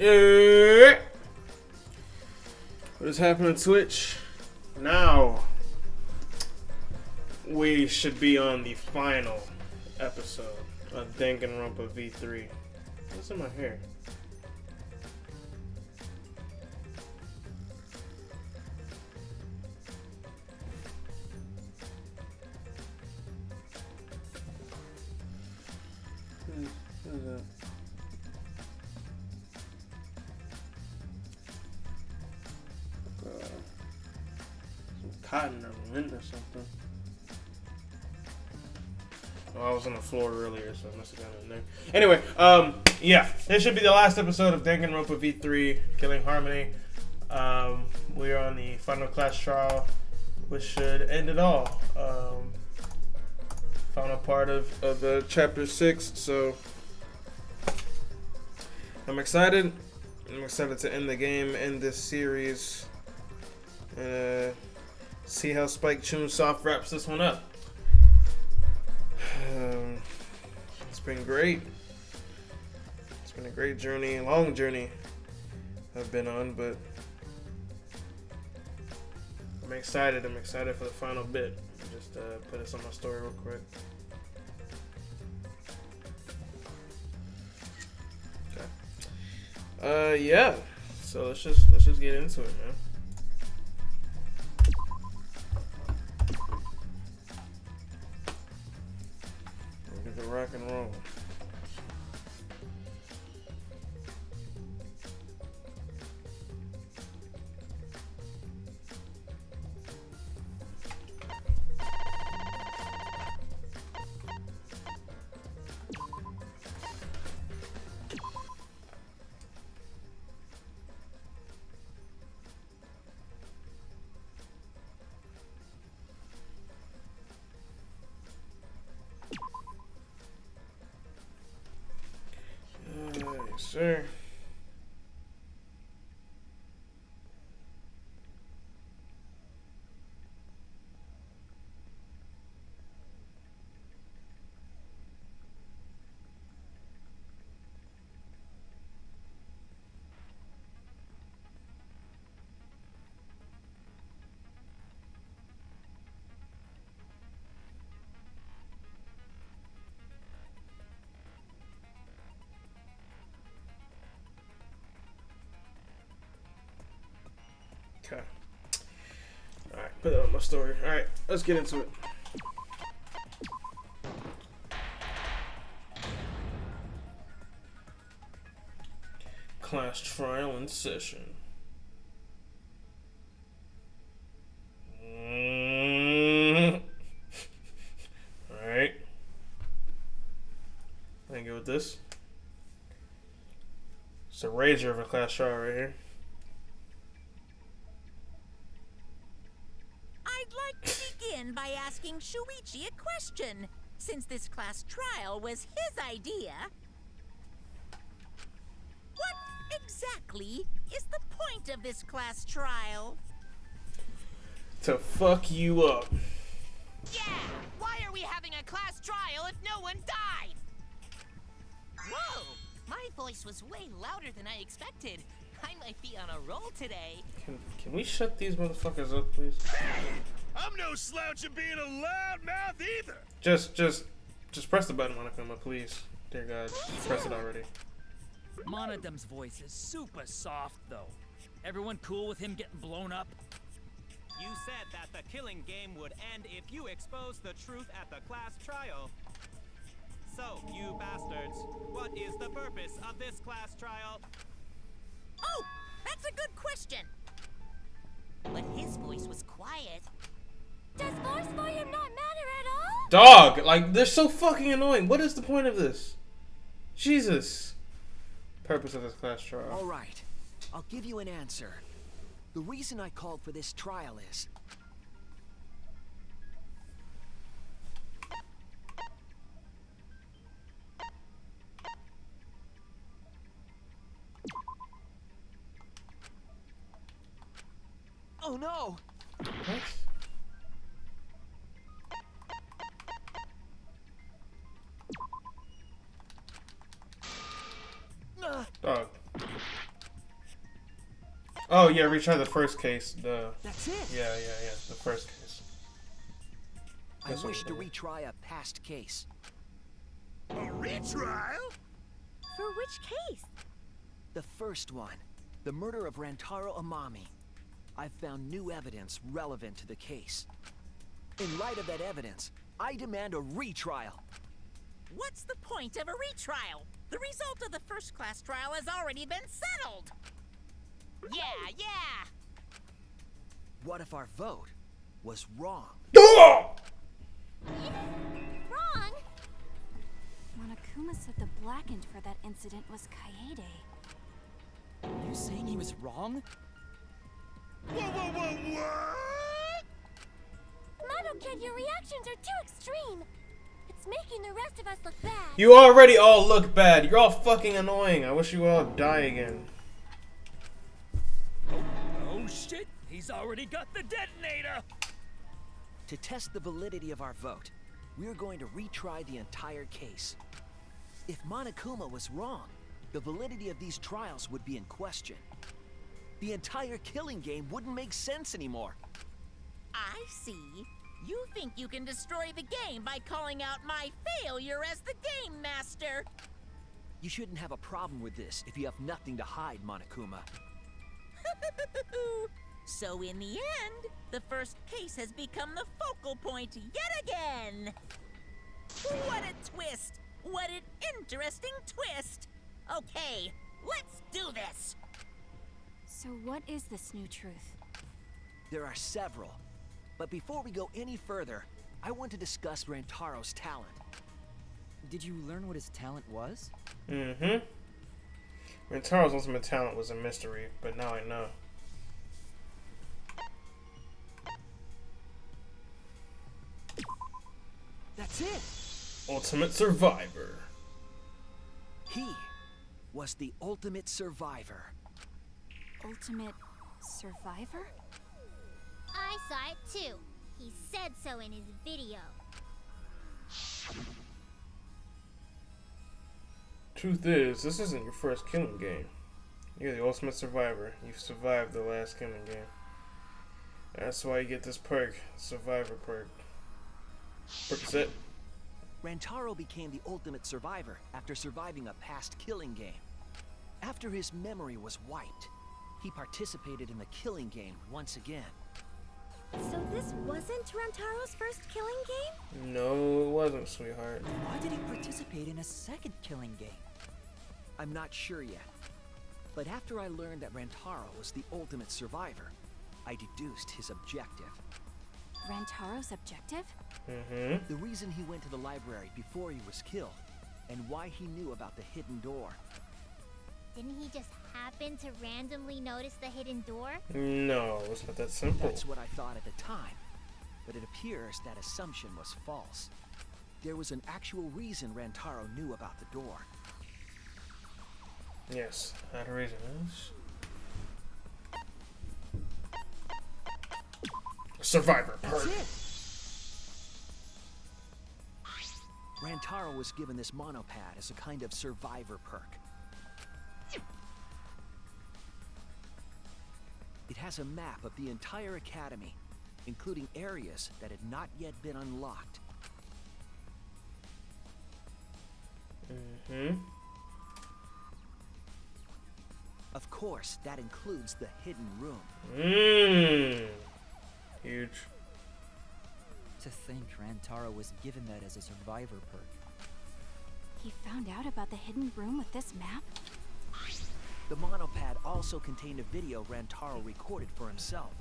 What is happening, Twitch? Now we should be on the final episode of Danganronpa V3. What's in my hair? What is that? Some cotton or lint or something. Oh, I was on the floor earlier, so I must have gotten in there. Anyway, yeah, this should be the last episode of Danganronpa V3, Killing Harmony. We are on the final class trial, which should end it all. Final part of chapter 6, so I'm excited. I'm excited to end the game, end this series, and see how Spike Chunsoft wraps this one up. It's been great. It's been a great journey, long journey I've been on, but I'm excited. I'm excited for the final bit. Just put this on my story real quick. Okay. Yeah. So let's just get into it, man. Rock and roll. Yes, sir. Okay. Alright, put that on my story. Alright, let's get into it. Class trial in session. Alright. I can go with this. It's a rager of a class trial right here. By asking Shuichi a question, since this class trial was his idea. What exactly is the point of this class trial? To fuck you up. Yeah! Why are we having a class trial if no one died? Whoa! My voice was way louder than I expected. I might be on a roll today. Can we shut these motherfuckers up, please? I'm no slouch at being a loudmouth either. Just press the button, Monokuma, please. Dear God, just press it already. Monodum's voice is super soft, though. Everyone cool with him getting blown up? You said that the killing game would end if you exposed the truth at the class trial. So, you bastards, what is the purpose of this class trial? Oh, that's a good question. But his voice was quiet. Does force volume not matter at all? Dog, like, they're so fucking annoying. What is the point of this? Jesus. Purpose of this class trial. All right, I'll give you an answer. The reason I called for this trial is... Oh no! What? Dog. Oh yeah, retry the first case. That's it. Yeah. The first case. I That's what wish we're to doing. retry a past case. A retrial? For which case? The first one, the murder of Rantaro Amami. I've found new evidence relevant to the case. In light of that evidence, I demand a retrial. What's the point of a retrial? The result of the first class trial has already been settled. Yeah. What if our vote was wrong? Wrong? Monokuma said the blackened for that incident was Kaede. You saying he was wrong? What? Mono-Kid, your reactions are too extreme. It's making the rest of us look bad. You already all look bad. You're all fucking annoying. I wish you all die again. Oh shit, he's already got the detonator! To test the validity of our vote, we're going to retry the entire case. If Monokuma was wrong, the validity of these trials would be in question. The entire killing game wouldn't make sense anymore. I see. You think you can destroy the game by calling out my failure as the game master. You shouldn't have a problem with this if you have nothing to hide, Monokuma. So in the end, the first case has become the focal point yet again. What a twist! What an interesting twist! Okay, let's do this! So what is this new truth? There are several. But before we go any further, I want to discuss Rantaro's talent. Did you learn what his talent was? Mm-hmm. Rantaro's ultimate talent was a mystery, but now I know. That's it! Ultimate Survivor. He was the ultimate survivor. Ultimate survivor? I saw it too. He said so in his video. Truth is, this isn't your first killing game. You're the ultimate survivor. You've survived the last killing game. That's why you get this perk, Survivor perk. Percocet. Rantaro became the ultimate survivor after surviving a past killing game. After his memory was wiped, he participated in the killing game once again. So this wasn't Rantaro's first killing game? No, it wasn't, sweetheart. Why did he participate in a second killing game? I'm not sure yet. But after I learned that Rantaro was the ultimate survivor, I deduced his objective. Rantaro's objective? Mm-hmm. The reason he went to the library before he was killed, and why he knew about the hidden door. Didn't he just happen to randomly notice the hidden door? No, it's not that simple. That's what I thought at the time. But it appears that assumption was false. There was an actual reason Rantaro knew about the door. Yes, that reason is... Survivor That's perk. it! Rantaro was given this monopad as a kind of survivor perk. It has a map of the entire academy, including areas that had not yet been unlocked. Mm-hmm. Of course, that includes the hidden room. Mmm. Huge. To think Rantaro was given that as a survivor perk. He found out about the hidden room with this map? The monopad also contained a video Rantaro recorded for himself.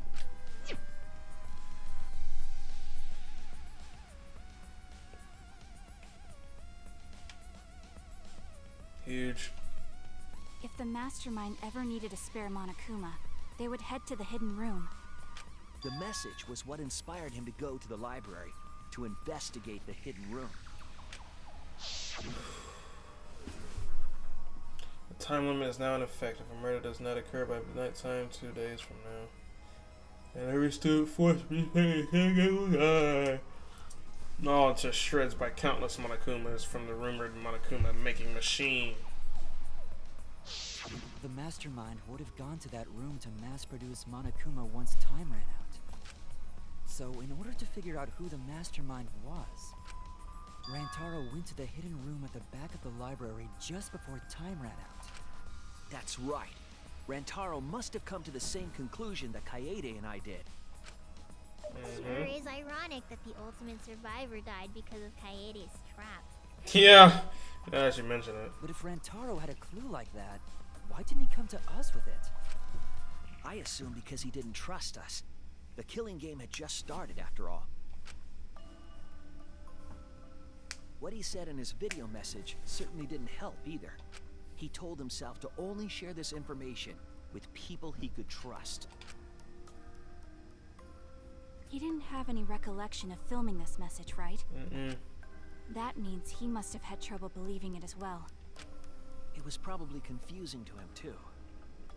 Huge. If the mastermind ever needed a spare Monokuma, they would head to the hidden room. The message was what inspired him to go to the library to investigate the hidden room. The time limit is now in effect. If a murder does not occur by nighttime 2 days from now, and every student forced to be paid, all to shreds by countless Monokumas from the rumored Monokuma making machine. The mastermind would have gone to that room to mass-produce Monokuma once time ran out. So, in order to figure out who the mastermind was, Rantaro went to the hidden room at the back of the library just before time ran out. That's right. Rantaro must have come to the same conclusion that Kaede and I did. Sure is ironic that the ultimate survivor died because of Kaede's trap. Yeah, now that you mention it. But if Rantaro had a clue like that, why didn't he come to us with it? I assume because he didn't trust us. The killing game had just started, after all. What he said in his video message certainly didn't help either. He told himself to only share this information with people he could trust. He didn't have any recollection of filming this message, right? Mm-mm. That means he must have had trouble believing it as well. It was probably confusing to him, too.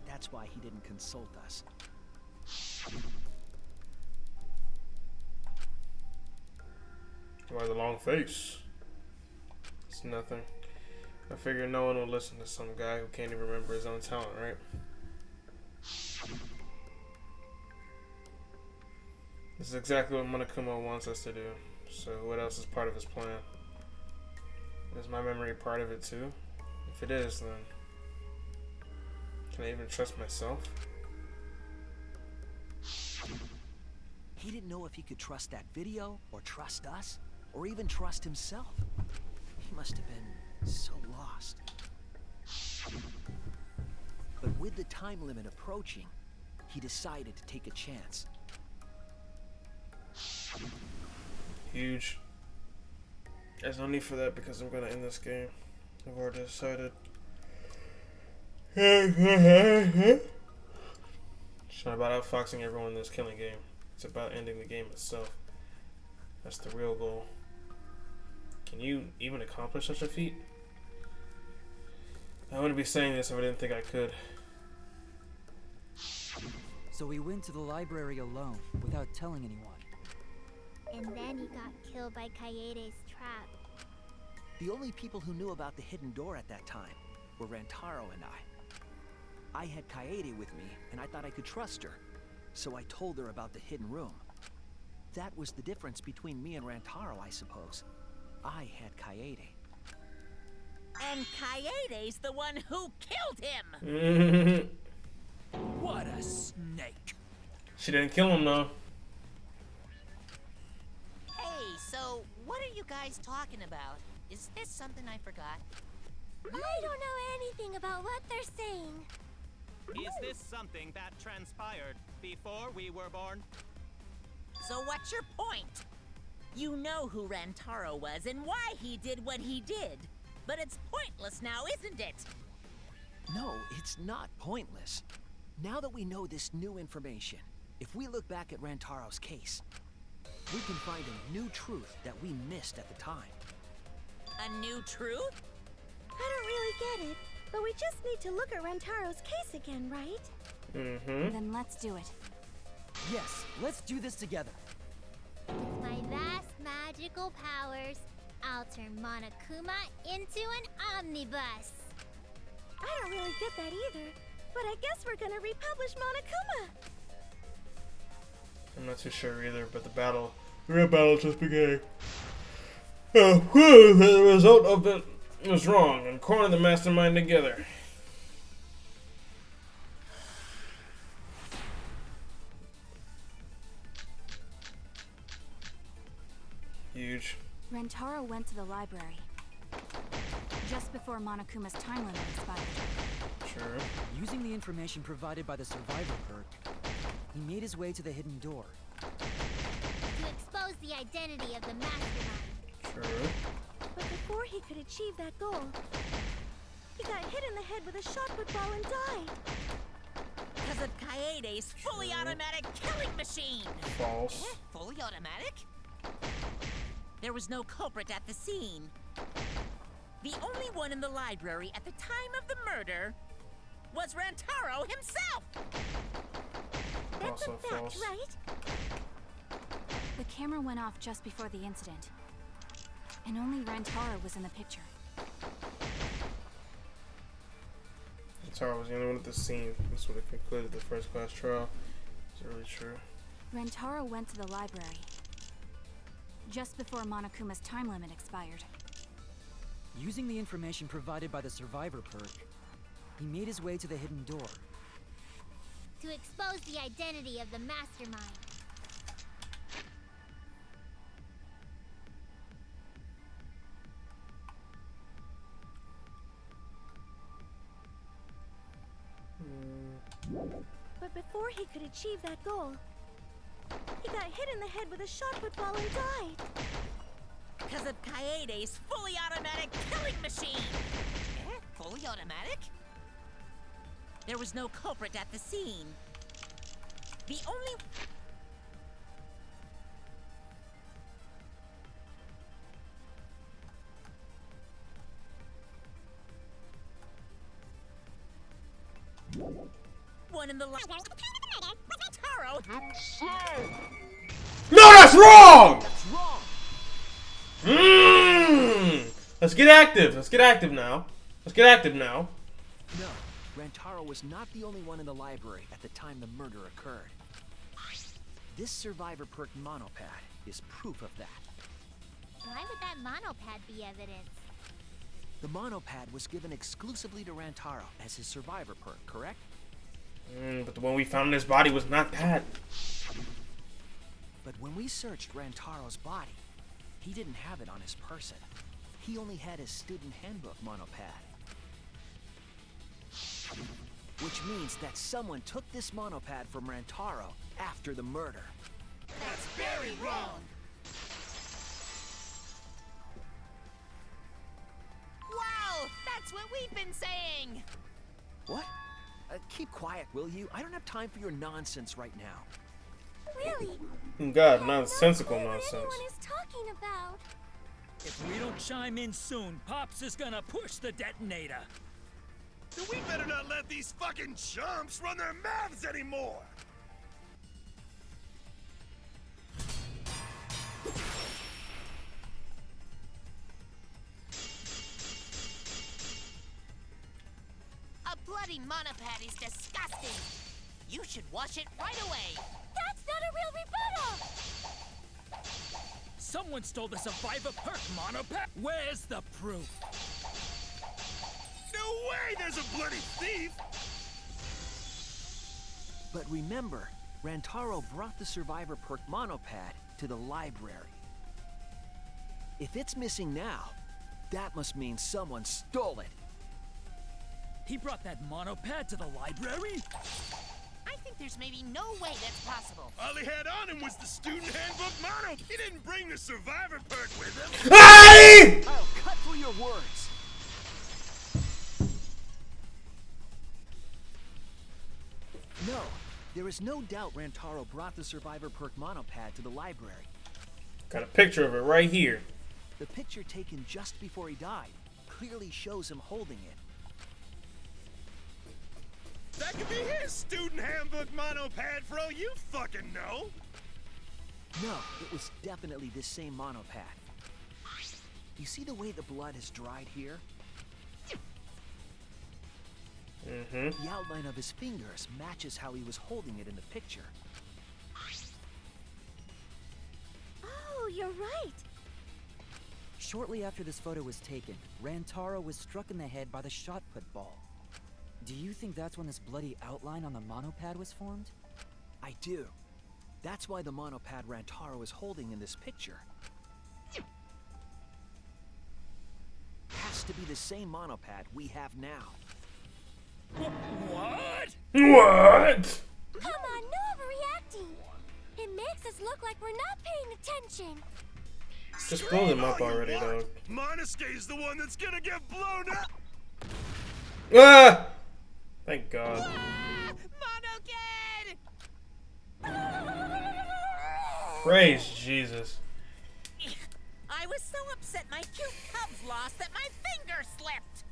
That's why he didn't consult us. Why the long face? It's nothing. I figure no one will listen to some guy who can't even remember his own talent, right? This is exactly what Monokuma wants us to do. So what else is part of his plan? Is my memory part of it too? If it is, then can I even trust myself? He didn't know if he could trust that video, or trust us, or even trust himself. He must have been so lost. But with the time limit approaching, he decided to take a chance. Huge. There's no need for that because I'm gonna end this game. I've already decided. It's not about outfoxing everyone in this killing game. It's about ending the game itself. That's the real goal. Can you even accomplish such a feat? I wouldn't be saying this if I didn't think I could. So we went to the library alone, without telling anyone. And then he got killed by Kaede's trap. The only people who knew about the hidden door at that time were Rantaro and I. I had Kaede with me, and I thought I could trust her. So I told her about the hidden room. That was the difference between me and Rantaro, I suppose. I had Kaede. And Kaede's the one who killed him! What a snake! She didn't kill him though. Hey, so what are you guys talking about? Is this something I forgot? I don't know anything about what they're saying. Is this something that transpired before we were born? So what's your point? You know who Rantaro was and why he did what he did. But it's pointless now, isn't it? No, it's not pointless. Now that we know this new information, if we look back at Rantaro's case, we can find a new truth that we missed at the time. A new truth? I don't really get it, but we just need to look at Rantaro's case again, right? Mm-hmm. Then let's do it. Yes, let's do this together. With my vast magical powers, I'll turn Monokuma into an omnibus. I don't really get that either, but I guess we're gonna republish Monokuma. I'm not too sure either, but the real battle just began. The result of it was wrong, and corner the mastermind together. Huge. Rantaro went to the library just before Monokuma's time limit expired. Sure. Using the information provided by the survivor perk, he made his way to the hidden door. To expose the identity of the mastermind. Sure. But before he could achieve that goal, he got hit in the head with a shot put ball and died. Because of Kaede's fully automatic killing machine! False. Fully automatic? There was no culprit at the scene. The only one in the library at the time of the murder was Rantaro himself! That's Also a fact, false. right? The camera went off just before the incident, and only Rantaro was in the picture. Rentaro was the only one at the scene. This would have concluded the first class trial. Is it really true? Rentaro went to the library just before Monokuma's time limit expired. Using the information provided by the survivor perk, he made his way to the hidden door. To expose the identity of the mastermind. But before he could achieve that goal, he got hit in the head with a shot put ball and died. Because of Kaede's fully automatic killing machine. Fully automatic? There was no culprit at the scene. The only... one in the line. Taro. No, that's wrong! That's wrong! Let's get active. Let's get active now. Let's get active now. No, Rantaro was not the only one in the library at the time the murder occurred. This survivor perk monopad is proof of that. Why would that monopad be evidence? The monopad was given exclusively to Rantaro as his survivor perk, correct? But the one we found in his body was not that. But when we searched Rantaro's body, he didn't have it on his person. He only had his student handbook monopad. Which means that someone took this monopad from Rantaro after the murder. That's very wrong. Wow, that's what we've been saying. What? Keep quiet, will you? I don't have time for your nonsense right now. Really? God, nonsensical What nonsense. anyone is talking about? If we don't chime in soon, Pops is gonna push the detonator. Then we better not let these fucking chumps run their mouths anymore! A bloody monopad is disgusting. You should wash it right away. That's not a real rebuttal! Someone stole the survivor perk monopad. Where's the proof? No way there's a bloody thief! But remember, Rantaro brought the survivor perk monopad to the library. If it's missing now, that must mean someone stole it. He brought that monopad to the library? I think there's maybe no way that's possible. All he had on him was the student handbook mono. He didn't bring the survivor perk with him. Hey! I'll cut through your words. No, there is no doubt Rantaro brought the survivor perk monopad to the library. Got a picture of it right here. The picture taken just before he died clearly shows him holding it. That could be his student handbook monopad for all you fucking know. No, it was definitely this same monopad. You see the way the blood has dried here? The outline of his fingers matches how he was holding it in the picture. Oh, you're right. Shortly after this photo was taken, Rantaro was struck in the head by the shot put ball. Do you think that's when this bloody outline on the monopad was formed? I do. That's why the monopad Rantaro is holding in this picture has to be the same monopad we have now. What? What? Come on, no overreacting. It makes us look like we're not paying attention. Just blow them up All you already, though. want. Monosuke's the one that's gonna get blown up. Ah! Thank God. Monokid! Praise Jesus. I was so upset my cute cubs lost that my finger slipped.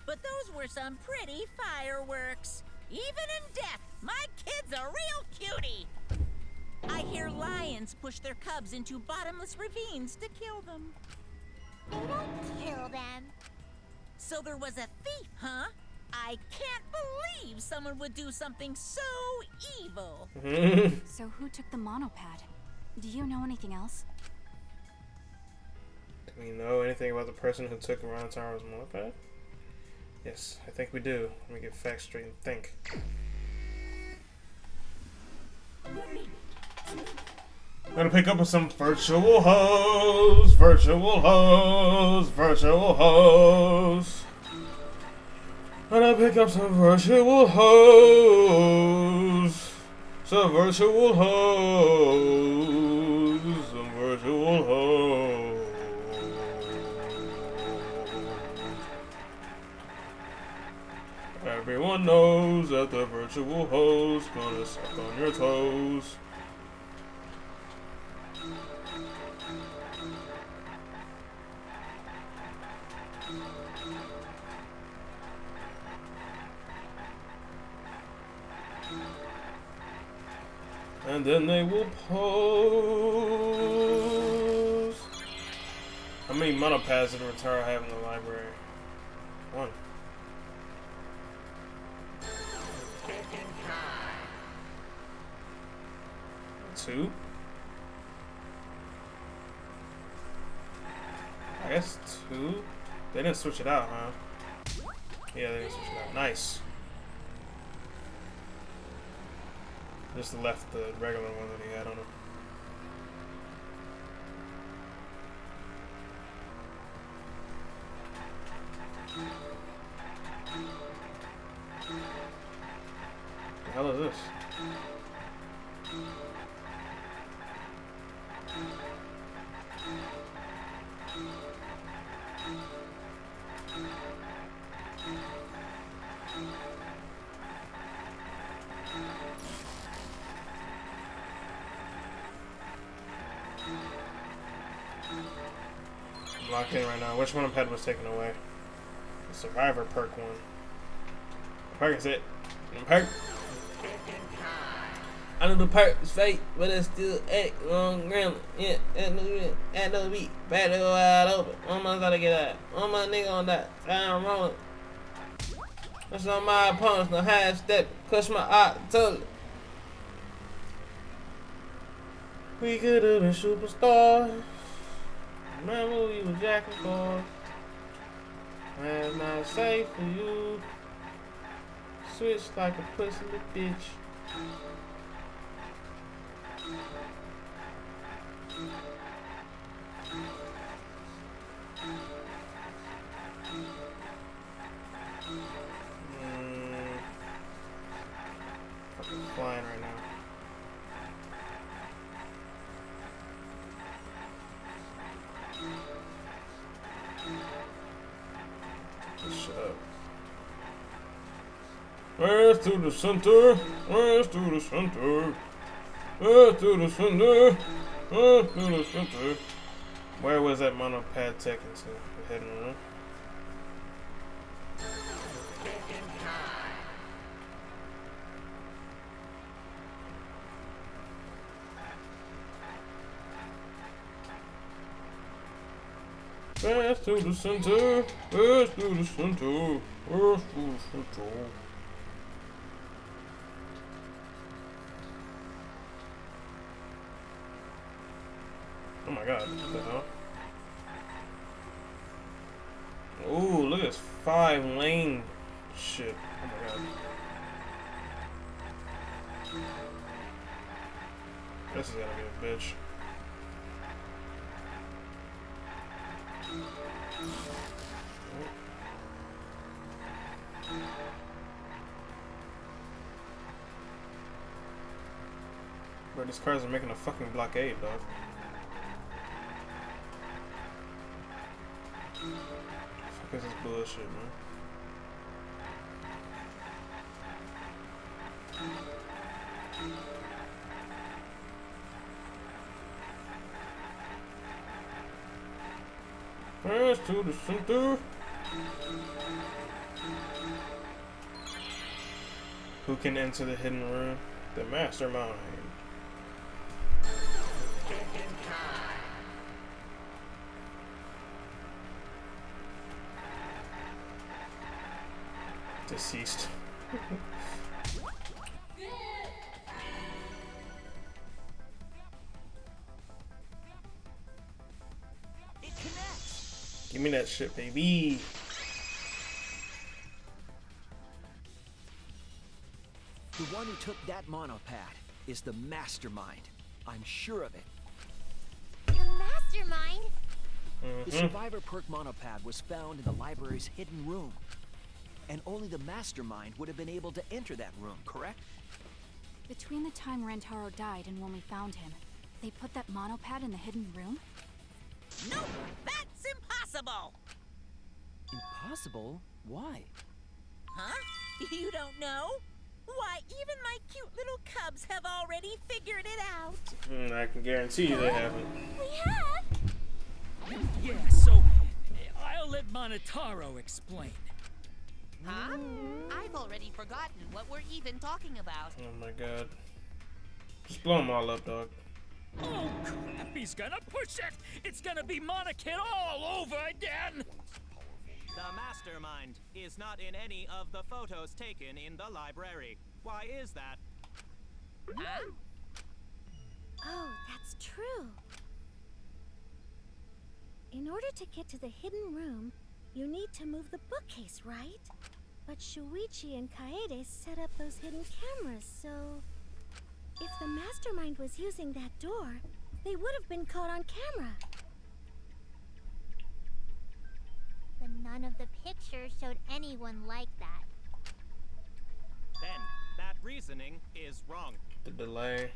But those were some pretty fireworks. Even in death, my kid's a real cutie. I hear lions push their cubs into bottomless ravines to kill them. They don't kill them. So there was a thief, huh? I can't believe someone would do something so evil. So who took the monopad? Do you know anything else? Do we know anything about the person who took Rantaro's monopad? Yes, I think we do. Let me get facts straight and think. I'm gonna pick up some virtual hoes, virtual hoes, virtual hoes. Gonna pick up some virtual hoes, some virtual hoes, some virtual hoes. Everyone knows that the virtual hoes gonna suck on your toes. And then they will pose. How many monopads did Rotaro have in the library? 1. 2. I guess 2. They didn't switch it out, huh? Yeah, they didn't switch it out. Nice. Just left the regular one that he had on him. What the hell is this? I'm locked in right now. Which one of pet was taken away? The survivor perk one. The perk is it. The perk. I know the perk is fake, but it's still act long grandma. Yeah, at no beat. Back to go wide open. One month gotta get out. One month nigga on that. I'm rolling. That's on my opponents. No half step. Push my eye totally. We could have been superstars. Remember we was jacking cars. That's not safe for you. Switch like a pussy little bitch. Fucking flying right now. Shut up. Where's to the center? Where's to the center? Where's to the center? Where's to the center? Where was that monopad taken to? The hidden room. Where's to the center? Where's to the center? Where's to the center? Oh my god, what the hell? Ooh, look at this 5-lane shit. Oh my god. This is gonna be a bitch. Bro, these cars are making a fucking blockade, dog. Fuck is this bullshit, man? First to the center. Who can enter the hidden room? The mastermind. Deceased. It connects. Give me that shit, baby. The one who took that monopad is the mastermind. I'm sure of it. The mastermind? The survivor perk monopad was found in the library's hidden room. And only the mastermind would have been able to enter that room, correct? Between the time Rantaro died and when we found him, they put that monopad in the hidden room? Nope, that's impossible. Impossible? Why? Huh? You don't know? Why, even my cute little cubs have already figured it out. I can guarantee you they haven't. We have? Yeah, so I'll let Monotaro explain. Huh? I've already forgotten what we're even talking about. Oh my god. Just blow them all up, dog. Oh crap, he's gonna push it! It's gonna be Monokid all over again! The mastermind is not in any of the photos taken in the library. Why is that? Huh? Oh, that's true. In order to get to the hidden room, you need to move the bookcase, right? But Shuichi and Kaede set up those hidden cameras, so... If the mastermind was using that door, they would have been caught on camera. But none of the pictures showed anyone like that. Then, that reasoning is wrong. The delay.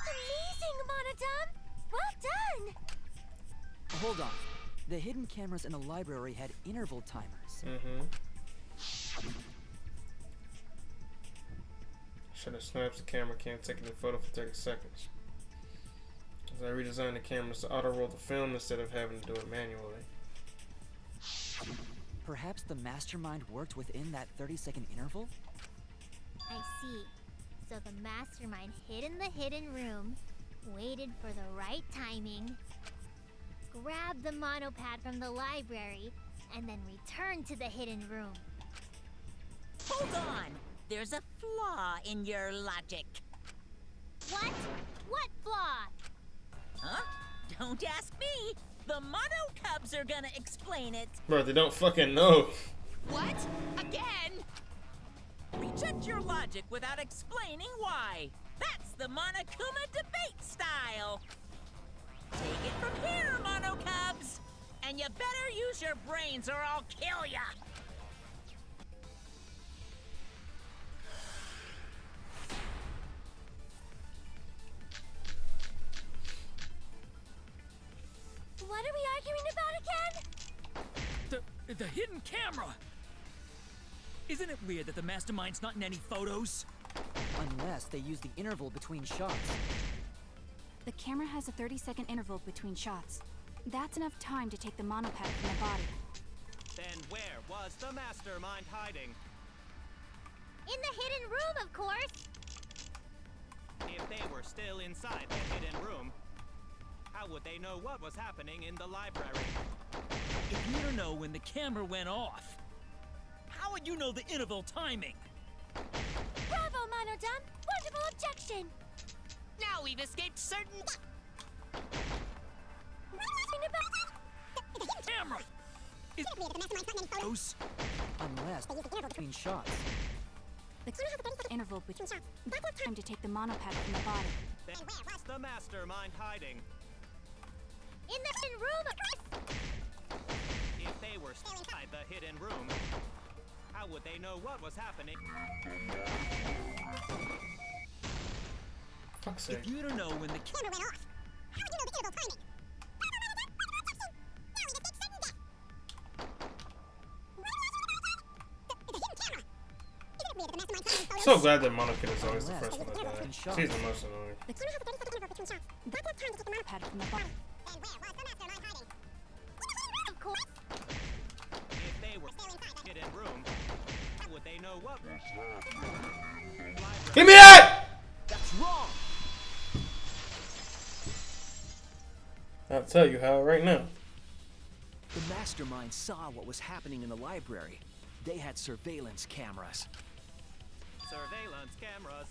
Amazing, Monodum! Well done! Hold on. The hidden cameras in the library had interval timers. Should have snaps the camera, can't take any photo for 30 seconds. As I redesigned the cameras to auto-roll the film instead of having to do it manually. Perhaps the mastermind worked within that 30-second interval? I see. So the mastermind hid in the hidden room, waited for the right timing, grabbed the monopad from the library, and then returned to the hidden room. Hold on. There's a flaw in your logic. What? What flaw? Huh? Don't ask me. The Mono Cubs are gonna explain it. Bro, they don't fucking know. What? Again? Reject your logic without explaining why. That's the Monokuma debate style. Take it from here, Mono Cubs. And you better use your brains or I'll kill ya. What are we arguing about again? The hidden camera! Isn't it weird that the mastermind's not in any photos? Unless they use the interval between shots. The camera has a 30-second interval between shots. That's enough time to take the monopad from the body. Then where was the mastermind hiding? In the hidden room, of course! If they were still inside the hidden room, how would they know what was happening in the library? If you don't know when the camera went off, how would you know the interval timing? Bravo, Monodum! Wonderful objection! Now we've escaped certain... Camera! Is photos? Unless between shots. The interval between shots. That's time to take the monopad from the body. Then where was the mastermind hiding? In the hidden room, of course! If they were inside the hidden room, how would they know what was happening? Fuck's sake. If you don't know when the Camera went off. How would you know the interval timing? So glad that Monokid is always the first one to die. She's the most annoying. The camera has a 30-second interval between shots. That's enough time to take the monopad from the body. Then where was the mastermind hiding? Of course. If they were still inside the hidden room, how would they know what was happening? Give me that! That's wrong! I'll tell you how right now. The mastermind saw what was happening in the library, They had surveillance cameras. Surveillance cameras.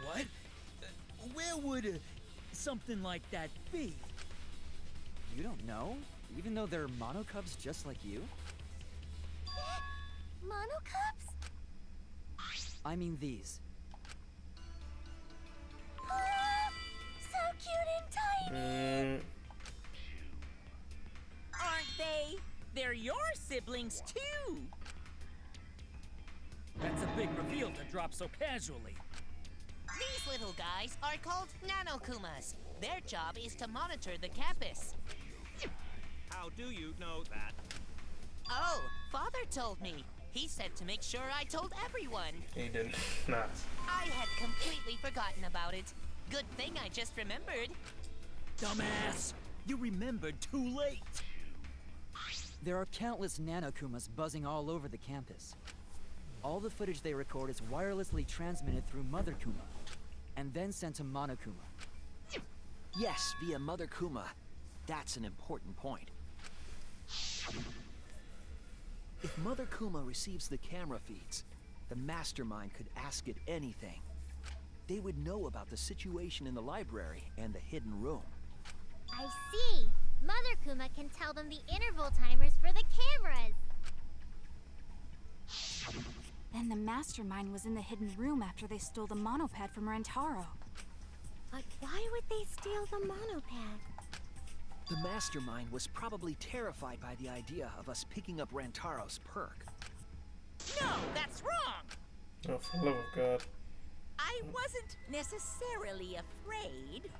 What? Where would something like that be? You don't know? Even though they're monocubs just like you? Monocubs? I mean these. So cute and tiny. Aren't they? They're your siblings too. That's a big reveal to drop so casually. These little guys are called Nanokumas. Their job is to monitor the campus. How do you know that? Oh, Father told me. He said to make sure I told everyone. He didn't. Nah. I had completely forgotten about it. Good thing I just remembered. Dumbass! You remembered too late! There are countless Nanokumas buzzing all over the campus. All the footage they record is wirelessly transmitted through Mother Kuma, and then sent to Monokuma. Yes, via Mother Kuma. That's an important point. If Mother Kuma receives the camera feeds, the Mastermind could ask it anything. They would know about the situation in the library and the hidden room. I see. Mother Kuma can tell them the interval timers for the cameras. Then the mastermind was in the hidden room after they stole the monopad from Rantaro. But why would they steal the monopad? The Mastermind was probably terrified by the idea of us picking up Rantaro's perk. No, that's wrong. Oh, for the love of God. I wasn't necessarily afraid.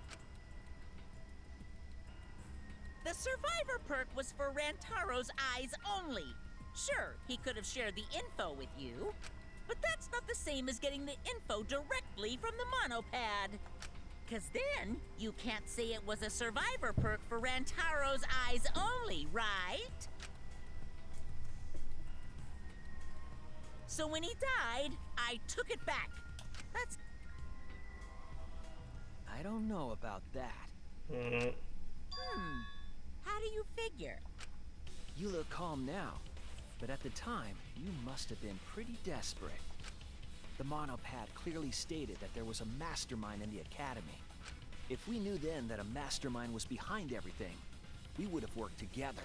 The survivor perk was for Rantaro's eyes only. Sure, he could have shared the info with you, but that's not the same as getting the info directly from the monopad. Cause then, you can't say it was a survivor perk for Rantaro's eyes only, right? So when he died, I took it back. That's... I don't know about that. How do you figure? You look calm now, but at the time, you must have been pretty desperate. The monopad clearly stated that there was a mastermind in the academy. If we knew then that a mastermind was behind everything, we would have worked together.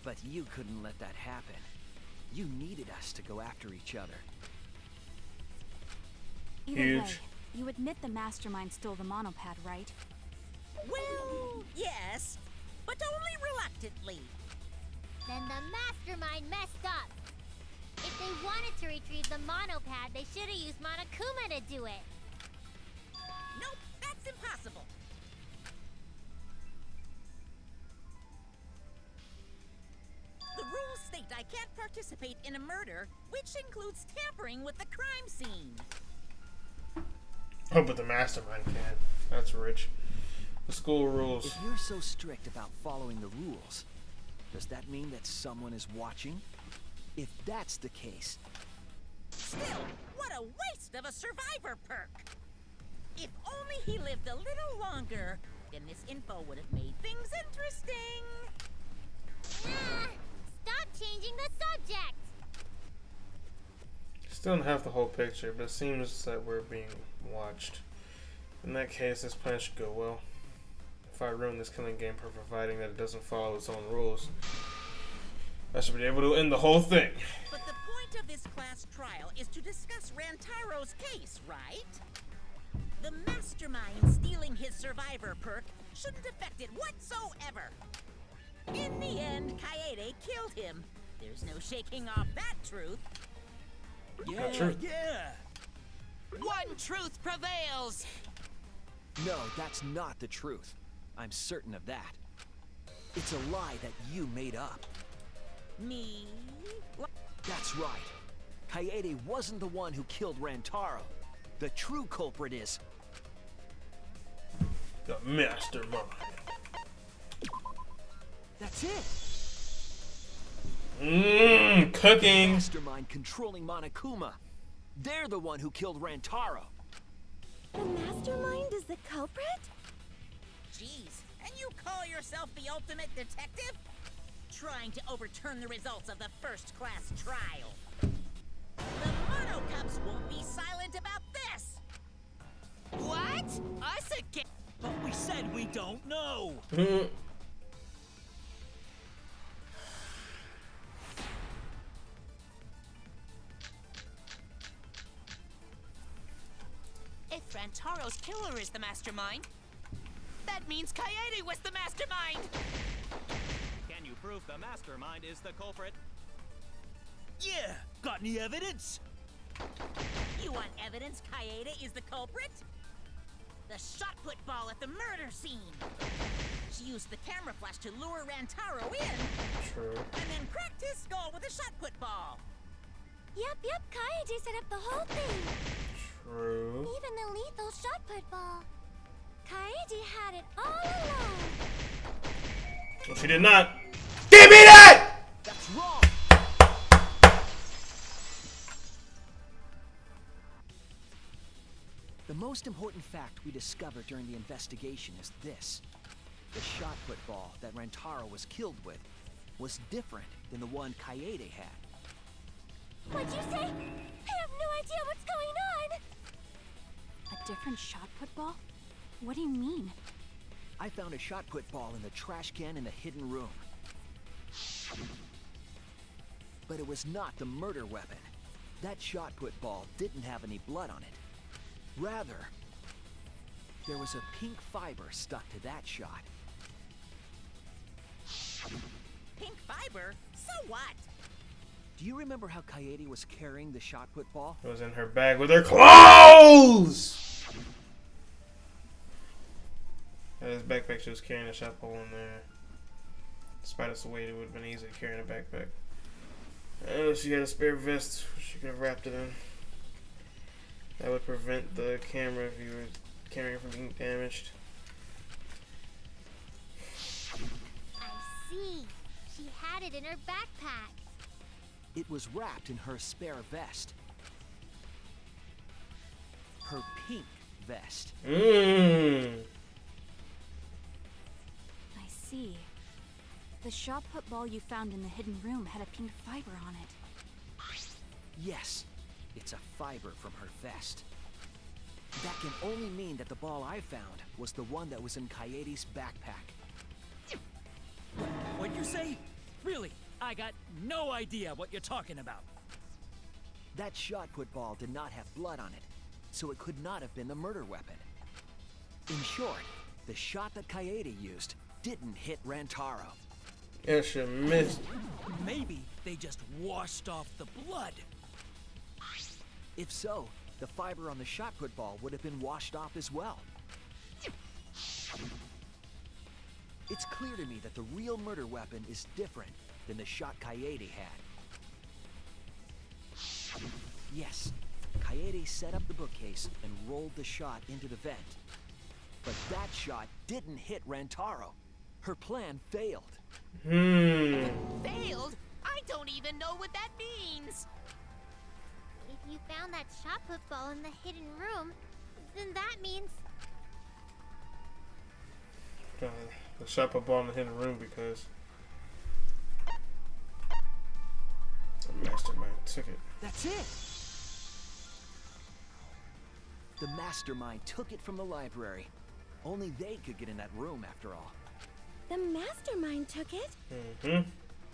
But you couldn't let that happen. You needed us to go after each other. Either Huge. way, you admit the mastermind stole the monopad, right? Well, yes, but only reluctantly. Then the Mastermind messed up. If they wanted to retrieve the monopad, they should have used Monokuma to do it. Nope, that's impossible. The rules state I can't participate in a murder, which includes tampering with the crime scene. Oh, but the Mastermind can. That's rich. The school rules. If you're so strict about following the rules, does that mean that someone is watching? If that's the case... Still, what a waste of a survivor perk! If only he lived a little longer, then this info would have made things interesting. Ah, stop changing the subject! Still don't have the whole picture, but it seems that we're being watched. In that case, this plan should go well. If I ruin this killing game for providing that it doesn't follow its own rules, I should be able to end the whole thing. But the point of this class trial is to discuss Rantaro's case, right? The mastermind stealing his survivor perk shouldn't affect it whatsoever. In the end, Kaede killed him. There's no shaking off that truth. Not true. Yeah! One truth prevails! No, that's not the truth. I'm certain of that. It's a lie that you made up. Me? That's right. Kaede wasn't the one who killed Rantaro. The true culprit is... The Mastermind. That's it! Cooking. Mastermind controlling Monokuma. They're the one who killed Rantaro. The mastermind is the culprit? Jeez, and you call yourself the ultimate detective? trying to overturn the results of the first-class trial. The Mono Cups won't be silent about this! What? Us again? But we said we don't know. If Rantaro's killer is the mastermind, that means Kaede was the mastermind! Can you prove the mastermind is the culprit? Yeah, got any evidence? You want evidence Kaede is the culprit? The shot put ball at the murder scene. She used the camera flash to lure Rantaro in. True. And then cracked his skull with a shot put ball. Yep, Kaede set up the whole thing. True. Even the lethal shot put ball. Kaede had it all along. Well, she did not. Give me that! That's wrong! The most important fact we discovered during the investigation is this. The shot put ball that Rantaro was killed with was different than the one Kaede had. What'd you say? I have no idea what's going on. A different shot put ball? What do you mean? I found a shot put ball in the trash can in the hidden room. But it was not the murder weapon. That shot put ball didn't have any blood on it. Rather, there was a pink fiber stuck to that shot. Pink fiber? So what? Do you remember how Kaede was carrying the shot put ball? It was in her bag with her clothes! At his backpack, she was carrying a shot put in there. Despite its weight, it would have been easy to carry in a backpack. She had a spare vest, she could have wrapped it in. That would prevent the camera if you were carrying it from being damaged. I see. She had it in her backpack. It was wrapped in her spare vest. Her pink vest. I see. The shot put ball you found in the hidden room had a pink fiber on it. Yes, it's a fiber from her vest. That can only mean that the ball I found was the one that was in Kaede's backpack. What'd you say? Really? I got no idea what you're talking about. That shot put ball did not have blood on it, so it could not have been the murder weapon. In short, the shot that Kaede used didn't hit Rantaro. Yeah, she missed. Maybe they just washed off the blood. If so, the fiber on the shot put ball would have been washed off as well. It's clear to me that the real murder weapon is different than the shot Kaede had. Yes, Kaede set up the bookcase and rolled the shot into the vent. But that shot didn't hit Rantaro. Her plan failed. Failed? I don't even know what that means. If you found that shot put ball in the hidden room, then that means... The shot put ball in the hidden room because the mastermind took it. That's it! The mastermind took it from the library. Only they could get in that room after all. The mastermind took it? Mm-hmm.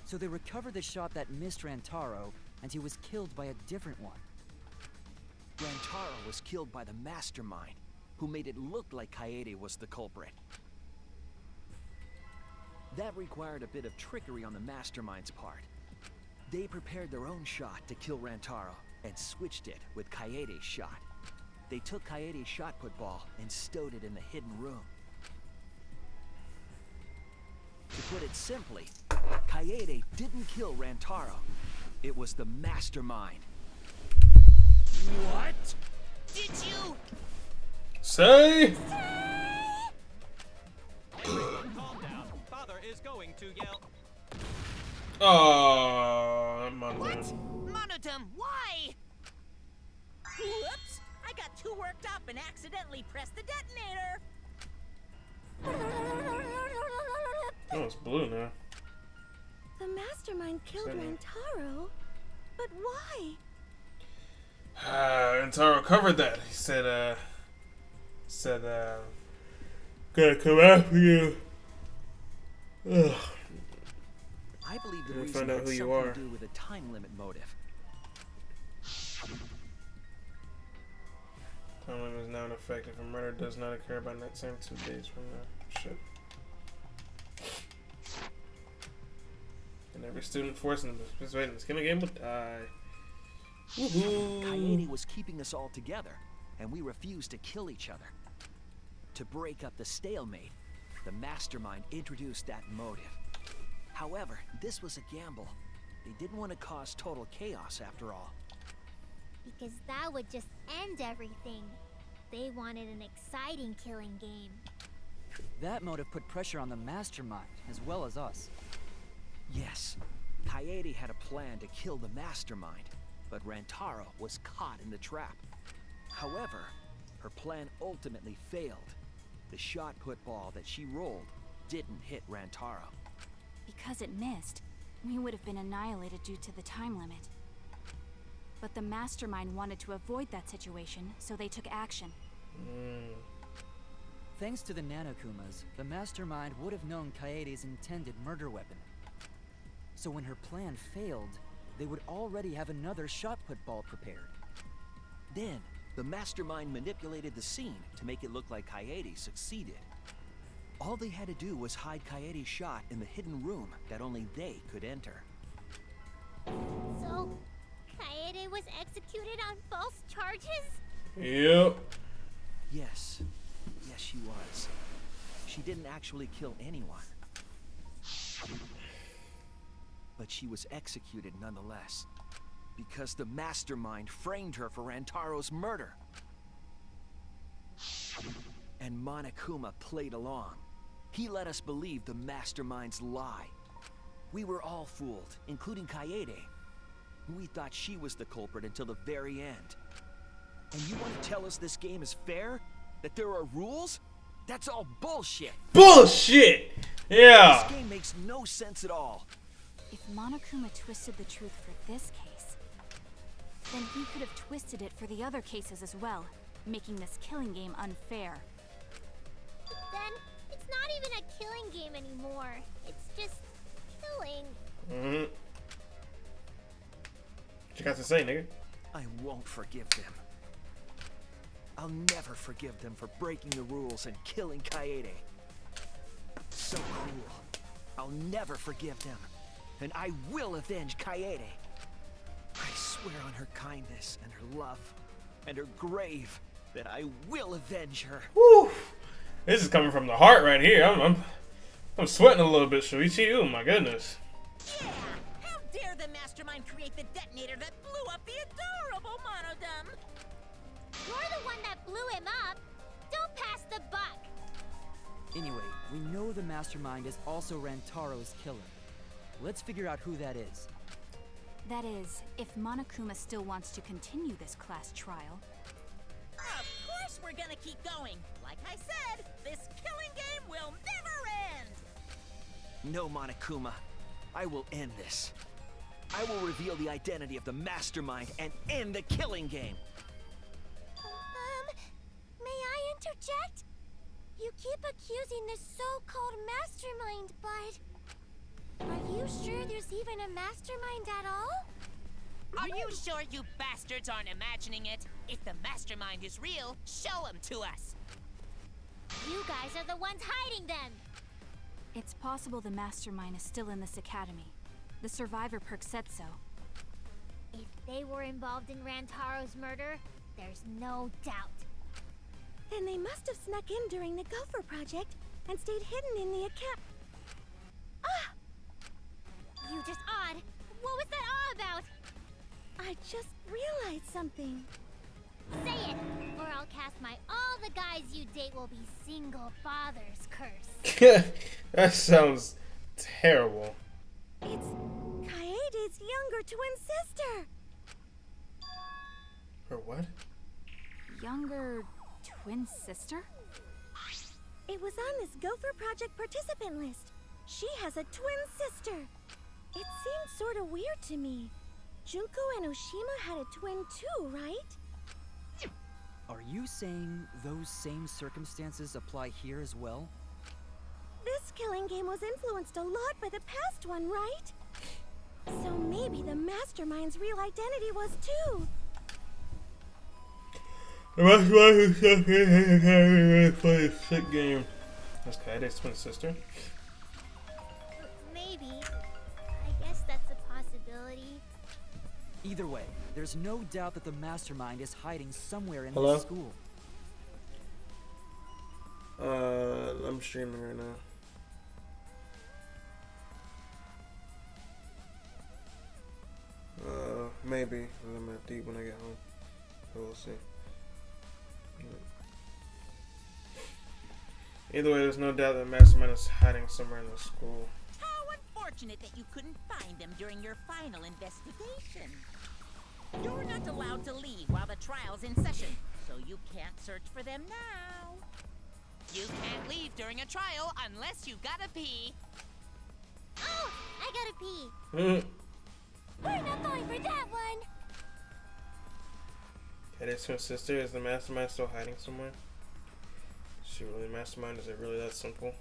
So they recovered the shot that missed Rantaro, and he was killed by a different one. Rantaro was killed by the mastermind, who made it look like Kaede was the culprit. That required a bit of trickery on the mastermind's part. They prepared their own shot to kill Rantaro, and switched it with Kaede's shot. They took Kaede's shot put ball and stowed it in the hidden room. To put it simply, Kaede didn't kill Rantaro. It was the mastermind. What? Did you? Say? Calm down. Father is going to yell. Oh, What? Monodum, why? Whoops! I got too worked up and accidentally pressed the detonator. Oh, it's blue now. The mastermind killed Rantaro, but why? Rantaro covered that. He said, gonna come after you. Ugh. I believe the We'll reason find out had who you something are. to do with a time limit motive. Time limit is now in effect if a murder does not occur by that same 2 days from now. Shit. And every student forced in this killing game will die. Kaede was keeping us all together, and we refused to kill each other. To break up the stalemate, the mastermind introduced that motive. However, this was a gamble. They didn't want to cause total chaos after all. Because that would just end everything. They wanted an exciting killing game. That motive put pressure on the mastermind, as well as us. Yes, Kaede had a plan to kill the mastermind, but Rantaro was caught in the trap. However, her plan ultimately failed. The shot put ball that she rolled didn't hit Rantaro. Because it missed, we would have been annihilated due to the time limit. But the mastermind wanted to avoid that situation, so they took action. Thanks to the Nanokumas, the mastermind would have known Kaede's intended murder weapon. So when her plan failed, they would already have another shot-put ball prepared. Then, the mastermind manipulated the scene to make it look like Kaede succeeded. All they had to do was hide Kaede's shot in the hidden room that only they could enter. So, Kaede was executed on false charges? Yep. Yes. Yes, she was. She didn't actually kill anyone. But she was executed nonetheless. Because the mastermind framed her for Rantaro's murder. And Monokuma played along. He let us believe the mastermind's lie. We were all fooled, including Kaede. We thought she was the culprit until the very end. And you want to tell us this game is fair? That there are rules? That's all bullshit! Bullshit! Yeah! This game makes no sense at all. If Monokuma twisted the truth for this case, then he could have twisted it for the other cases as well, making this killing game unfair. Then, it's not even a killing game anymore. It's just killing. What you got to say, nigga? I won't forgive them. I'll never forgive them for breaking the rules and killing Kaede. So cruel. I'll never forgive them. And I will avenge Kaede. I swear on her kindness and her love and her grave that I will avenge her. Woo! This is coming from the heart right here. I'm sweating a little bit, Shuichi. Oh my goodness. Yeah! How dare the mastermind create the detonator that blew up the adorable Monodum? You're the one that blew him up. Don't pass the buck. Anyway, we know the mastermind is also Rantaro's killer. Let's figure out who that is. That is, if Monokuma still wants to continue this class trial. Of course we're gonna keep going. Like I said, this killing game will never end. No, Monokuma. I will end this. I will reveal the identity of the mastermind and end the killing game. May I interject? You keep accusing this so-called mastermind, but... Are you sure there's even a mastermind at all? Are you sure you bastards aren't imagining it? If the mastermind is real, show him to us. You guys are the ones hiding them. It's possible the mastermind is still in this academy. The survivor perk said so. If they were involved in Rantaro's murder, there's no doubt. Then they must have snuck in during the Gopher Project and stayed hidden in the account. Ah! You just odd. What was that all about? I just realized something. Say it, or I'll cast my all the guys you date will be single fathers curse. That sounds terrible. It's Kaede's younger twin sister. Her what? Younger twin sister? It was on this Gopher Project participant list. She has a twin sister. It seems sort of weird to me. Junko and Oshima had a twin too, right? Are you saying those same circumstances apply here as well? This killing game was influenced a lot by the past one, right? So maybe the mastermind's real identity was too. The mastermind who sucks play a sick game. That's Kaede's twin sister. Maybe. I guess that's a possibility. Either way, there's no doubt that the mastermind is hiding somewhere in Hello? this school. I'm streaming right now. Maybe. I'm at deep when I get home. So we'll see. Either way, there's no doubt that Mastermind is hiding somewhere in the school. How unfortunate that you couldn't find them during your final investigation. You're not allowed to leave while the trial's in session, so you can't search for them now. You can't leave during a trial unless you gotta pee. Oh, I gotta pee. We're not going for that one. Kaede's twin sister, is the Mastermind still hiding somewhere? Is she really Mastermind? Is it really that simple?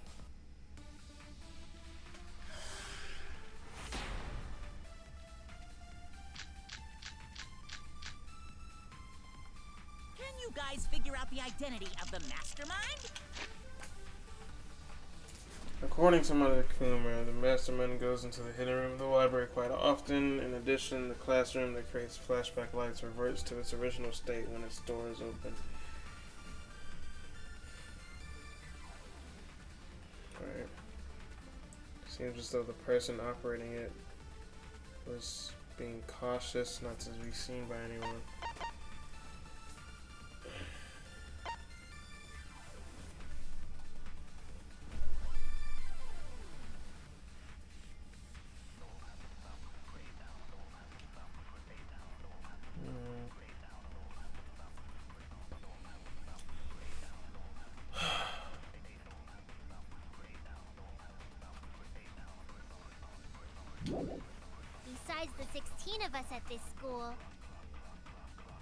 Can you guys figure out the identity of the mastermind? According to Mother Kuma, the Mastermind goes into the hidden room of the library quite often. In addition, the classroom that creates flashback lights reverts to its original state when its door is open. Alright. Seems as though the person operating it was being cautious not to be seen by anyone. Besides the 16 of us at this school,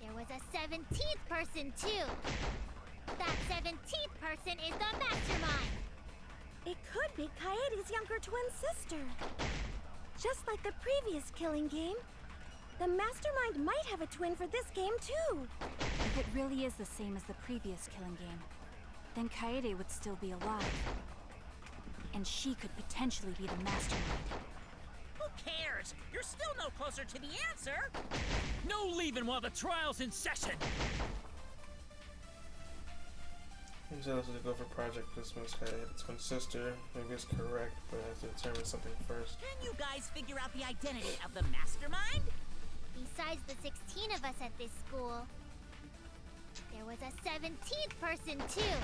there was a 17th person too. That 17th person is the mastermind. It could be Kaede's younger twin sister. Just like the previous killing game, the mastermind might have a twin for this game too. If it really is the same as the previous killing game, then Kaede would still be alive. And she could potentially be the mastermind. Who cares? You're still no closer to the answer. No leaving while the trial's in session! I'm jealous to go for Project Christmas. Kaede's twin sister. Maybe it's correct, but I have to determine something first. Can you guys figure out the identity of the mastermind? Besides the 16 of us at this school, there was a 17th person too.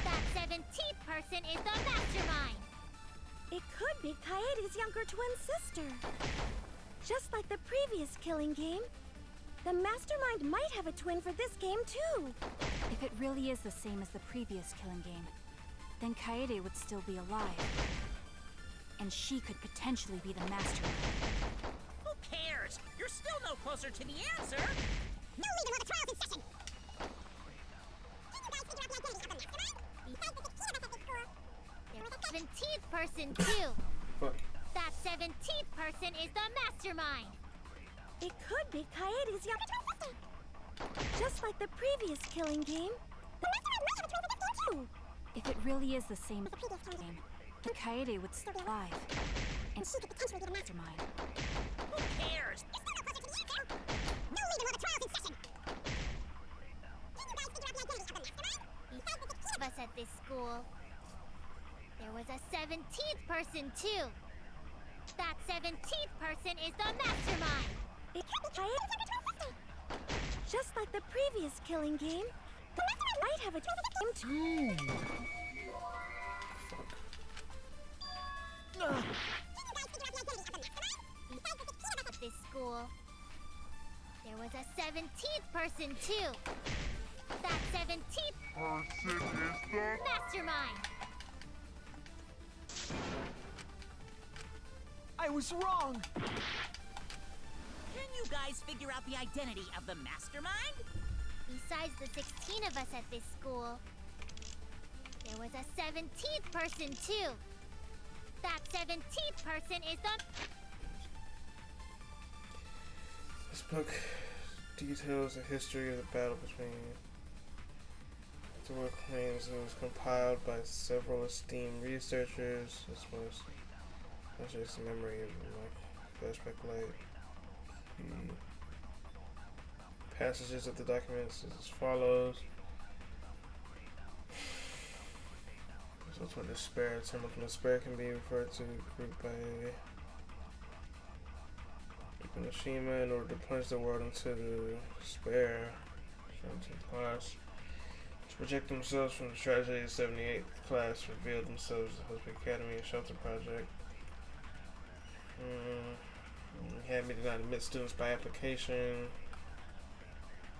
That 17th person is the mastermind. It could be Kaede's younger twin sister. Just like the previous killing game, the mastermind might have a twin for this game too. If it really is the same as the previous killing game, then Kaede would still be alive. And she could potentially be the mastermind. Who cares? You're still no closer to the answer. No leaving while the trial's in session. There was a 17th person too. Fuck. That 17th person is the mastermind. It could be Kaede's younger twin sister. Just like the previous killing game, the mastermind might have a twin for this game too. If it really is the same as the previous game, then Kaede would still be alive. And she could potentially be the mastermind. Who cares? No leaving while the trial's in session. Can you guys figure out the identity of the mastermind? Besides the 16 of us at this school, there was a 17th person too. That 17th person is the mastermind. It could be Kaede's younger twin sister. Just like the previous killing game, the mastermind might have a twin for this game too. Besides the 16 of us at this school, there was a 17th person too. That 17th person is the mastermind. I was wrong! Can you guys figure out the identity of the mastermind? Besides the 16 of us at this school, there was a 17th person too. That 17th person is the... This book details the history of the battle between the work claims it was compiled by several esteemed researchers. This was just a memory of my flashback light. The passages of the documents is as follows. So it's what despair, term of despair can be referred to grouped by Hiroshima in order to plunge the world into the despair. 17th class. To protect themselves from the tragedy, the 78th class revealed themselves as the Hospital Academy and Shelter Project. Academy did not admit students by application.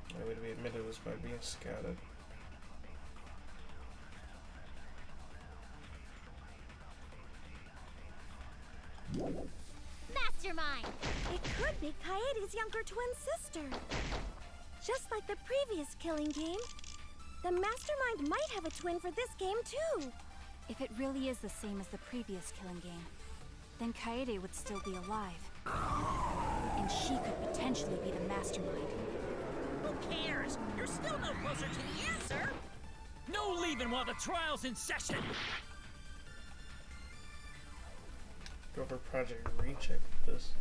The way to be admitted was by being scouted. Mastermind! It could be Kaede's younger twin sister. Just like the previous killing game, the mastermind might have a twin for this game too. If it really is the same as the previous killing game, then Kaede would still be alive. And she could potentially be the mastermind. Who cares? You're still no closer to the answer. No leaving while the trial's in session! Go for Project Recheck this.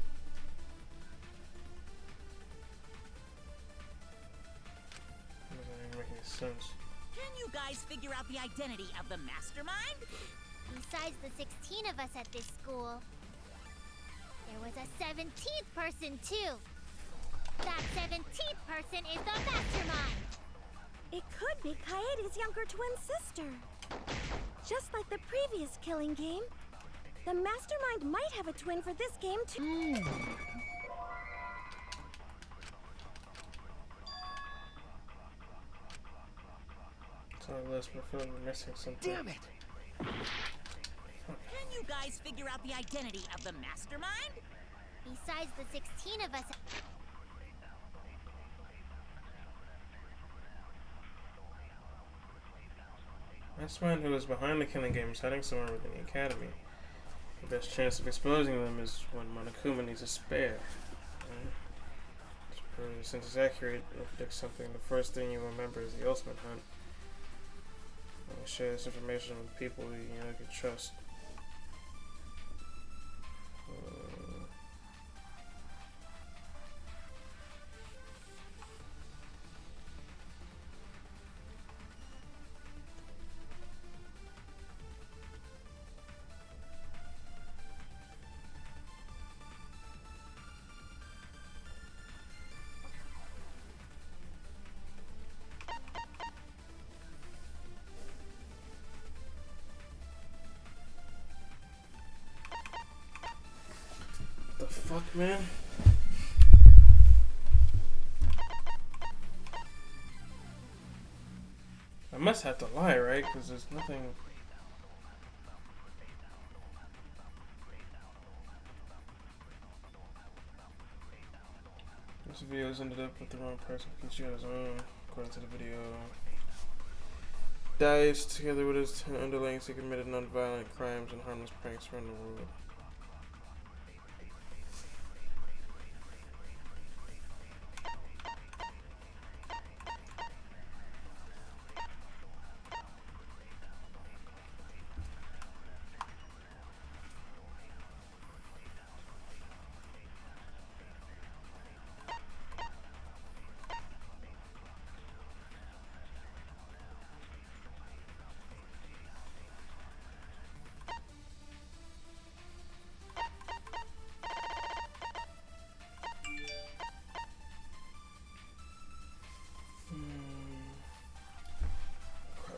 Doesn't even make any sense. Can you guys figure out the identity of the mastermind? Besides the 16 of us at this school, there was a 17th person too. That 17th person is the mastermind. It could be Kaede's younger twin sister. Just like the previous killing game, the mastermind might have a twin for this game too. It's on the list, but I feel like we're missing something. Damn it! Can you guys figure out the identity of the mastermind? Besides the 16 of us... Mastermind who is behind the killing game is hiding somewhere within the academy. The best chance of exposing them is when Monokuma needs a spare. Since it's accurate, it predicts something. The first thing you remember is the ultimate hunt. And share this information with people you can trust. The fuck, man? I must have to lie, right? Because there's nothing. This video's ended up with the wrong person. Each got his own, according to the video. Dies together with his 10 underlings. He committed non-violent crimes and harmless pranks around the world.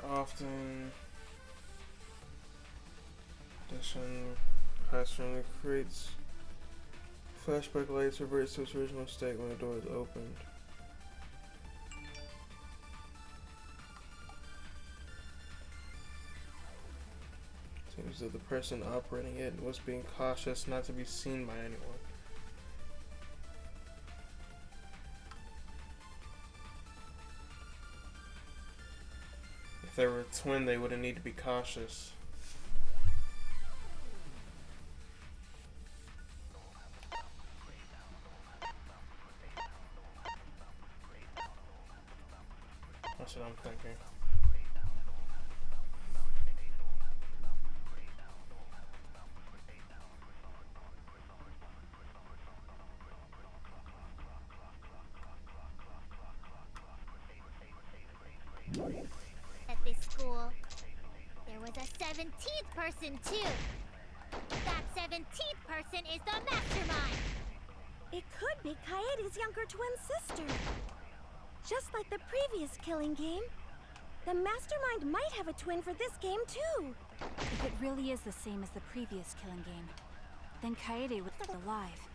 Often addition classroom creates flashback lights, reverts to its original state when the door is opened. Seems that the person operating it was being cautious not to be seen by anyone. If they were a twin, they wouldn't need to be cautious. That's what I'm thinking. At this school, there was a 17th person too. That 17th person is the mastermind. It could be Kaede's younger twin sister. Just like the previous killing game, the mastermind might have a twin for this game too. If it really is the same as the previous killing game, then Kaede would be alive.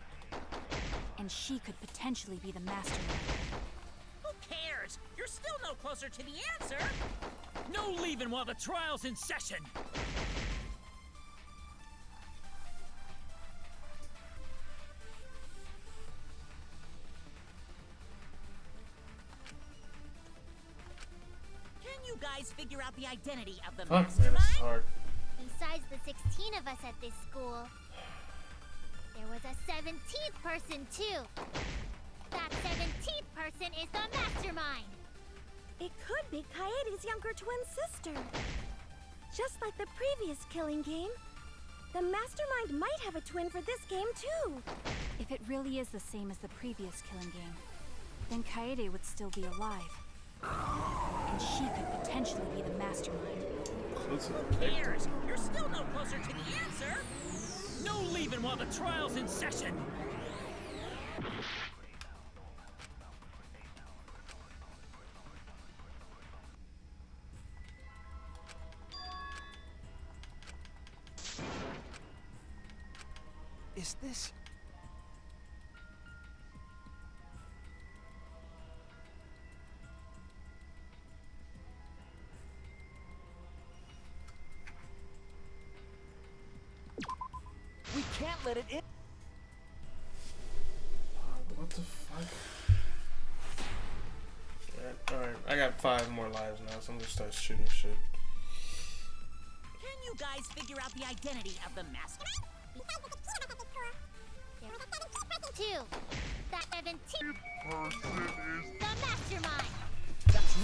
And she could potentially be the mastermind. Who cares? You're still no closer to the answer. No leaving while the trial's in session. Can you guys figure out the identity of the Fuck, man, this mastermind? is hard. Besides the 16 of us at this school, there was a 17th person too. That 17th person is the mastermind. It could be Kaede's younger twin sister. Just like the previous killing game, the mastermind might have a twin for this game too. If it really is the same as the previous killing game, then Kaede would still be alive. And she could potentially be the mastermind. Who cares? You're still no closer to the answer. No leaving while the trial's in session. Is this... We can't let it in. What the fuck? Alright, I got 5 more lives now, so I'm gonna start shooting shit. Can you guys figure out the identity of the master? Two. That 17th person is the mastermind.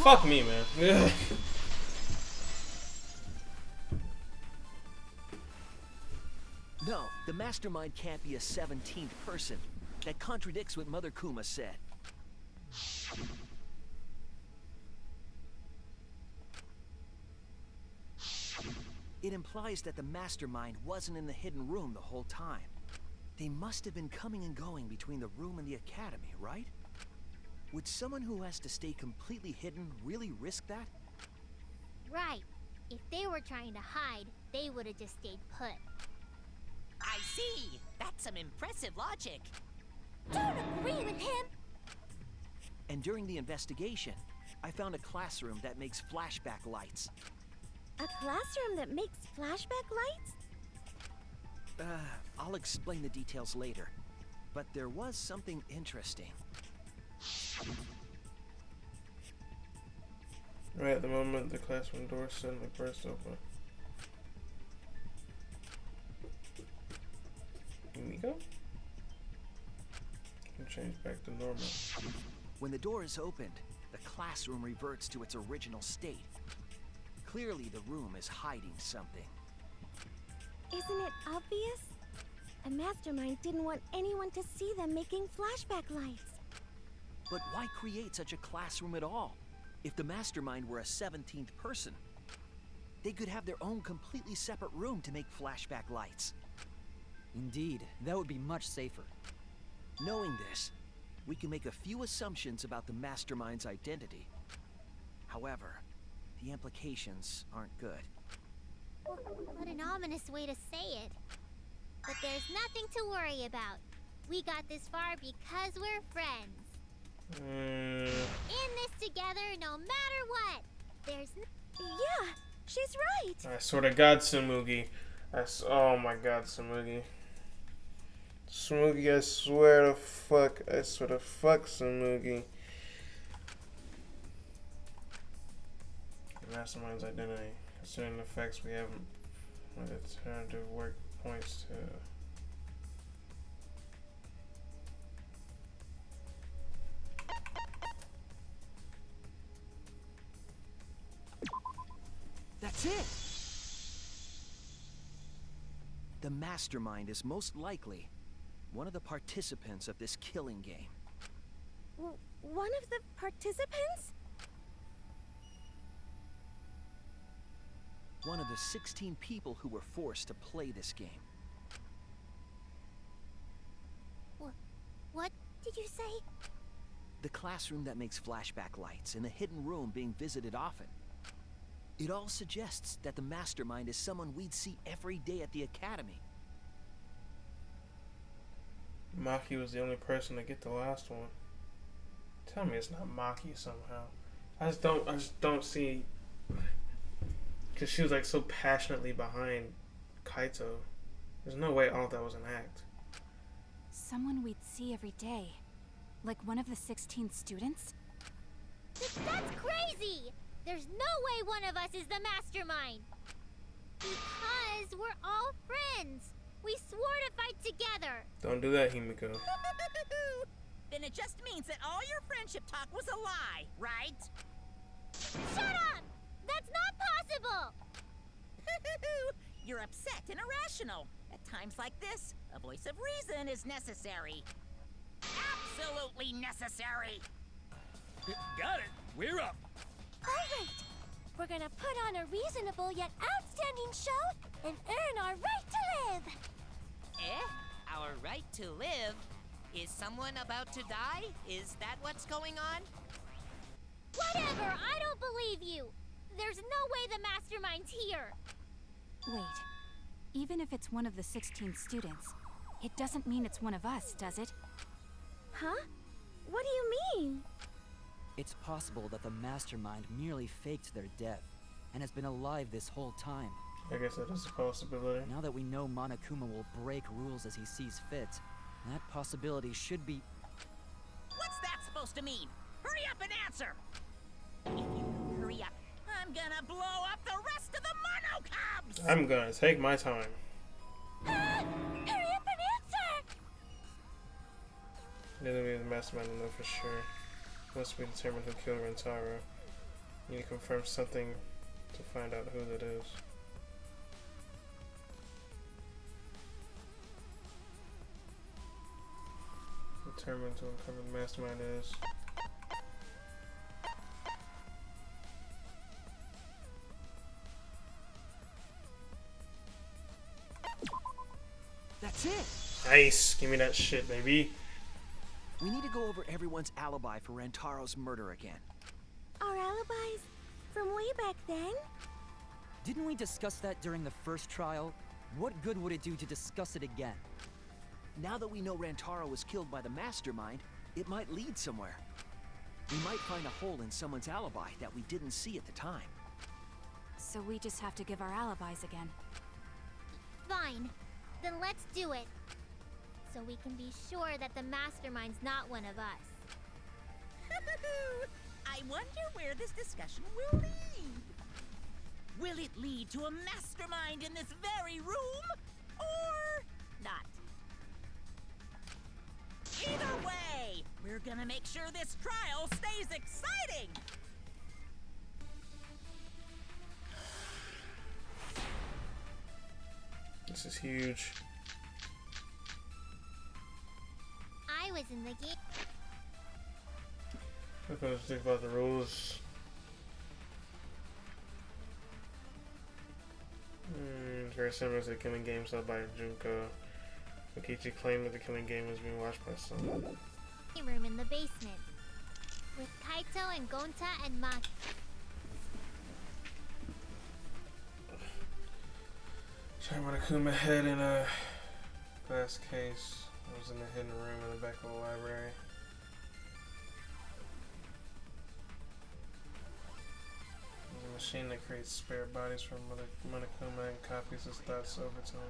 Fuck me, man. No, the mastermind can't be a 17th person. That contradicts what Mother Kuma said. It implies that the mastermind wasn't in the hidden room the whole time. They must have been coming and going between the room and the academy, right? Would someone who has to stay completely hidden really risk that? Right. If they were trying to hide, they would have just stayed put. I see. That's some impressive logic. Don't agree with him. And during the investigation, I found a classroom that makes flashback lights. A classroom that makes flashback lights? I'll explain the details later. But there was something interesting. Right at the moment, the classroom door suddenly burst open. Miko? Can change back to normal. When the door is opened, the classroom reverts to its original state. Clearly, the room is hiding something. Isn't it obvious? A mastermind didn't want anyone to see them making flashback lights. But why create such a classroom at all? If the mastermind were a 17th person, they could have their own completely separate room to make flashback lights. Indeed, that would be much safer. Knowing this, we can make a few assumptions about the mastermind's identity. However, the implications aren't good. What an ominous way to say it. But there's nothing to worry about. We got this far because we're friends. In this together no matter what. There's Yeah, she's right. I swear to God, Tsumugi. Oh my god, Samugi. Samugi, I swear to fuck, Samugi. The mastermind's identity. Considering the facts we have with alternative work points to. That's it! The mastermind is most likely one of the participants of this killing game. One of the participants? One of the 16 people who were forced to play this game. What did you say? The classroom that makes flashback lights and the hidden room being visited often. It all suggests that the mastermind is someone we'd see every day at the academy. Maki was the only person to get the last one. Tell me it's not Maki somehow. I just don't see, because she was like so passionately behind Kaito. There's no way all that was an act. Someone we'd see every day. Like one of the 16 students? That's crazy! There's no way one of us is the mastermind! Because we're all friends! We swore to fight together! Don't do that, Himiko. Then it just means that all your friendship talk was a lie, right? Shut up! That's not possible! You're upset and irrational. At times like this, a voice of reason is necessary. Absolutely necessary! Got it. We're up. Alright! We're gonna put on a reasonable yet outstanding show and earn our right to live! Our right to live? Is someone about to die? Is that what's going on? Whatever! I don't believe you! There's no way the mastermind's here! Wait. Even if it's one of the 16 students, it doesn't mean it's one of us, does it? Huh? What do you mean? It's possible that the mastermind merely faked their death and has been alive this whole time. I guess that is a possibility. Now that we know Monokuma will break rules as he sees fit, that possibility should be... What's that supposed to mean? Hurry up and answer! If you don't hurry up, I'm gonna blow up the rest of the Mono Cubs! I'm gonna take my time. Hurry up and answer! Neither me or the mastermind will know for sure. Once we determine who killed Rentaro, you need to confirm something to find out who that is. Determine to uncover the mastermind is. That's it! Nice! Give me that shit, baby. We need to go over everyone's alibi for Rantaro's murder again. Our alibis? From way back then? Didn't we discuss that during the first trial? What good would it do to discuss it again? Now that we know Rantaro was killed by the mastermind, it might lead somewhere. We might find a hole in someone's alibi that we didn't see at the time. So we just have to give our alibis again. Fine. Then let's do it. So we can be sure that the mastermind's not one of us. I wonder where this discussion will lead. Will it lead to a mastermind in this very room? Or not? Either way, we're gonna make sure this trial stays exciting! This is huge. I was in the game. I'm gonna think about the rules. It's very similar to the killing game held by Junko. Kokichi claimed that the killing game was being watched by someone. Room in the basement. With Kaito and Gonta and Maki. Monokuma hid in a glass case. It was in the hidden room in the back of the library. machine that creates spare bodies from Monokuma and copies his thoughts over time.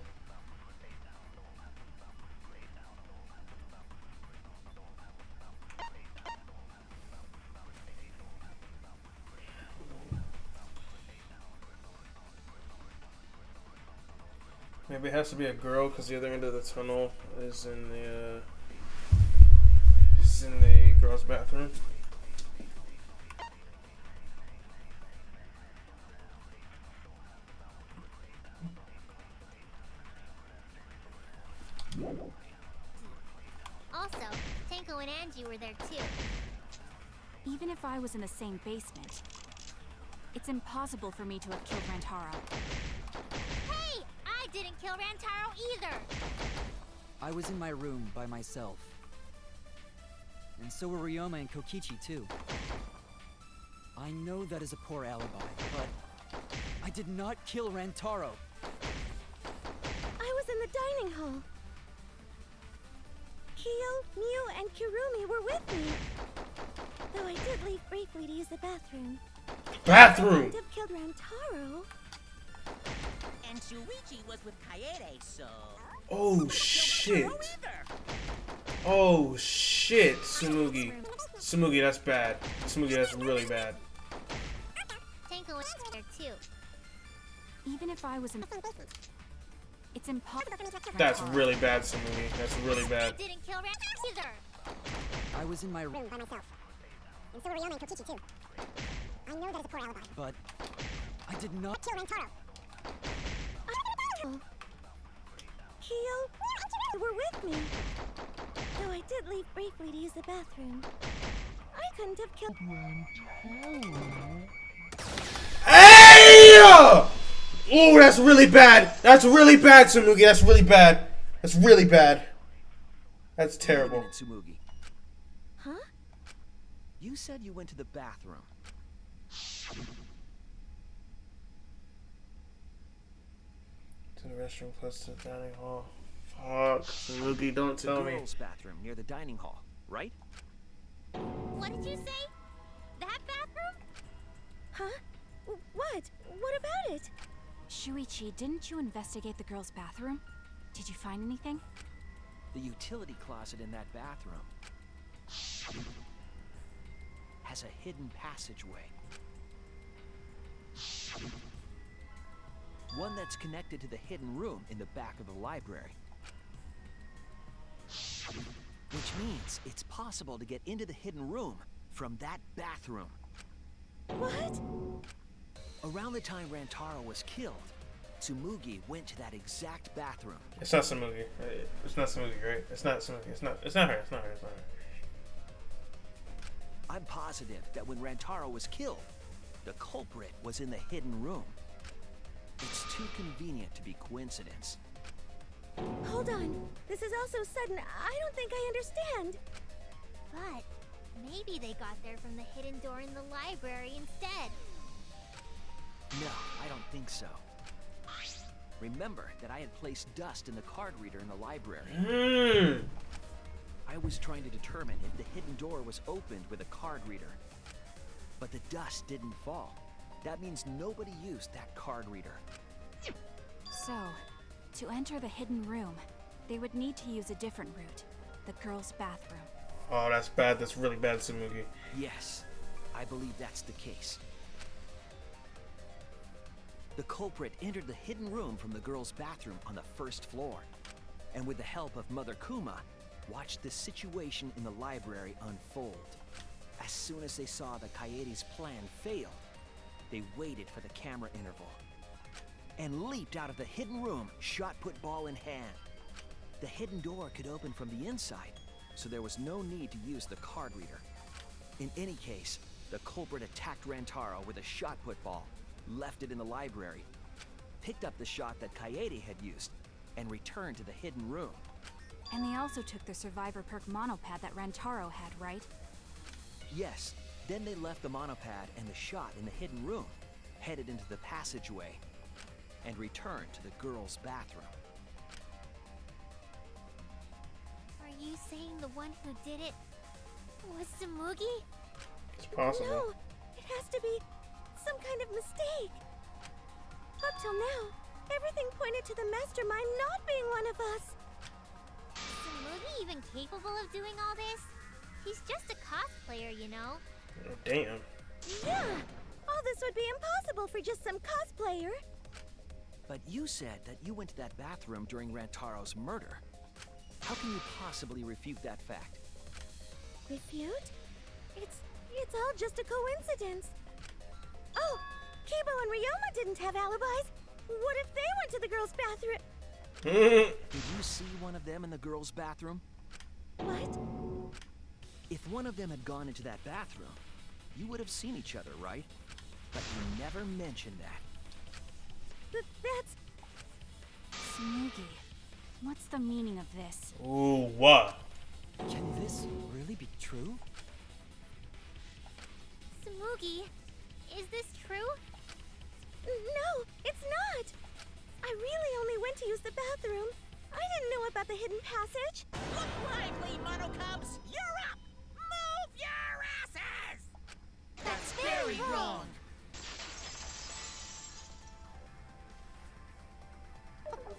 Maybe it has to be a girl because the other end of the tunnel is in the girls' bathroom. Also, Tenko and Angie were there too. Even if I was in the same basement, it's impossible for me to have killed Rantaro. Hey! I didn't kill Rantaro either! I was in my room by myself. And so were Ryoma and Kokichi too. I know that is a poor alibi, but I did not kill Rantaro. I was in the dining hall. Kyo, Miu, and Kirumi were with me. Though I did leave briefly to use the bathroom. Bathroom! I couldn't have killed Rantaro. And Shuichi was with Kaede, so... Oh shit. Oh shit, Tsumugi. Tsumugi, that's bad. Tsumugi, that's really bad. Tenko was there too. Even if I was in... It's impossible. That's really bad, Tsumugi. That's really bad. I didn't kill Rantaro either! I was in my room by myself. And so were Ryoma and Kokichi too. I know that is a poor alibi. but I did not Kill Rantaro! Kyo were with me. Though I did leave briefly to use the bathroom. I couldn't have killed Hey! Oh, that's really bad. That's really bad, Tsumugi. That's really bad. That's really bad. That's terrible. Wait a minute, Tsumugi. Huh? You said you went to the bathroom. To the restroom plus to the dining hall. Fuck, Tsumugi, don't tell The me. girls' bathroom near the dining hall, right? What did you say? That bathroom? Huh? What? What about it? Shuichi, didn't you investigate the girls' bathroom? Did you find anything? The utility closet in that bathroom has a hidden passageway. One that's connected to the hidden room in the back of the library. Which means it's possible to get into the hidden room from that bathroom. What? Around the time Rantaro was killed, Tsumugi went to that exact bathroom. It's not Tsumugi. It's not Tsumugi, right? It's not Tsumugi. It's not her. It's not her. It's not her. I'm positive that when Rantaro was killed, the culprit was in the hidden room. It's too convenient to be coincidence. Hold on. This is all so sudden. I don't think I understand. But maybe they got there from the hidden door in the library instead. No, I don't think so. Remember that I had placed dust in the card reader in the library. I was trying to determine if the hidden door was opened with a card reader. But the dust didn't fall. That means nobody used that card reader. So, to enter the hidden room, they would need to use a different route. The girls' bathroom. Oh, that's bad. That's really bad, Tsumugi. Yes, I believe that's the case. The culprit entered the hidden room from the girls' bathroom on the first floor, and with the help of Mother Kuma, watched the situation in the library unfold. As soon as they saw that Kaede's plan failed, they waited for the camera interval and leaped out of the hidden room, shot put ball in hand. The hidden door could open from the inside, so there was no need to use the card reader. In any case, the culprit attacked Rantaro with a shot put ball, left it in the library, picked up the shot that Kaede had used, and returned to the hidden room. And they also took the survivor perk monopad that Rantaro had, right? Yes, then they left the monopad and the shot in the hidden room, headed into the passageway, and returned to the girls' bathroom. Are you saying the one who did it was Tsumugi? It's possible. No, it has to be some kind of mistake. until now, everything pointed to the mastermind not being one of us. Is Moogie even capable of doing all this? He's just a cosplayer, you know. Oh, damn. Yeah, all this would be impossible for just some cosplayer. But you said that you went to that bathroom during Rantaro's murder. How can you possibly refute that fact? Refute? It's all just a coincidence. Oh, Kibo and Ryoma didn't have alibis. What if they went to the girls' bathroom? Did you see one of them in the girls' bathroom? What? If one of them had gone into that bathroom, you would have seen each other, right? But you never mentioned that. That's... Smoogie, what's the meaning of this? Ooh, what? Can this really be true? Smoogie, is this true? No, it's not. I really only went to use the bathroom. I didn't know about the hidden passage. Look lively, Mono Cubs! You're up! Move your asses! That's very wrong.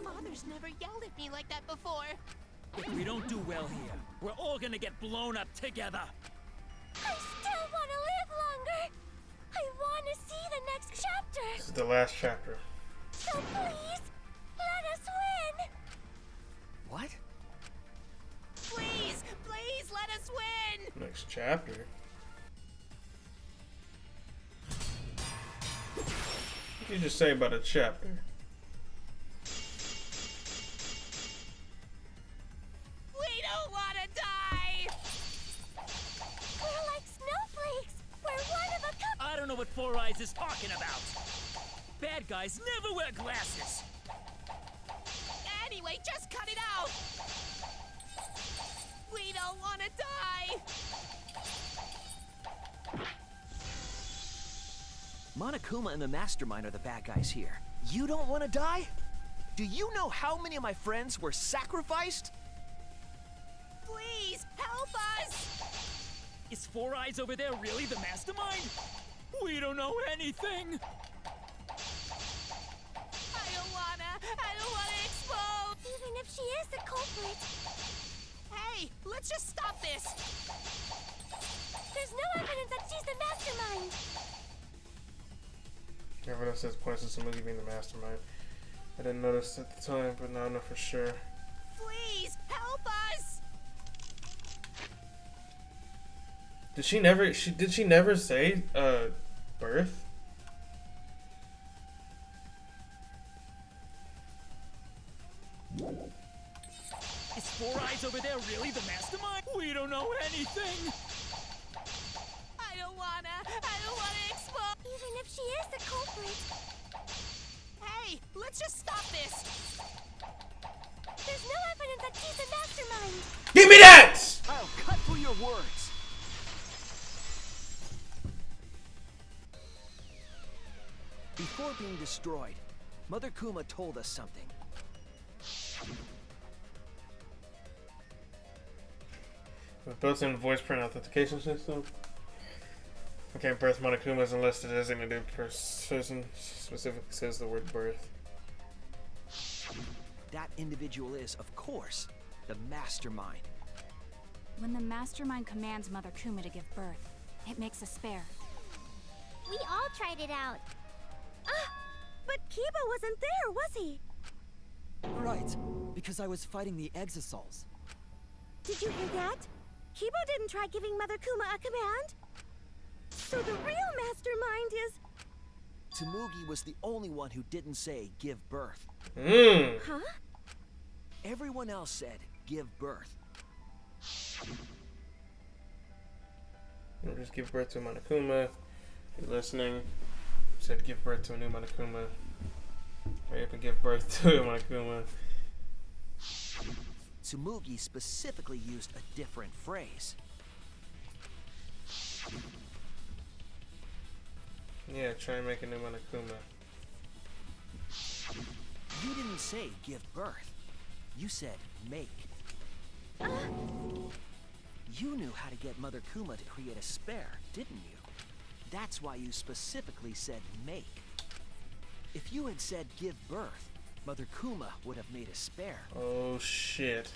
Father's never yelled at me like that before. If we don't do well here, we're all gonna get blown up together. I still want to live longer. I want to see the next chapter. This is the last chapter. So please, let us win. What? Please, please let us win! Next chapter. What did you just say about a chapter? We don't want to die! We're like snowflakes. We're one of a kind. I don't know what Four Eyes is talking about. Bad guys never wear glasses. Anyway, just cut it out! We don't want to die! Monokuma and the Mastermind are the bad guys here. You don't want to die? Do you know how many of my friends were sacrificed? Please, help us! Is Four Eyes over there really the mastermind? We don't know anything. I don't wanna explode! Even if she is the culprit. Hey, let's just stop this! There's no evidence that she's the mastermind. Evidence says points to Smoogie being the mastermind. I didn't notice at the time, but now I know for sure. Please, help us! Did she never say birth? Is Four Eyes over there really the mastermind? We don't know anything. I don't wanna explode! Even if she is the culprit. Hey, let's just stop this! There's no evidence that she's the mastermind. Give me that! I'll cut through your words. Before being destroyed, Mother Kuma told us something. With built-in voice print authentication system. Okay, birth Monokuma isn't listed as an designated person. Specifically says the word birth. That individual is, of course, the mastermind. When the mastermind commands Mother Kuma to give birth, it makes a spare. We all tried it out. Ah, but Kiba wasn't there, was he? Right, because I was fighting the Exosols. Did you hear that? Kibo didn't try giving Mother Kuma a command. So the real mastermind is... Tsumugi was the only one who didn't say give birth. Huh? Everyone else said give birth. Or just give birth to Monokuma. If you're listening, said give birth to a new Monokuma. Or you can give birth to a Monokuma. Tsumugi specifically used a different phrase. Yeah, try and make a new Monokuma. You didn't say give birth. You said make. You knew how to get Mother Kuma to create a spare, didn't you? That's why you specifically said make. If you had said give birth, Mother Kuma would have made a spare. Oh shit.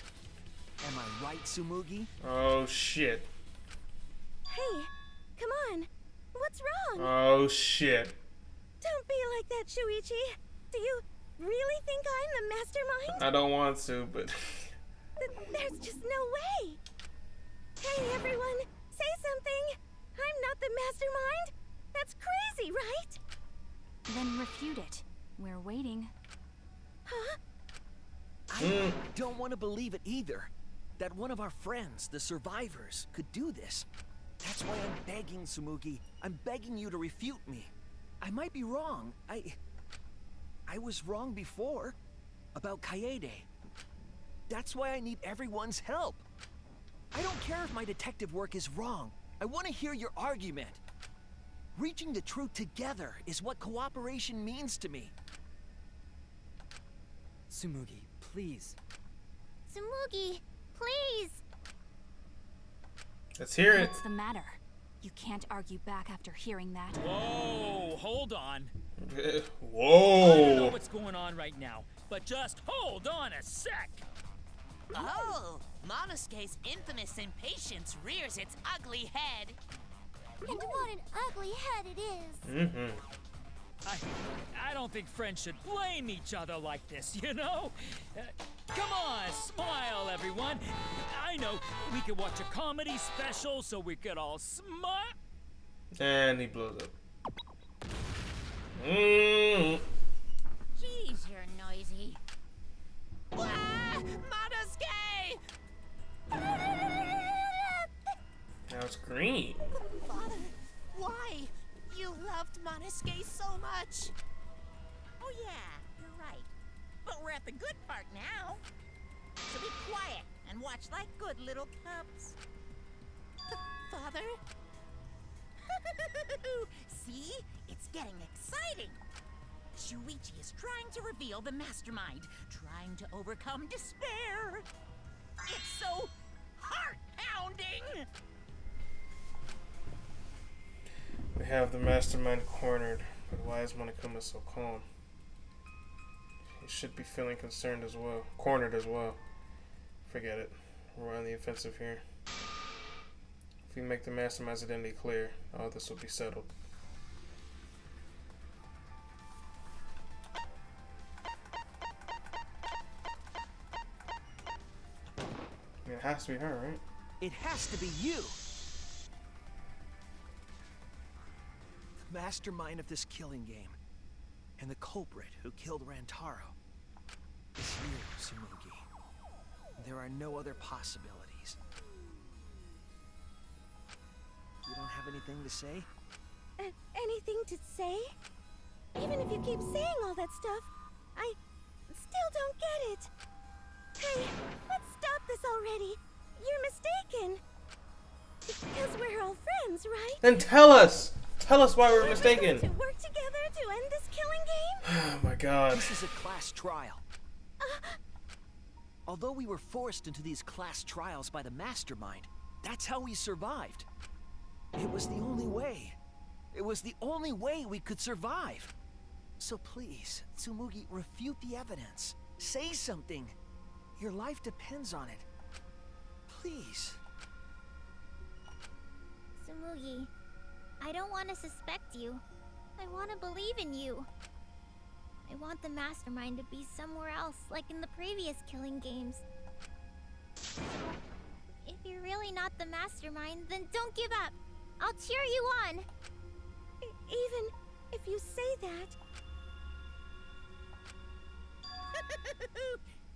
Am I right, Tsumugi? Oh shit. Hey, come on. What's wrong? Oh shit. Don't be like that, Shuichi. Do you really think I'm the mastermind? I don't want to, but There's just no way. Hey, everyone, say something. I'm not the mastermind. That's crazy, right? Then refute it. We're waiting. Huh? I don't want to believe it either. That one of our friends, the survivors, could do this. That's why I'm begging, Tsumugi. I'm begging you to refute me. I might be wrong. I was wrong before. About Kaede. That's why I need everyone's help. I don't care if my detective work is wrong. I want to hear your argument. Reaching the truth together is what cooperation means to me. Tsumugi, please. Tsumugi, please. let's hear it. What's the matter? You can't argue back after hearing that. Whoa, hold on. I don't know Whoa. what's going on right now, but just hold on a sec. Oh, Monosuke's infamous impatience rears its ugly head. And what an ugly head it is. Mm-hmm. I don't think friends should blame each other like this, you know? Come on, smile, everyone. I know we could watch a comedy special so we could all smile. And he blows up. Mm. Jeez, you're noisy. Ah, Monosuke! Now it's green. Father, why? You loved Monosuke so much. Oh yeah, you're right. But we're at the good part now. So be quiet and watch like good little cubs. Father? See? It's getting exciting. Shuichi is trying to reveal the mastermind, trying to overcome despair. It's so heart-pounding. We have the mastermind cornered, but why is Monokuma so calm? He should be feeling concerned as well. Cornered as well. Forget it. We're on the offensive here. If we make the mastermind's identity clear, all this will be settled. I mean, it has to be her, right? It has to be you. The mastermind of this killing game. And the culprit who killed Rantaro. Is you, Tsumugi. There are no other possibilities. You don't have anything to say? Anything to say? Even if you keep saying all that stuff, I still don't get it. Hey, let's stop this already. You're mistaken. Because we're all friends, right? Then tell us! Tell us why we're mistaken! To work together to end this killing game? Oh my god. This is a class trial. Although we were forced into these class trials by the mastermind, that's how we survived. It was the only way. It was the only way we could survive. So please, Tsumugi, refute the evidence. Say something. Your life depends on it. Please. Tsumugi, I don't want to suspect you. I want to believe in you. I want the mastermind to be somewhere else, like in the previous killing games. So, if you're really not the mastermind, then don't give up. I'll cheer you on. Even if you say that.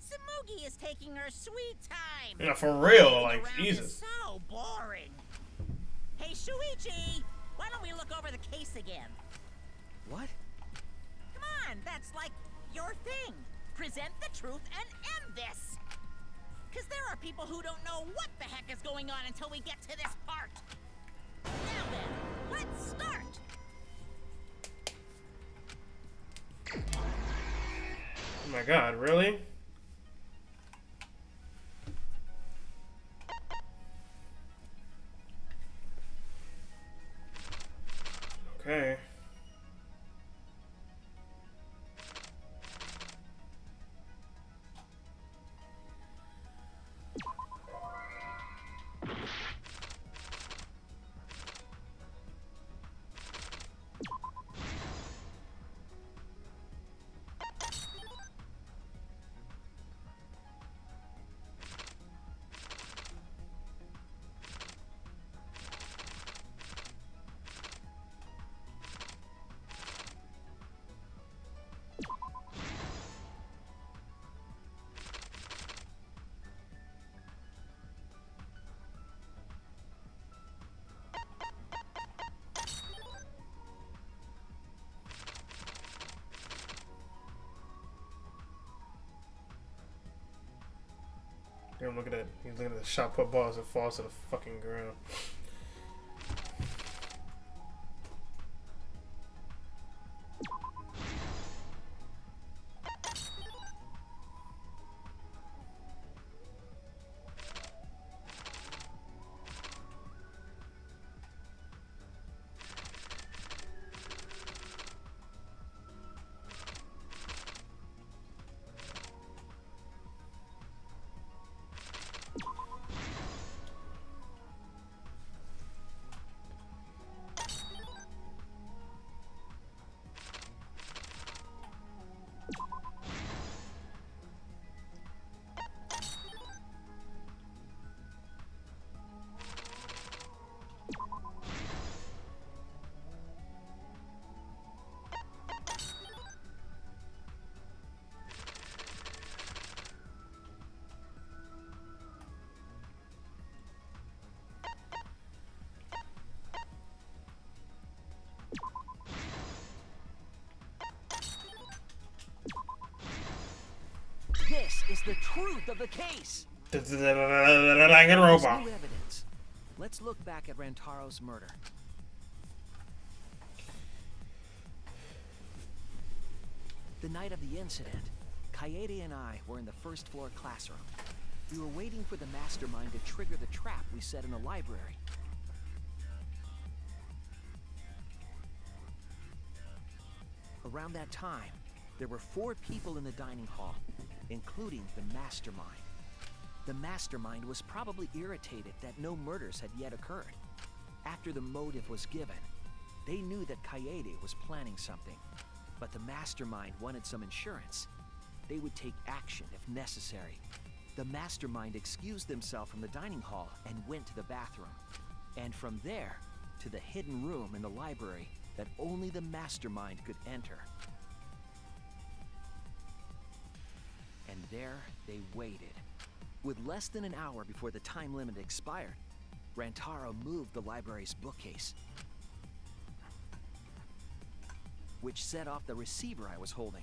Tsumugi is taking her sweet time. Yeah, for real, like, Around Jesus. is so boring. Hey, Shuichi, why don't we look over the case again? What? Come on, that's like your thing. Present the truth and end this. Because there are people who don't know what the heck is going on until we get to this part. Now then, let's start. Oh my god, really? Okay. I'm looking at. He's looking at the shot put ball as it falls to the fucking ground. This is the truth of the case. Danganronpa. There's new evidence. Let's look back at Rantaro's murder. The night of the incident, Kaede and I were in the first floor classroom. We were waiting for the mastermind to trigger the trap we set in the library. Around that time, there were 4 people in the dining hall, including the mastermind. The mastermind was probably irritated that no murders had yet occurred. After the motive was given, they knew that Kaede was planning something, but the mastermind wanted some insurance. They would take action if necessary. The mastermind excused themselves from the dining hall and went to the bathroom. And from there, to the hidden room in the library that only the mastermind could enter. And there they waited. With less than an hour before the time limit expired, Rantaro moved the library's bookcase, which set off the receiver I was holding.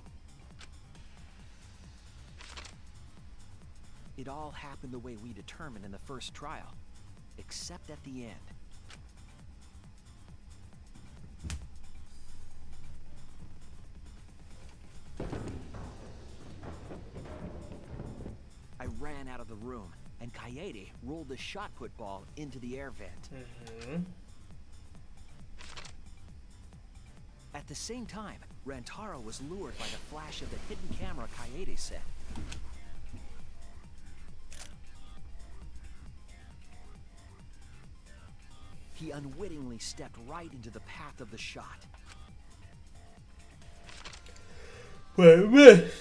It all happened the way we determined in the first trial, except at the end. I ran out of the room, and Kaede rolled the shot put ball into the air vent. At the same time, Rantaro was lured by the flash of the hidden camera Kaede set. He unwittingly stepped right into the path of the shot. Wait a minute.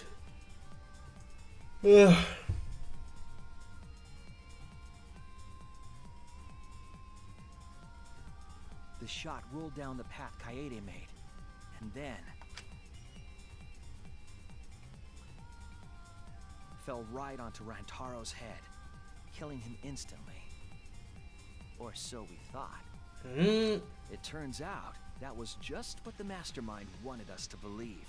Ugh. The shot rolled down the path Kaede made, and then fell right onto Rantaro's head, killing him instantly. Or so we thought. It turns out that was just what the mastermind wanted us to believe.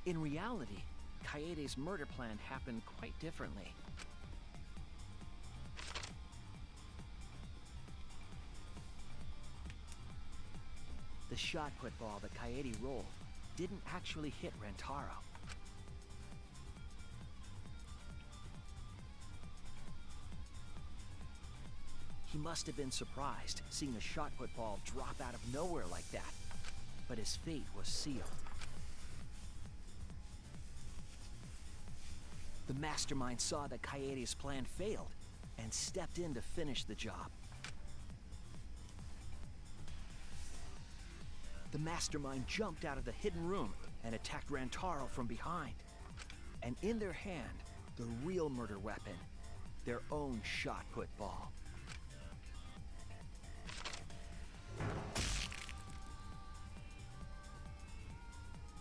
In reality, Kaede's murder plan happened quite differently. The shot put ball that Kaede rolled didn't actually hit Rantaro. He must have been surprised seeing a shot put ball drop out of nowhere like that, but his fate was sealed. The mastermind saw that Kaede's plan failed and stepped in to finish the job. The mastermind jumped out of the hidden room and attacked Rantaro from behind. And in their hand, the real murder weapon, their own shot put ball.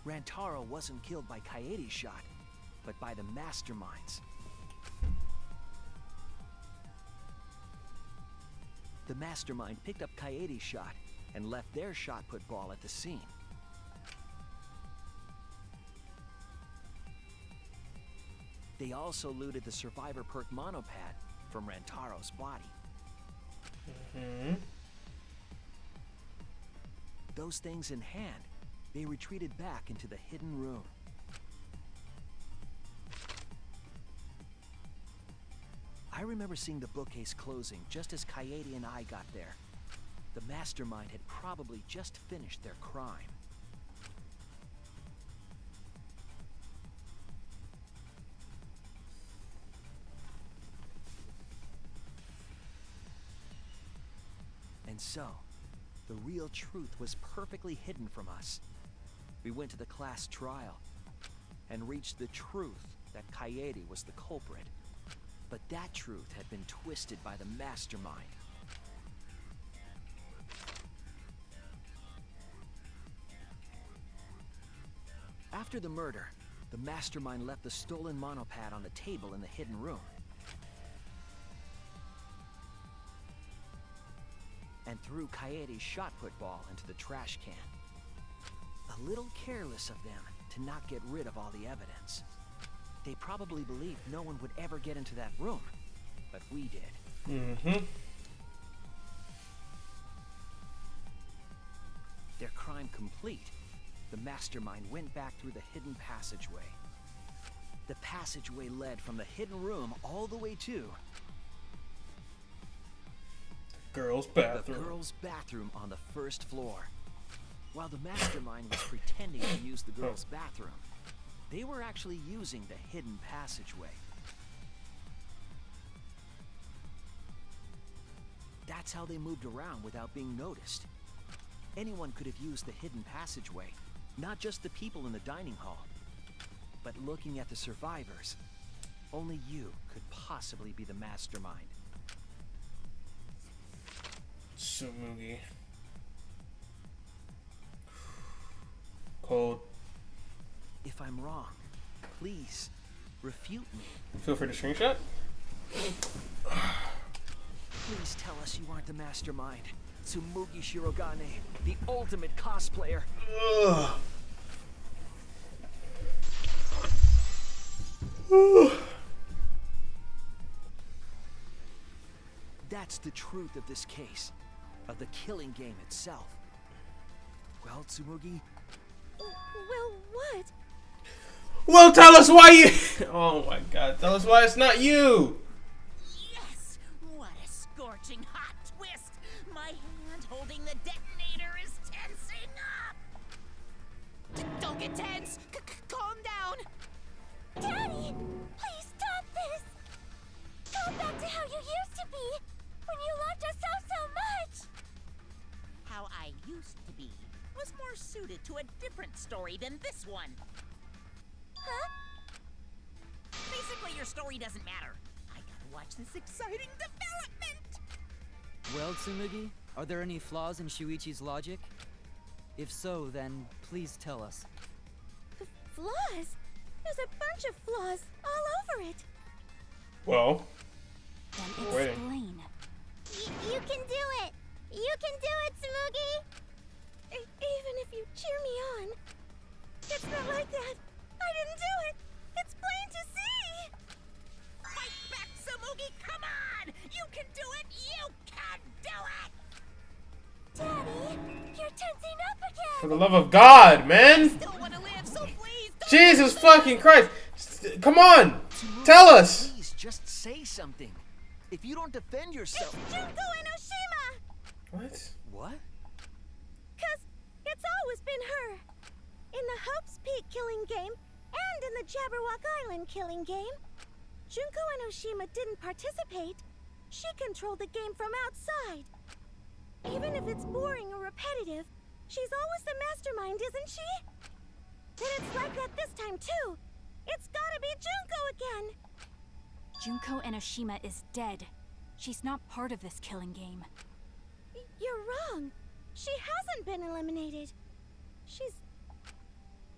Rantaro wasn't killed by Kaede's shot, but by the mastermind's. The mastermind picked up Kaede's shot and left their shot put ball at the scene. They also looted the survivor perk monopad from Rantaro's body. Those things in hand, they retreated back into the hidden room. I remember seeing the bookcase closing just as Kaede and I got there. The mastermind had probably just finished their crime. And so, the real truth was perfectly hidden from us. We went to the class trial and reached the truth that Kaede was the culprit. But that truth had been twisted by the mastermind. After the murder, the mastermind left the stolen monopad on the table in the hidden room. And threw Kaede's shot put ball into the trash can. A little careless of them to not get rid of all the evidence. They probably believed no one would ever get into that room, but we did. Their crime complete, the mastermind went back through the hidden passageway. The passageway led from the hidden room all the way to girls' bathroom. The girls' bathroom on the first floor. While the mastermind was pretending to use the girls' bathroom, they were actually using the hidden passageway. That's how they moved around without being noticed. Anyone could have used the hidden passageway, not just the people in the dining hall. But looking at the survivors, only you could possibly be the mastermind. Tsumugi. Cold. If I'm wrong, please refute me. Feel free to screenshot. Please tell us you aren't the mastermind. Tsumugi Shirogane, the ultimate cosplayer. That's the truth of this case, of the killing game itself. Well, Tsumugi? Well, what? Well, tell us why you... Oh my god, tell us why it's not you! Yes! What a scorching hot twist! My hand holding the detonator is tensing up! Don't get tense! Calm down! Daddy! Please stop this! Go back to how you used to be! When you loved us so much! How I used to be was more suited to a different story than this one. Huh? Basically, your story doesn't matter. I gotta watch this exciting development! Well, Tsumugi, are there any flaws in Shuichi's logic? If so, then please tell us. Flaws? There's a bunch of flaws all over it. Well, Then waiting. explain. You can do it! You can do it, Tsumugi! Even if you cheer me on. It's not like that. I didn't do it. It's plain to see. Fight back, Tsumugi! Come on! You can do it! You can do it! Daddy, you're tensing up again! For the love of God, man! Still want to live, so please don't... Jesus fucking Christ! Come on! Tell us! Please, just say something. If you don't defend yourself... It's Junko Enoshima! What? What? 'Cause it's always been her. In the Hope's Peak killing game, and in the Jabberwock Island killing game. Junko Enoshima didn't participate. She controlled the game from outside. Even if it's boring or repetitive, she's always the mastermind, isn't she? Then it's like that this time, too. It's gotta be Junko again. Junko Enoshima is dead. She's not part of this killing game. You're wrong. She hasn't been eliminated.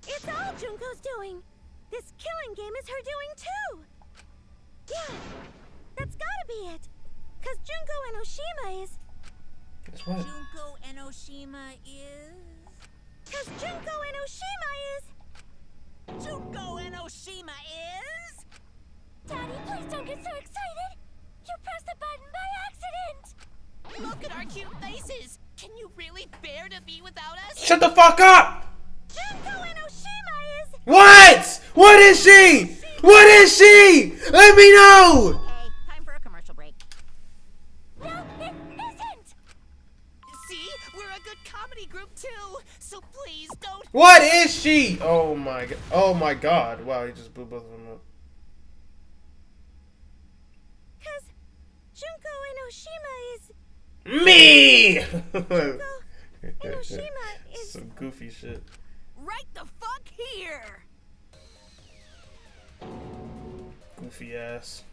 It's all Junko's doing. This killing game is her doing too. Yeah, that's gotta be it. 'Cause Junko Enoshima is... Guess what? Junko Enoshima is... 'Cause Junko Enoshima is... Junko Enoshima is... cute faces. Can you really bear to be without us? Shut the fuck up! Junko Enoshima is... What? What is she? What is she? Let me know! Okay, time for a commercial break. No, it isn't! See? We're a good comedy group too. So please don't. What is she? Oh my god. Oh my god. Wow, he just blew both of them up. Cause Junko Enoshima is... Me! Enoshima is... Some goofy shit. Right the fuck here. Goofy ass.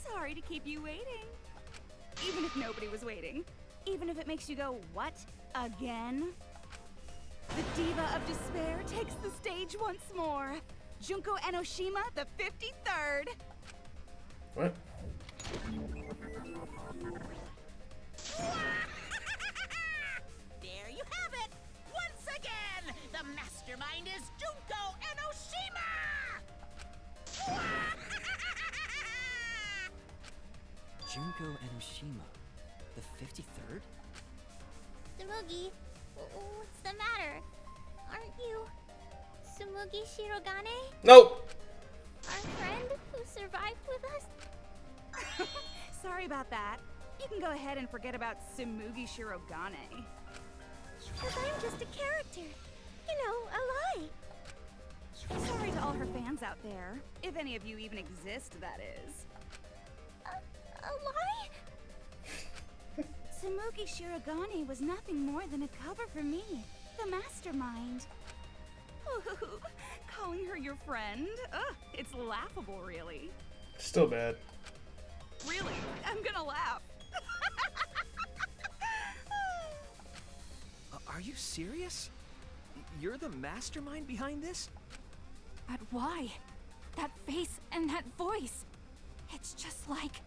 Sorry to keep you waiting. Even if nobody was waiting. Even if it makes you go, what? Again? The Diva of Despair takes the stage once more. Junko Enoshima, the 53rd. What? There you have it. Once again, the mastermind is Junko Enoshima. Junko Enoshima, the 53rd? Tsumugi, what's the matter? Aren't you Tsumugi Shirogane? Nope. Our friend who survived with us? Sorry about that. You can go ahead and forget about Tsumugi Shirogane. Cause I'm just a character. You know, a lie. Sorry to all her fans out there. If any of you even exist, that is. A lie? Tsumugi Shirogane was nothing more than a cover for me, the mastermind. Ooh, calling her your friend? Ugh, it's laughable, really. Still bad. Really? I'm gonna laugh. Are you serious? You're the mastermind behind this? But why? That face and that voice. It's just like...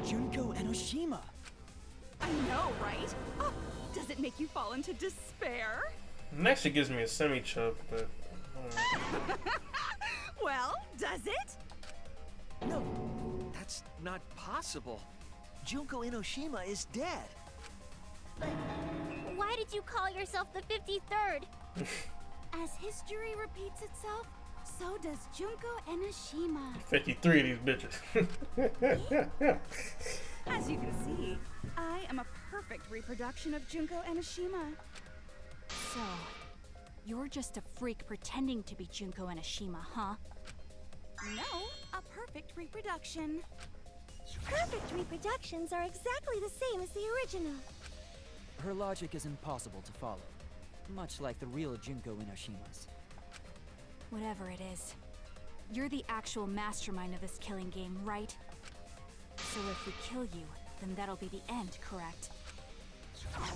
Junko Enoshima. I know, right? Oh, does it make you fall into despair? It actually gives me a semi-chub, but... Well, does it? No, that's not possible. Junko Enoshima is dead. But why did you call yourself the 53rd? As history repeats itself, so does Junko Enoshima. 53 of these bitches. As you can see, I am a perfect reproduction of Junko Enoshima. So, you're just a freak pretending to be Junko Enoshima, huh? No, a perfect reproduction. Perfect reproductions are exactly the same as the original. Her logic is impossible to follow, much like the real Junko Enoshima's. Whatever it is, you're the actual mastermind of this killing game, right? So if we kill you, then that'll be the end, correct? Don't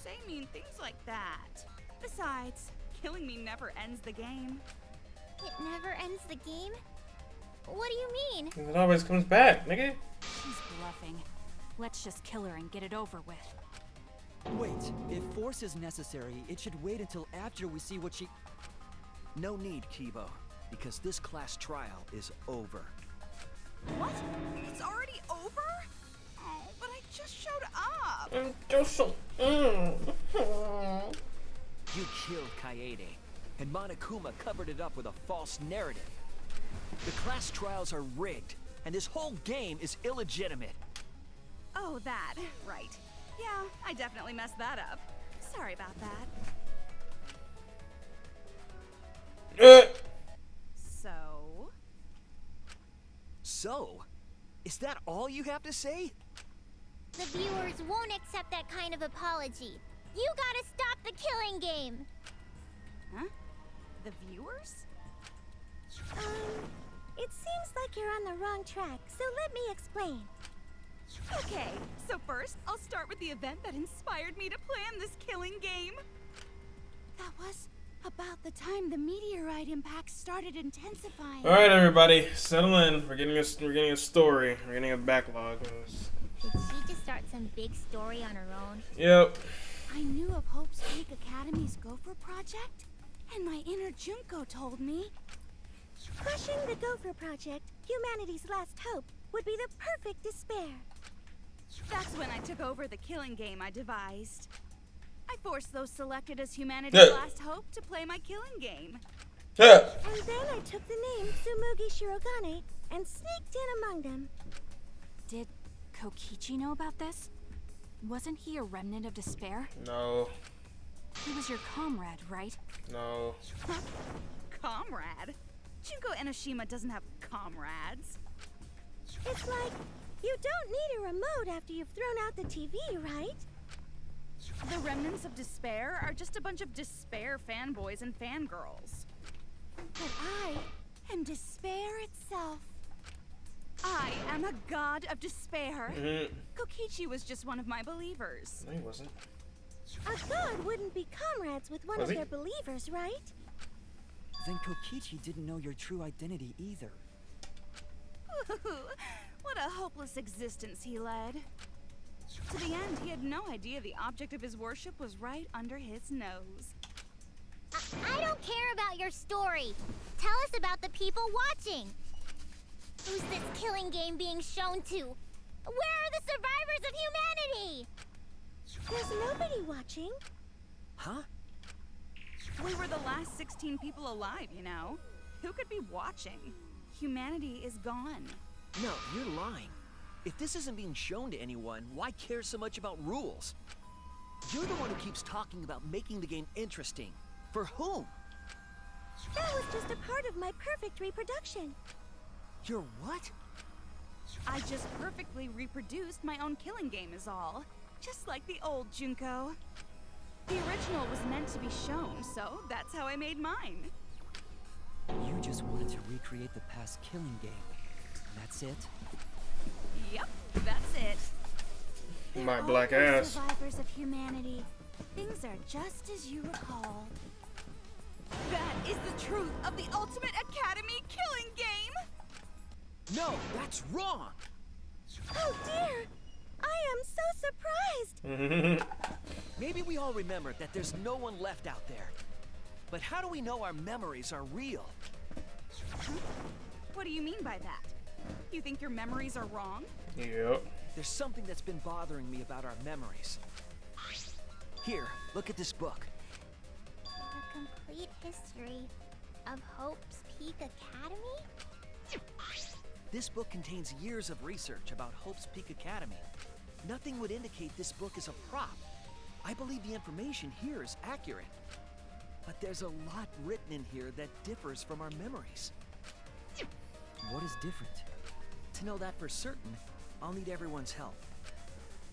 say mean things like that. Besides, killing me never ends the game. It never ends the game? What do you mean? It always comes back, nigga. She's bluffing. Let's just kill her and get it over with. Wait, if force is necessary, it should wait until after we see what she... No need, Kibo, because this class trial is over. What? It's already over? Oh, but I just showed up. You killed Kaede, and Monokuma covered it up with a false narrative. The class trials are rigged, and this whole game is illegitimate. Oh, that. Right. Yeah, I definitely messed that up. Sorry about that. So? So? Is that all you have to say? The viewers won't accept that kind of apology. You gotta stop the killing game. Huh? The viewers? It seems like you're on the wrong track, so let me explain. Okay, so first, I'll start with the event that inspired me to plan this killing game. That was about the time the meteorite impact started intensifying. All right, everybody, settle in. We're getting a story. We're getting a backlog. Did she just start some big story on her own? Yep. I knew of Hope's Peak Academy's Gopher Project, and my inner Junko told me... Crushing the Gopher Project, humanity's last hope, would be the perfect despair. That's when I took over the killing game I devised. I forced those selected as humanity's last hope to play my killing game. And then I took the name Tsumugi Shirogane and sneaked in among them. Did Kokichi know about this? Wasn't he a remnant of despair? No. He was your comrade, right? No. Comrade? Junko Enoshima doesn't have comrades. It's like, you don't need a remote after you've thrown out the TV, right? The remnants of despair are just a bunch of despair fanboys and fangirls. But I am despair itself. I am a god of despair. Kokichi was just one of my believers. No, he wasn't. A god wouldn't be comrades with one of their believers, right? Then Kokichi didn't know your true identity either. What a hopeless existence he led. To the end, he had no idea the object of his worship was right under his nose. I don't care about your story. Tell us about the people watching. Who's this killing game being shown to? Where are the survivors of humanity? There's nobody watching. Huh? We were the last 16 people alive, you know. Who could be watching? Humanity is gone. No, you're lying. If this isn't being shown to anyone, why care so much about rules? You're the one who keeps talking about making the game interesting. For whom? That was just a part of my perfect reproduction. Your what? I just perfectly reproduced my own killing game is all. Just like the old Junko. The original was meant to be shown, so that's how I made mine. You just wanted to recreate the past killing game. That's it? Yep, that's it. My black ass. Survivors of humanity. Things are just as you recall. That is the truth of the Ultimate Academy killing game! No, that's wrong! Oh dear! I am so surprised! Maybe we all remember that there's no one left out there. But how do we know our memories are real? What do you mean by that? You think your memories are wrong? Yep. There's something that's been bothering me about our memories. Here, look at this book. The complete history of Hope's Peak Academy? This book contains years of research about Hope's Peak Academy. Nothing would indicate this book is a prop. I believe the information here is accurate. But there's a lot written in here that differs from our memories. What is different? To know that for certain, I'll need everyone's help.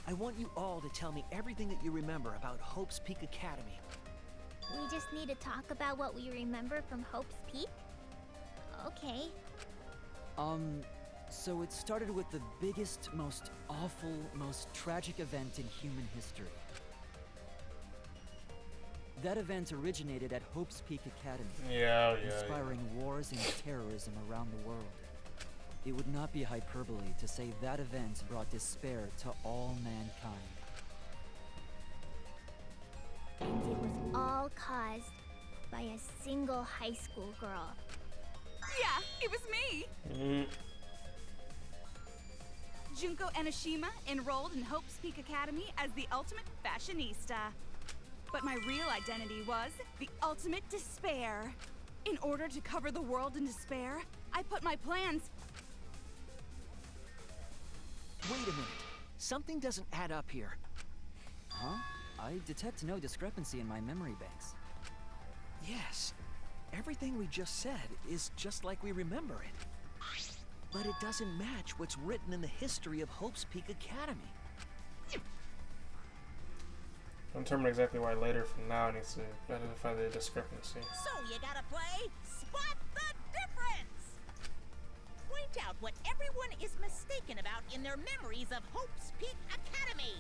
I want you all to tell me everything that you remember about Hope's Peak Academy. We just need to talk about what we remember from Hope's Peak? Okay. So it started with the biggest, most awful, most tragic event in human history. That event originated at Hope's Peak Academy, inspiring wars and terrorism around the world. It would not be hyperbole to say that event brought despair to all mankind. And it was all caused by a single high school girl. Yeah, it was me! Junko Enoshima enrolled in Hope's Peak Academy as the ultimate fashionista. But my real identity was the ultimate despair. In order to cover the world in despair, I put my plans... Wait a minute. Something doesn't add up here. Huh? I detect no discrepancy in my memory banks. Yes. Everything we just said is just like we remember it. But it doesn't match what's written in the history of Hope's Peak Academy. I'll determine exactly why later from now needs to identify the discrepancy. So you gotta play Spot the Difference! Point out what everyone is mistaken about in their memories of Hope's Peak Academy.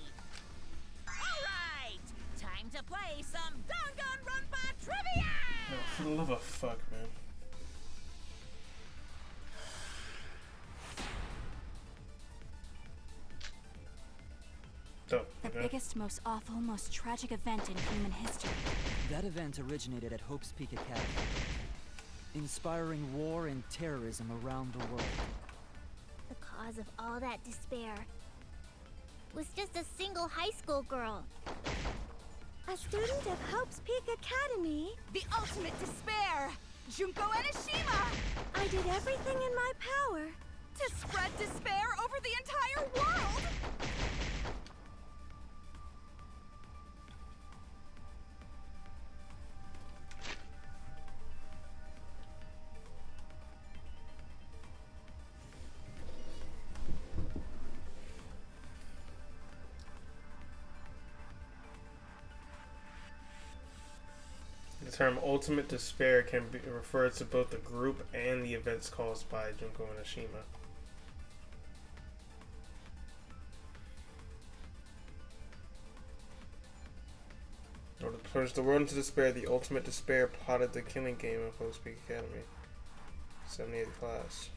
Alright! Time to play some Danganronpa trivia! Oh, for the love of fuck, man. The biggest, most awful, most tragic event in human history. That event originated at Hope's Peak Academy, inspiring war and terrorism around the world. The cause of all that despair was just a single high school girl. A student of Hope's Peak Academy. The ultimate despair! Junko Enoshima! I did everything in my power to spread despair over the entire world! The term ultimate despair can be referred to both the group and the events caused by Junko Enoshima. In order to plunge the world into despair, the ultimate despair plotted the killing game of Hope's Peak Academy. 78th class.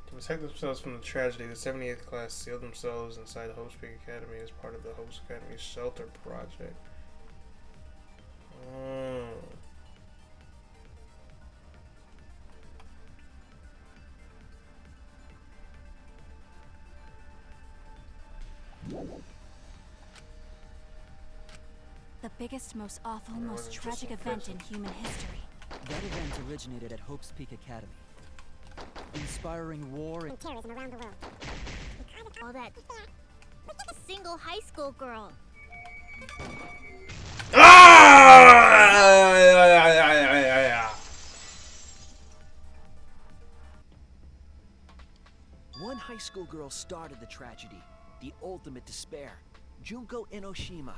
To protect themselves from the tragedy, the 78th class sealed themselves inside Hope's Peak Academy as part of the Hope's Academy Shelter Project. The biggest, most awful, most tragic event in human history. That event originated at Hope's Peak Academy. Inspiring war and terrorism around the world. All that single high school girl. One high school girl started the tragedy, the ultimate despair, Junko Enoshima.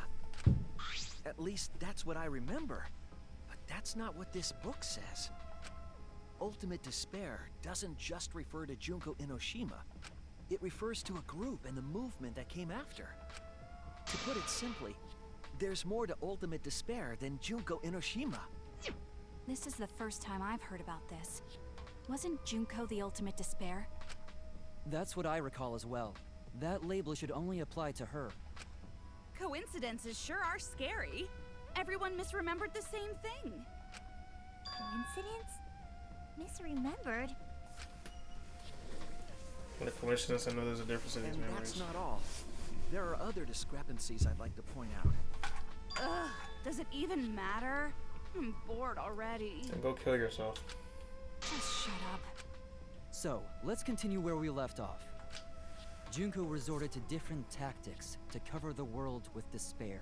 At least that's what I remember. But that's not what this book says. Ultimate despair doesn't just refer to Junko Enoshima. It refers to a group and the movement that came after. To put it simply, there's more to ultimate despair than Junko Enoshima. This is the first time I've heard about this. Wasn't Junko the ultimate despair? That's what I recall as well. That label should only apply to her. Coincidences sure are scary. Everyone misremembered the same thing. Coincidence? Misremembered? What a coincidence, I know there's a difference in these And memories. that's not all. There are other discrepancies I'd like to point out. Ugh, does it even matter? I'm bored already. And go kill yourself. Just shut up. So, let's continue where we left off. Junko resorted to different tactics to cover the world with despair.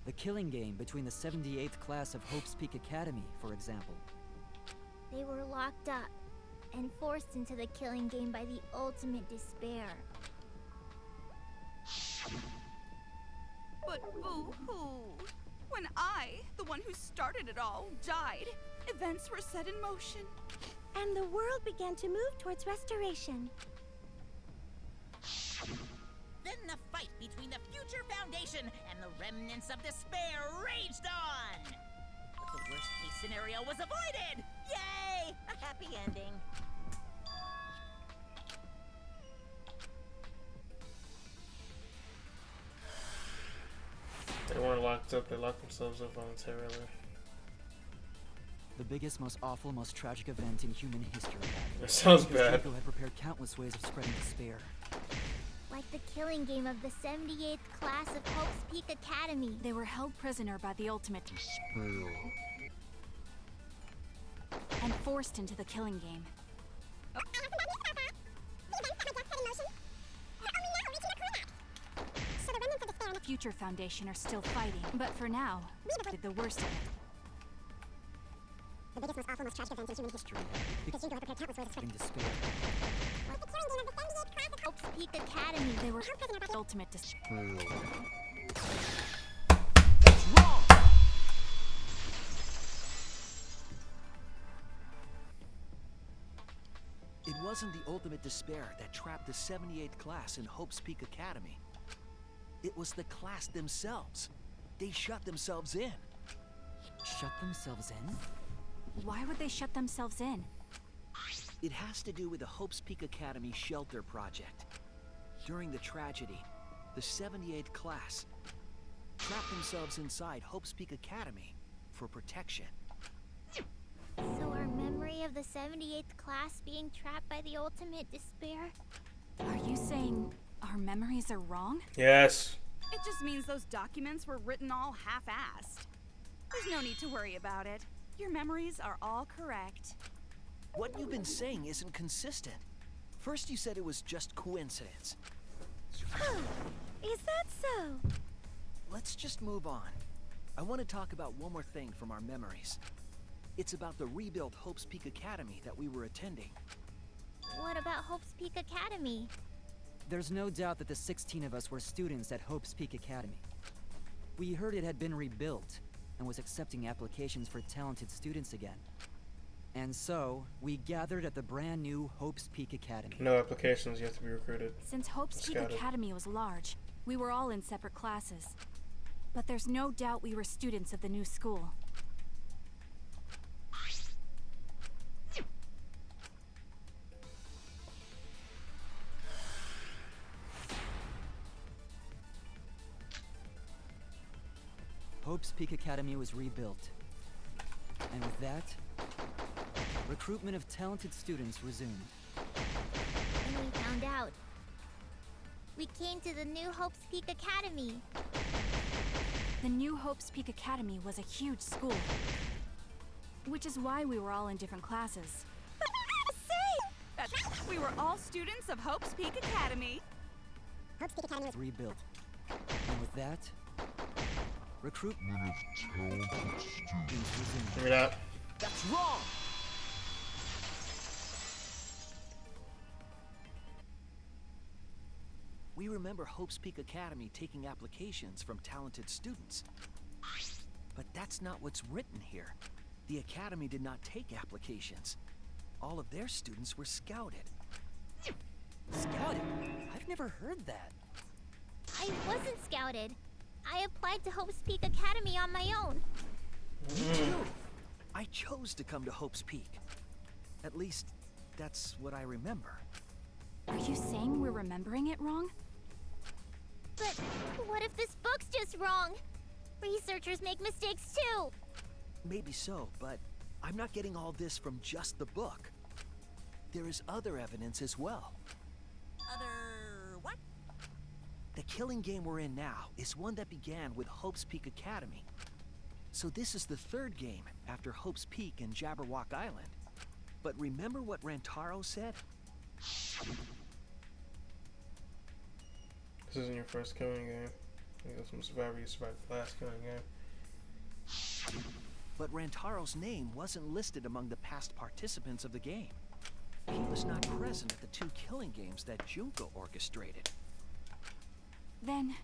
The killing game between the 78th class of Hope's Peak Academy, for example. They were locked up and forced into the killing game by the ultimate despair. But boo-hoo. When I, the one who started it all, died, events were set in motion. and the world began to move towards restoration. Then the fight between the Future Foundation and the remnants of despair raged on! But the worst-case scenario was avoided! Yay! A happy ending. They weren't locked up, they locked themselves up voluntarily. The biggest, most awful, most tragic event in human history. That sounds Because bad. Junko had prepared countless ways of spreading despair. Like the killing game of the 78th class of Hope's Peak Academy. They were held prisoner by the ultimate and forced into the killing game. The Future Foundation are still fighting, but for now, did the worst of it. The biggest, most awful, most tragic event in human history. Because Junko had prepared countless ways of Spreading despair. like the killing game of the 78th class of Hope's Peak Academy. They were held prisoner by the ultimate despair. That's wrong! It wasn't the ultimate despair that trapped the 78th class in Hope's Peak Academy. It was the class themselves. They shut themselves in. Shut themselves in? Why would they shut themselves in? It has to do with the Hope's Peak Academy Shelter Project. During the tragedy, the 78th class, trapped themselves inside Hope's Peak Academy for protection. So our memory of the 78th class being trapped by the ultimate despair? Are you saying our memories are wrong? Yes. It just means those documents were written all half-assed. There's no need to worry about it. Your memories are all correct. What you've been saying isn't consistent. First you said it was just coincidence. Is that so? Let's just move on. I want to talk about one more thing from our memories. It's about the rebuilt Hope's Peak Academy that we were attending. What about Hope's Peak Academy? There's no doubt that the 16 of us were students at Hope's Peak Academy. We heard it had been rebuilt and was accepting applications for talented students again. And so, we gathered at the brand new Hope's Peak Academy. No applications yet to be recruited. Since Hope's Peak Scouted. Academy was large, we were all in separate classes. But there's no doubt we were students of the new school. Hope's Peak Academy was rebuilt. And with that, recruitment of talented students resumed. And we found out. We came to the new Hope's Peak Academy. The new Hope's Peak Academy was a huge school. Which is why we were all in different classes. We were all students of Hope's Peak Academy. Hope's Peak Academy was Rebuilt. And with that, recruitment of talented students resumed. Hear that? That's wrong! We remember Hope's Peak Academy taking applications from talented students. But that's not what's written here. The Academy did not take applications. All of their students were scouted. Scouted? I've never heard that. I wasn't scouted. I applied to Hope's Peak Academy on my own. Me too. I chose to come to Hope's Peak. At least, that's what I remember. Are you saying we're remembering it wrong? But what if this book's just wrong? Researchers make mistakes too. Maybe so, but I'm not getting all this from just the book. There is other evidence as well. Other what? The killing game we're in now is one that began with Hope's Peak Academy. So this is the third game after Hope's Peak and Jabberwock Island. But remember what Rantaro said? This isn't your first killing game. You got some survivor. You survived the last killing game. But Rantaro's name wasn't listed among the past participants of the game. He was not present at the two killing games that Junko orchestrated. Then,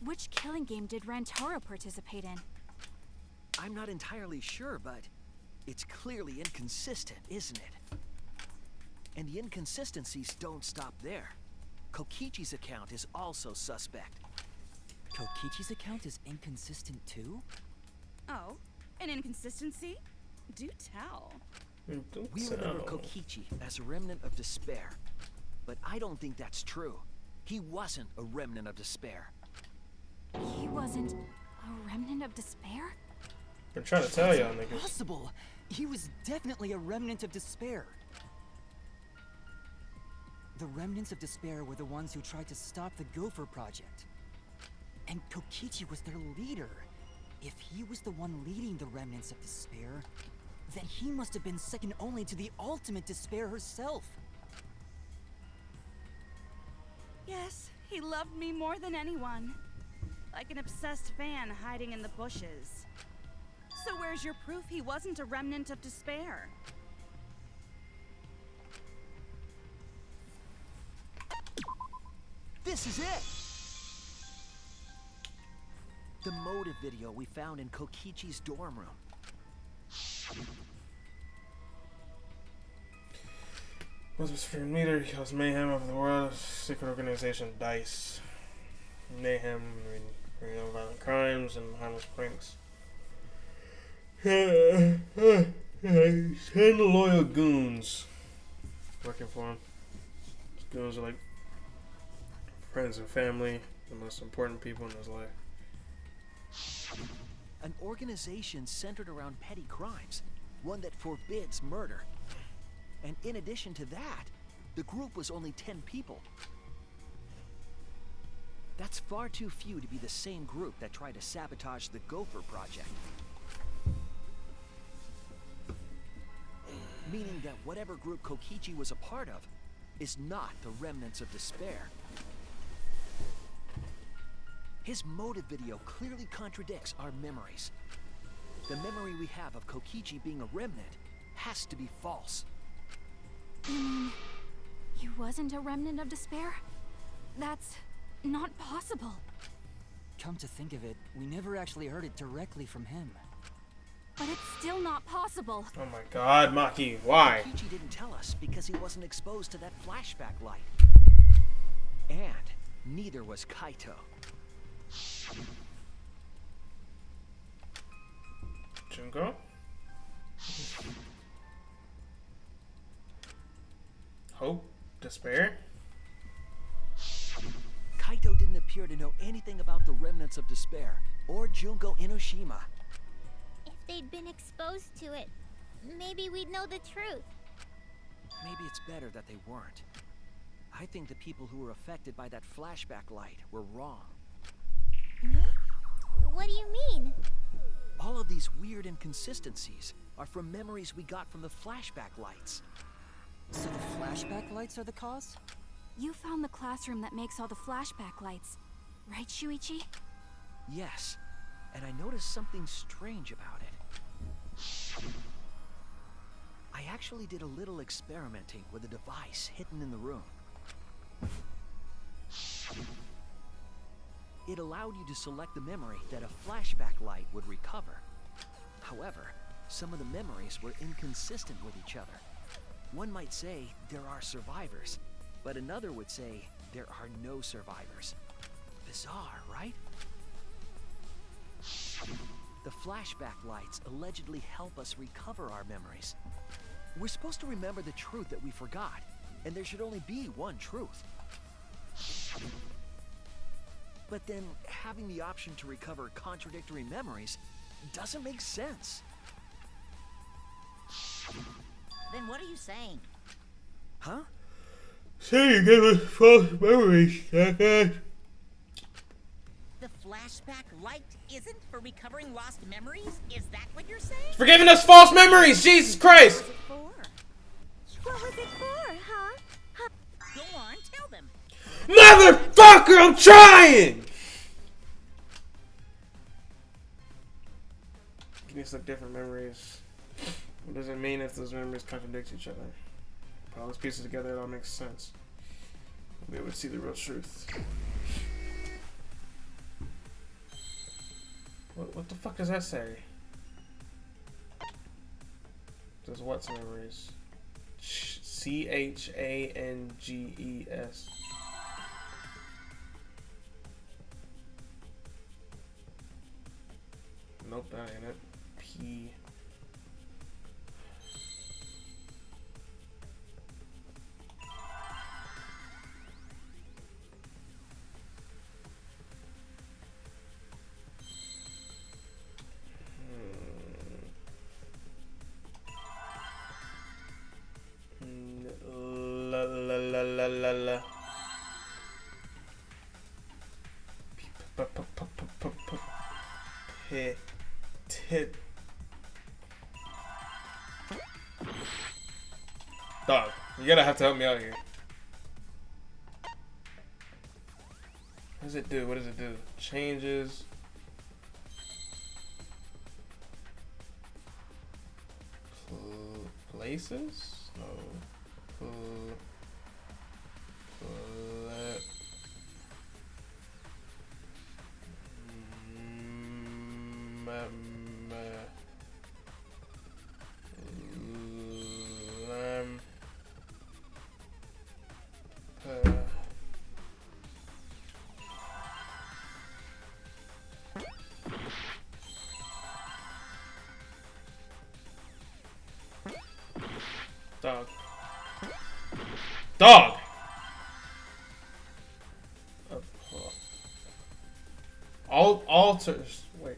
which killing game did Rantaro participate in? I'm not entirely sure, but it's clearly inconsistent, isn't it? And the inconsistencies don't stop there. Kokichi's account is also suspect. Kokichi's account is inconsistent too? Oh, an inconsistency? Do tell. We remember Kokichi as a remnant of despair. But I don't think that's true. He wasn't a remnant of despair. He wasn't a remnant of despair? I'm trying to tell y'all niggas. Possible! He was definitely a remnant of despair. The remnants of despair were the ones who tried to stop the Gopher Project. And Kokichi was their leader. If he was the one leading the remnants of despair, then he must have been second only to the ultimate despair herself. Yes, he loved me more than anyone. Like an obsessed fan hiding in the bushes. So where's your proof he wasn't a remnant of despair? This is it! The motive video we found in Kokichi's dorm room. Was a supreme leader. He caused mayhem over the world. Secret organization DICE. Mayhem, violent crimes, and harmless pranks. 10 loyal goons working for him. These goons are like friends and family, the most important people in his life. An organization centered around petty crimes, one that forbids murder. And in addition to that, the group was only 10 people. That's far too few to be the same group that tried to sabotage the Gopher Project. Meaning that whatever group Kokichi was a part of is not the remnants of despair. His motive video clearly contradicts our memories. The memory we have of Kokichi being a remnant has to be false. You mean he wasn't a remnant of despair? That's not possible. Come to think of it, we never actually heard it directly from him. But it's still not possible. Oh my god, Maki, why? Kokichi didn't tell us because he wasn't exposed to that flashback light. And neither was Kaito. Junko? Hope? Despair? Kaito didn't appear to know anything about the remnants of despair or Junko Enoshima. If they'd been exposed to it, maybe we'd know the truth. Maybe it's better that they weren't. I think the people who were affected by that flashback light were wrong. What do you mean? All of these weird inconsistencies are from memories we got from the flashback lights. So the flashback lights are the cause? You found the classroom that makes all the flashback lights, right, Shuichi? Yes, and I noticed something strange about it. I actually did a little experimenting with a device hidden in the room. It allowed you to select the memory that a flashback light would recover. However, some of the memories were inconsistent with each other. One might say there are survivors, but another would say there are no survivors. Bizarre, right? The flashback lights allegedly help us recover our memories. We're supposed to remember the truth that we forgot, and there should only be one truth. But then, having the option to recover contradictory memories doesn't make sense. Then what are you saying? Huh? Say you gave us false memories, jackass. The flashback light isn't for recovering lost memories? Is that what you're saying? For giving us false memories, Jesus Christ! What What was it for, huh? Go on, tell them. Motherfucker, I'm trying! These look different memories. What does it mean if those memories contradict each other? Put all these pieces together, it all makes sense. We'll be able to see the real truth. What the fuck does that say? Does what's memories? CHANGES. Nope, that ain't it. P. La la la la la la. Hit. Dog, you gotta have to help me out here. What does it do? What does it do? Changes. Places? No. Dog. Dog! Alters. Wait.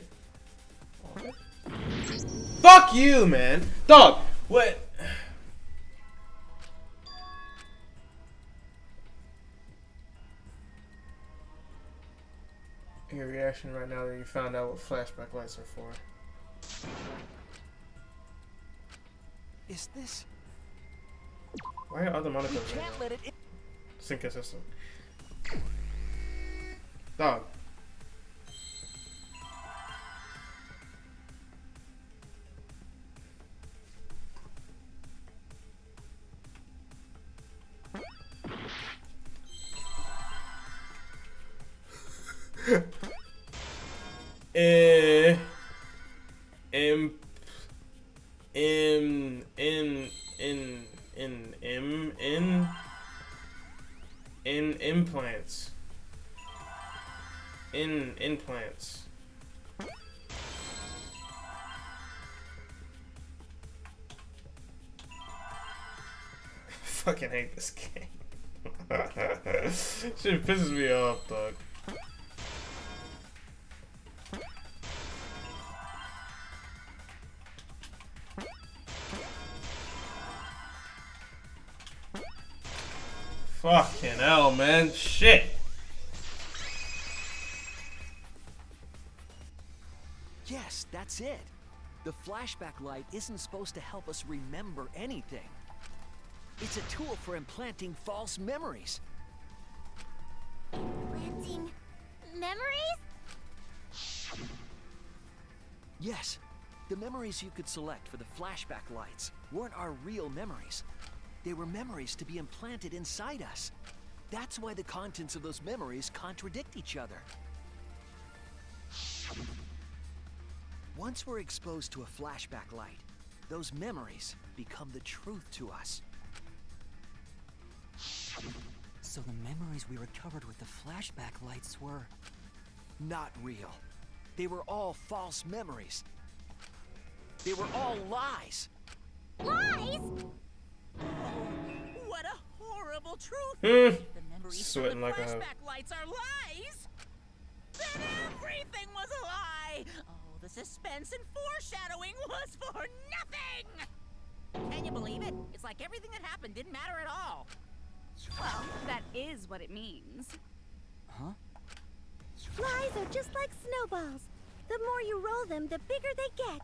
Fuck you, man. Dog, what? Your reaction right now that you found out what flashback lights are for. Is this? Why are other monitors? We can't let it in. It's inconsistent. Dog. Implants. Implants. Fucking hate this game. Shit pisses me off, dog. Fucking hell, man. Shit. Yes, that's it. The flashback light isn't supposed to help us remember anything. It's a tool for implanting false memories. Implanting memories? Yes, the memories you could select for the flashback lights weren't our real memories. They were memories to be implanted inside us. That's why the contents of those memories contradict each other. Once we're exposed to a flashback light, those memories become the truth to us. So the memories we recovered with the flashback lights were... not real. They were all false memories. They were all lies. Lies? What a horrible truth! Hmm. The memories Sweating from the like a- flashback lights are lies. Then everything was a lie. Oh, the suspense and foreshadowing was for nothing. Can you believe it? It's like everything that happened didn't matter at all. Well, that is what it means. Huh? Lies are just like snowballs. The more you roll them, the bigger they get.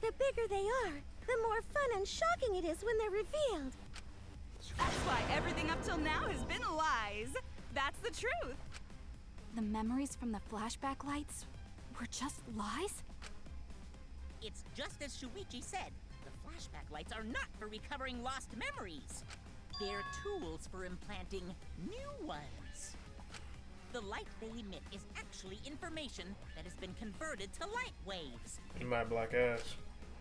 The bigger they are, the more fun and shocking it is when they're revealed. That's why everything up till now has been lies. That's the truth. The memories from the flashback lights were just lies? It's just as Shuichi said. The flashback lights are not for recovering lost memories. They're tools for implanting new ones. The light they emit is actually information that has been converted to light waves. My black ass.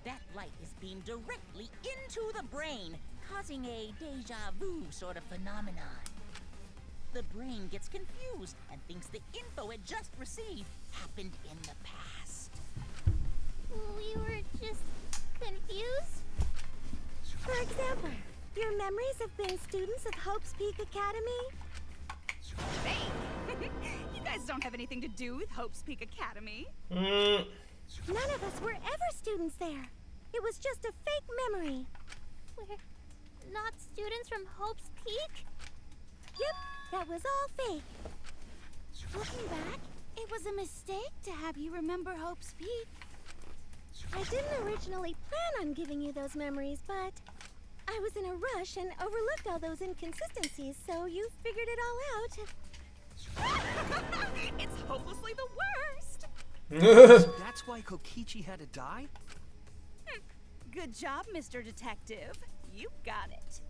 That light is beamed directly into the brain, causing a deja vu sort of phenomenon. The brain gets confused and thinks the info it just received happened in the past. We were just confused? For example, your memories of being students of Hope's Peak Academy? Hey, you guys don't have anything to do with Hope's Peak Academy. Hmm. None of us were ever students there. It was just a fake memory. We're not students from Hope's Peak? Yep, that was all fake. Looking back, it was a mistake to have you remember Hope's Peak. I didn't originally plan on giving you those memories, but I was in a rush and overlooked all those inconsistencies, so you figured it all out. It's hopelessly the worst. That's why Kokichi had to die? Good job, Mr. Detective. You got it.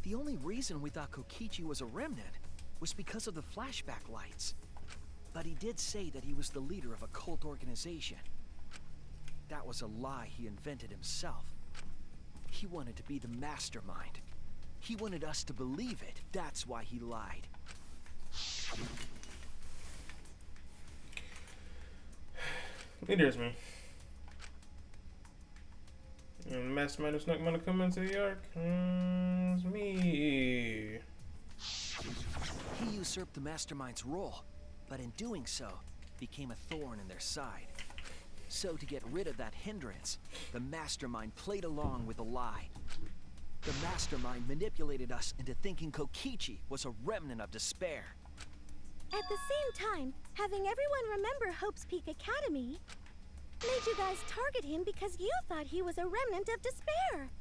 The only reason we thought Kokichi was a remnant was because of the flashback lights. But he did say that he was the leader of a cult organization. That was a lie he invented himself. He wanted to be the mastermind. He wanted us to believe it. That's why he lied. Leaders me. And Mastermind snuck Monokuma into the arc. It's me. He usurped the mastermind's role, but in doing so, became a thorn in their side. So to get rid of that hindrance, the Mastermind played along with the lie. The Mastermind manipulated us into thinking Kokichi was a remnant of despair. At the same time, having everyone remember Hope's Peak Academy made you guys target him because you thought he was a remnant of despair.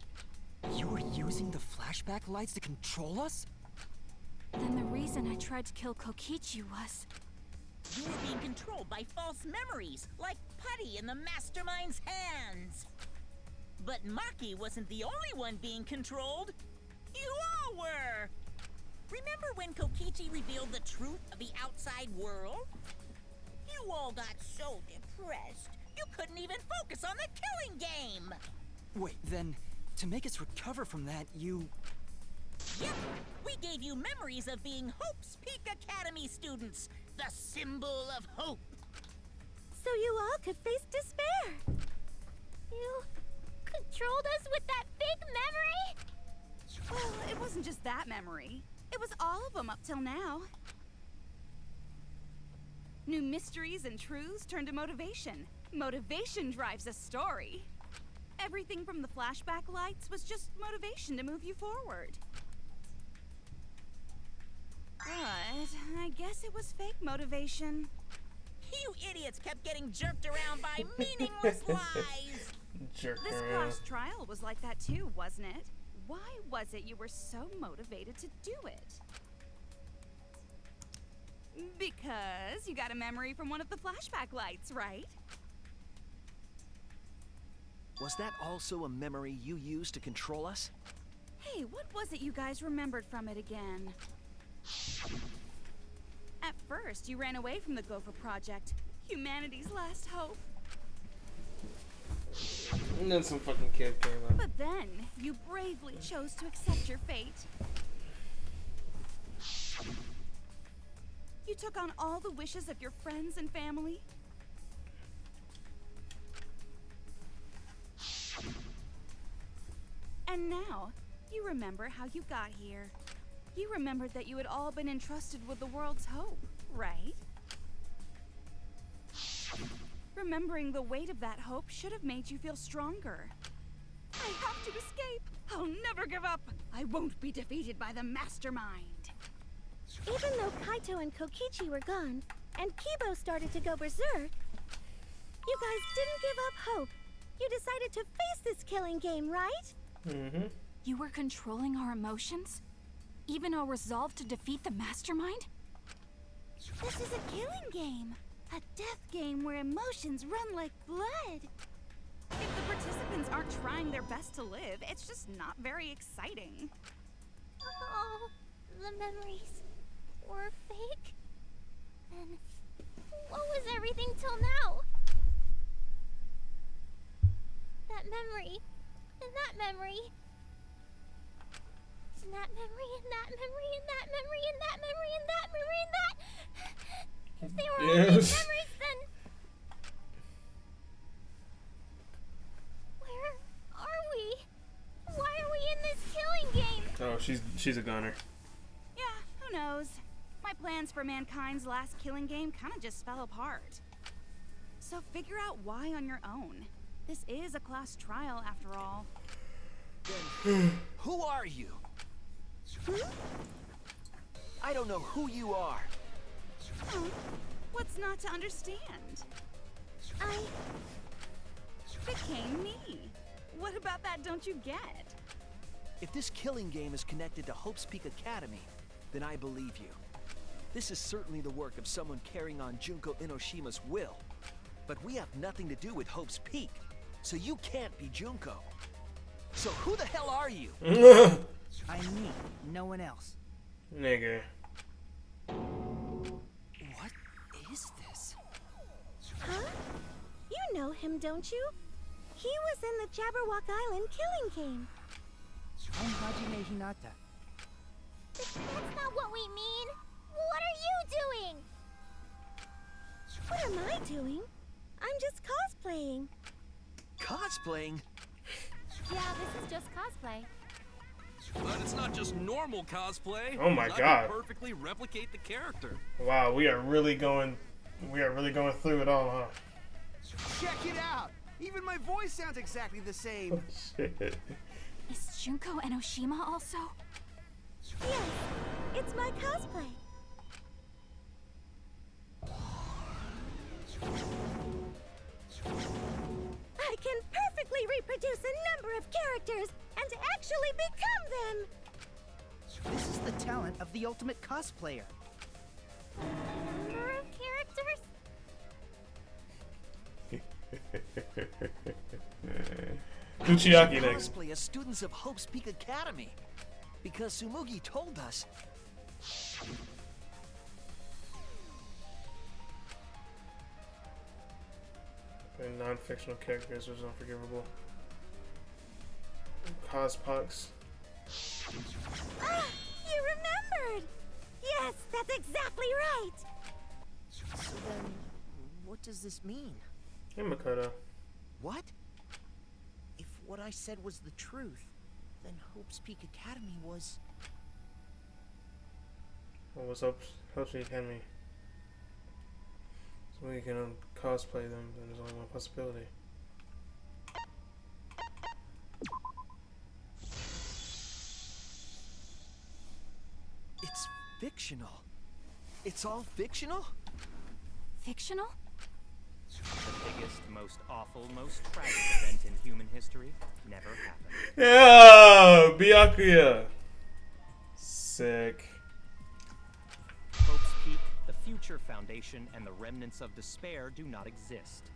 You were using the flashback lights to control us? Then the reason I tried to kill Kokichi was... You were being controlled by false memories, like putty in the Mastermind's hands. But Maki wasn't the only one being controlled. You all were! Remember when Kokichi revealed the truth of the outside world? You all got so depressed, you couldn't even focus on the killing game! Wait, then, to make us recover from that, you... Yep, we gave you memories of being Hope's Peak Academy students, the symbol of hope. So you all could face despair. You controlled us with that big memory? Well, it wasn't just that memory. It was all of them up till now. New mysteries and truths turn to motivation. Motivation drives a story. Everything from the flashback lights was just motivation to move you forward. But I guess it was fake motivation. You idiots kept getting jerked around by meaningless lies! This class trial was like that too, wasn't it? Why was it you were so motivated to do it? Because you got a memory from one of the flashback lights, right? Was that also a memory you used to control us? Hey, what was it you guys remembered from it again? At first, you ran away from the Gopher Project, humanity's last hope. And then some fucking kid came up. But then, you bravely chose to accept your fate. You took on all the wishes of your friends and family. And now, you remember how you got here. You remembered that you had all been entrusted with the world's hope, right? Remembering the weight of that hope should have made you feel stronger. I have to escape! I'll never give up! I won't be defeated by the Mastermind! Even though Kaito and Kokichi were gone, and Kibo started to go berserk, you guys didn't give up hope. You decided to face this killing game, right? Mm-hmm. You were controlling our emotions? Even our resolve to defeat the Mastermind? This is a killing game. A death game where emotions run like blood. If the participants aren't trying their best to live, it's just not very exciting. Oh, the memories were fake? Then what was everything till now? That memory, and that memory, and that memory, and that memory, and that memory, and that memory, and that memory, and that... If they were all fake memories, then... Where are we? Why are we in this killing game? Oh, she's a gunner. Yeah, who knows? My plans for mankind's last killing game kind of just fell apart. So figure out why on your own. This is a class trial after all. Then, who are you? I don't know who you are. Huh? What's not to understand? I became me. What about that don't you get? If this killing game is connected to Hope's Peak Academy, then I believe you. This is certainly the work of someone carrying on Junko Inoshima's will. But we have nothing to do with Hope's Peak, so you can't be Junko. So who the hell are you? I'm me, no one else. Nigga. What is this? Huh? You know him, don't you? He was in the Jabberwock Island killing game. I'm Hajime Hinata. That's not what we mean. What are you doing? What am I doing? I'm just cosplaying. Cosplaying? Yeah, this is just cosplay. But it's not just normal cosplay. Oh my I god. can perfectly replicate the character. Wow, we are really going through it all, huh? Check it out! Even my voice sounds exactly the same. Shit. Is Junko Enoshima also? Yes, it's my cosplay. I can perfectly reproduce a number of characters and actually become them. This is the talent of the ultimate cosplayer. Number of characters? Kuchiyaki next. Cosplay as students of Hope's Peak Academy, because Sumugi told us. And non-fictional characters was unforgivable. Cospox. Ah, you remembered! Yes, that's exactly right! So then, what does this mean? Hey, Makoto. What? If what I said was the truth, then Hope's Peak Academy was... What was Hope's Peak Academy? So we can cosplay them, then there's only one possibility. It's fictional. It's all fictional? Fictional? The biggest, most awful, most tragic event in human history never happened. Yeah, Byakuya. Sick. Hope's Peak, the future foundation, and the remnants of despair do not exist.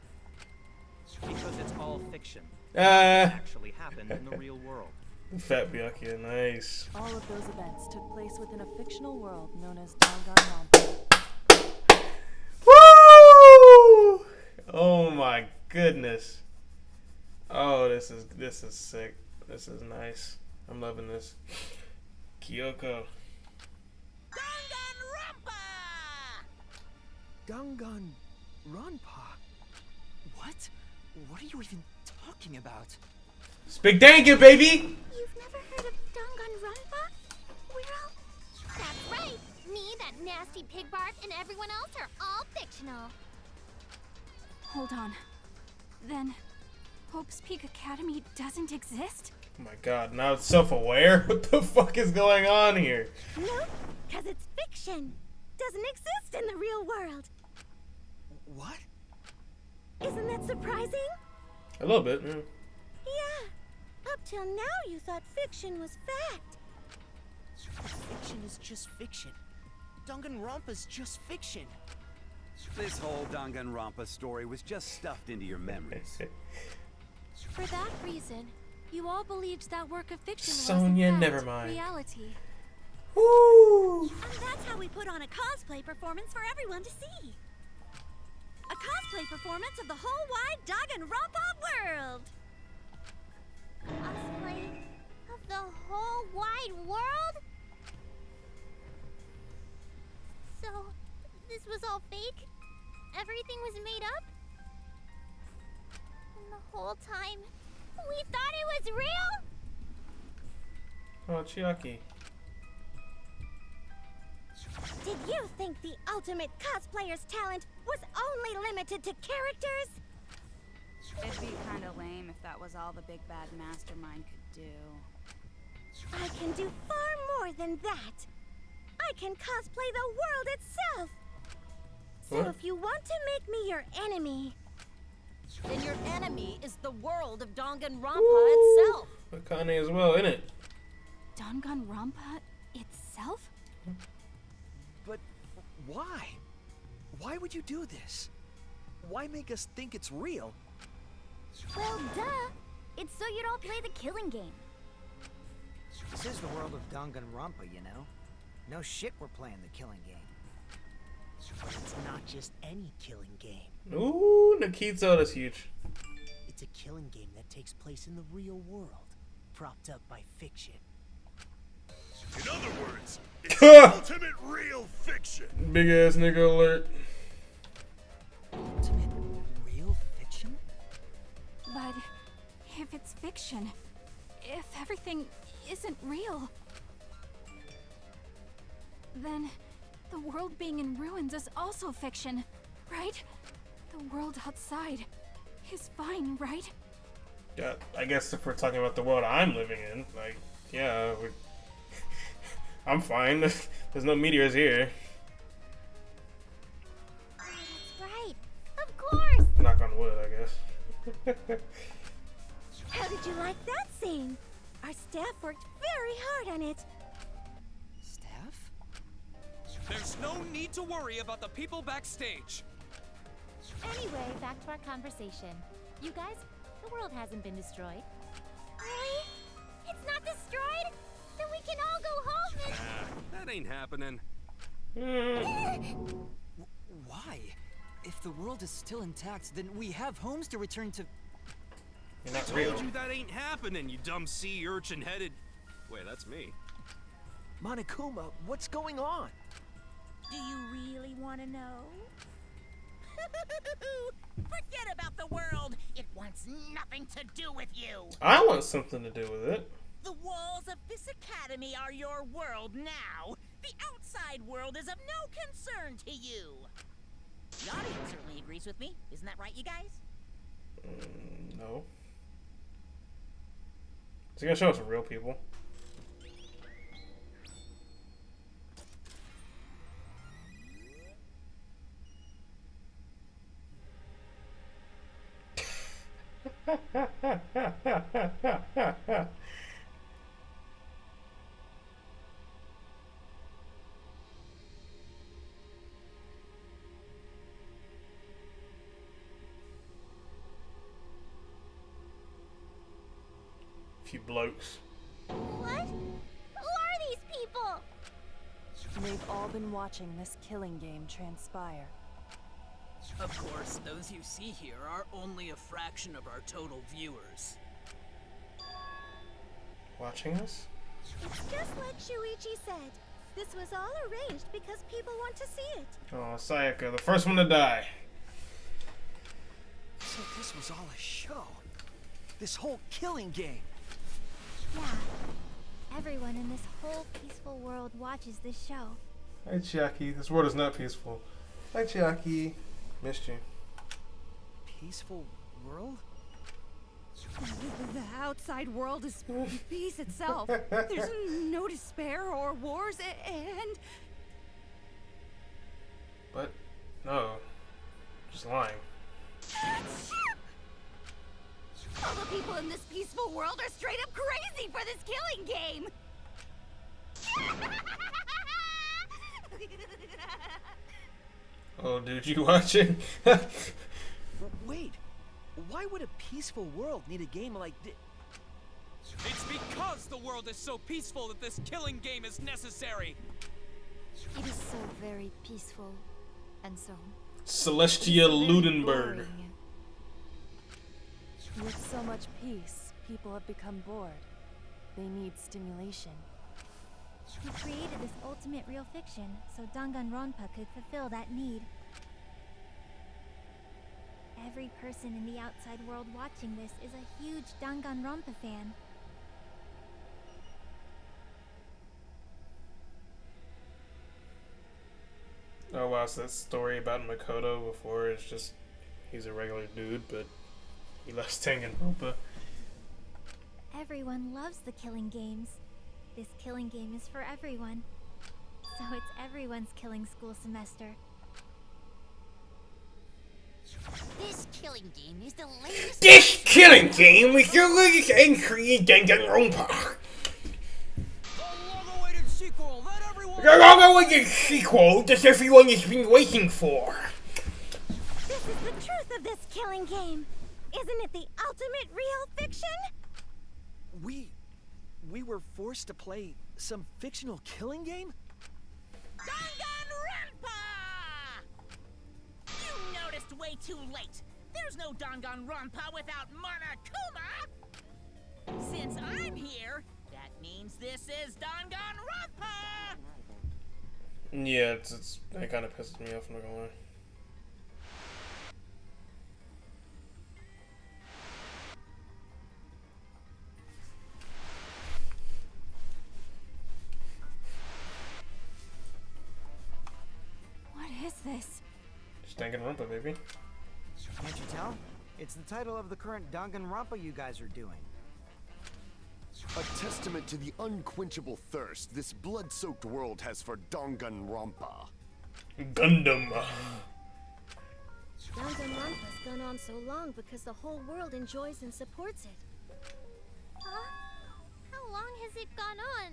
Because it's all fiction. It actually happened in the real world. Fat Byakuya, nice. All of those events took place within a fictional world known as Danganronpa. Woo! Oh my goodness. Oh, this is sick. This is nice. I'm loving this. Kyoko. Danganronpa? What? What are you even talking about? Speak Dangan, baby! You've never heard of Danganronpa? We're all... That's right! Me, that nasty pig Bart, and everyone else are all fictional. Hold on. Then, Hope's Peak Academy doesn't exist? Oh my god, now it's self-aware? What the fuck is going on here? Nope, because it's fiction. Doesn't exist in the real world. What? Isn't that surprising? A little bit, yeah. Yeah. Up till now, you thought fiction was fact. Fiction is just fiction. Danganronpa's just fiction. This whole Danganronpa story was just stuffed into your memories. For that reason, you all believed that work of fiction Sonya, was in fact never mind. reality. Woo! And that's how we put on a cosplay performance for everyone to see. A cosplay performance of the whole wide Danganronpa world. Cosplay of the whole wide world? So, this was all fake? Everything was made up? And the whole time, we thought it was real? Oh, Chiaki. Did you think the ultimate cosplayer's talent was only limited to characters? It'd be kind of lame if that was all the big bad mastermind could do. I can do far more than that. I can cosplay the world itself. So What? if you want to make me your enemy, Then your enemy is the world of Danganronpa Woo! itself. Akane as well, innit? Danganronpa itself? But why? Why would you do this? Why make us think it's real? Well, duh. It's so you don't play the killing game. This is the world of Danganronpa, you know? No shit we're playing the killing game. But it's not just any killing game. Ooh, Nikito, that's huge. It's a killing game that takes place in the real world, propped up by fiction. In other words, it's ultimate real fiction. Big ass nigga alert. Ultimate real fiction? But if it's fiction, if everything isn't real, then the world being in ruins is also fiction, right? The world outside is fine, right? Yeah, I guess if we're talking about the world I'm living in, like, yeah, I'm fine. There's no meteors here. Oh, that's right. Of course. Knock on wood, I guess. How did you like that scene? Our staff worked very hard on it. Staff? There's no need to worry about the people backstage. Anyway, back to our conversation. You guys, the world hasn't been destroyed. Really? It's not destroyed? Then we can all go home and... That ain't happening. Why? If the world is still intact, then we have homes to return to. You're not I real. told you that ain't happening, you dumb sea urchin-headed... Wait, that's me. Monokuma, what's going on? Do you really want to know? Forget about the world. It wants nothing to do with you. I want something to do with it. The walls of this academy are your world now. The outside world is of no concern to you. The audience certainly agrees with me. Isn't that right, you guys? No. Is he gonna show us real people? Few blokes. What? Who are these people? They've all been watching this killing game transpire. Of course, those you see here are only a fraction of our total viewers. Watching us? It's just like Shuichi said. This was all arranged because people want to see it. Oh, Sayaka, the first one to die. So this was all a show. This whole killing game. Yeah. Everyone in this whole peaceful world watches this show. Hi, Chiaki. This world is not peaceful. Hi, Chiaki. Missed you. Peaceful world? The outside world is peace itself. There's no despair or wars, and... But, no. Just lying. All the people in this peaceful world are straight up crazy for this killing game! Oh, dude, you watching? Wait, why would a peaceful world need a game like this? It's because the world is so peaceful that this killing game is necessary. It is so very peaceful, and so Celestia Ludenberg. boring. With so much peace, people have become bored. They need stimulation. We created this ultimate real fiction so Danganronpa could fulfill that need. Every person in the outside world watching this is a huge Danganronpa fan. Oh wow, so that story about Makoto before is just he's a regular dude, but he loves Danganronpa. Everyone loves the killing games. This killing game is for everyone. So it's everyone's killing school semester. This killing game is the latest. This killing game is the latest entry in Danganronpa. The long-awaited sequel that everyone has been waiting for. This is the truth of this killing game. Isn't it the ultimate real fiction? We were forced to play some fictional killing game? Danganronpa! You noticed way too late. There's no Danganronpa without Monokuma! Since I'm here, that means this is Danganronpa! Yeah, it kind of pisses me off, I'm not gonna lie. What is this? Just Danganronpa, baby. Can't you tell? It's the title of the current Danganronpa you guys are doing. A testament to the unquenchable thirst this blood-soaked world has for Danganronpa. Gundam. Danganronpa's gone on so long because the whole world enjoys and supports it. Huh? How long has it gone on?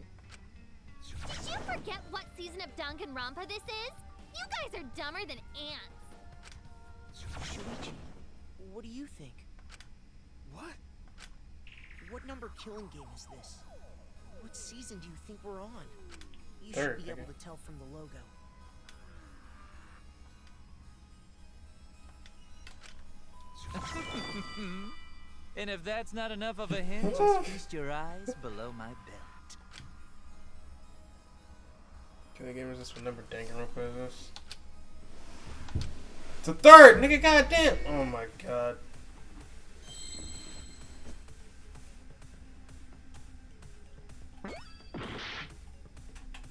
Did you forget what season of Danganronpa this is? You guys are dumber than ants. Shuichi, what do you think? What? What number killing game is this? What season do you think we're on? You Third, should be okay. able to tell from the logo. And if that's not enough of a hint, just feast your eyes below my belt. Killing game is this? What number Danganronpa is this? It's a third, nigga. Goddamn. Oh my god.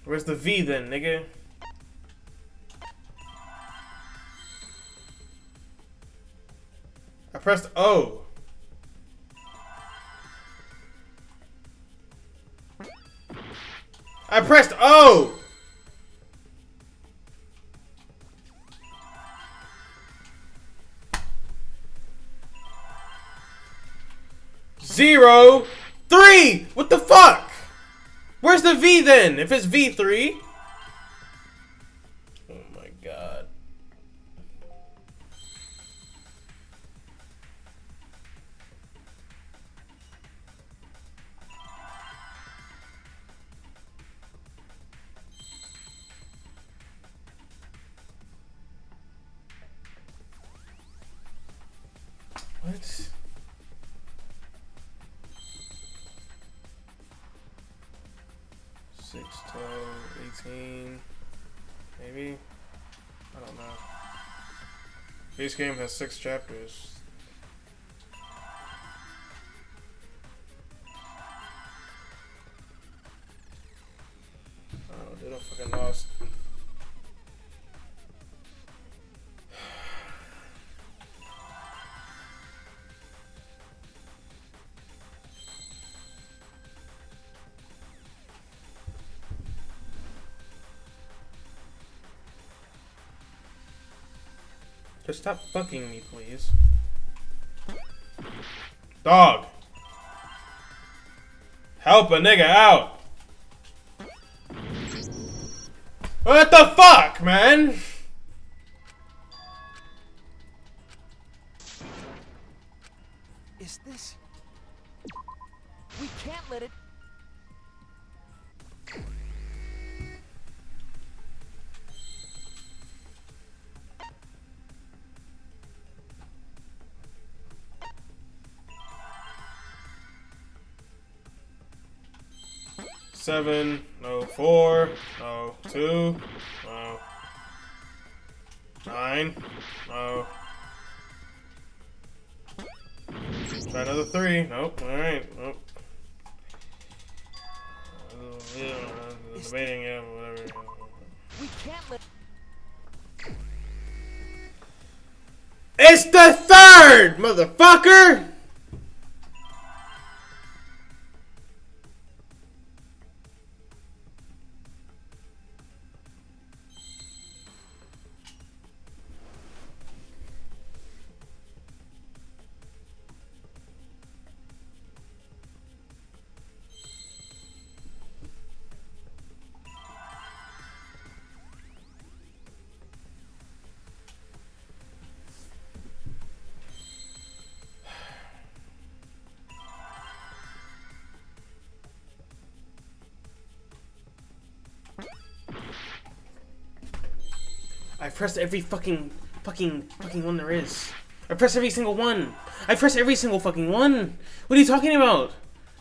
Where's the V then, nigga? I pressed O. I pressed O. Zero, 3. What the fuck? Where's the V then? If it's V3. Oh my god. What? Six, 12, 18, maybe? I don't know. This game has 6 chapters. Oh, dude, I'm fucking lost. Just stop fucking me, please. Dog! Help a nigga out! What the fuck, man? Is this... We can't let it... Seven, no 4, no 2, no 9, no. Try another 3, nope, alright, nope. Debating, yeah, whatever. We can't let... It's the 3rd, motherfucker! I pressed every fucking one there is. I pressed every single one. I pressed every single fucking one. What are you talking about?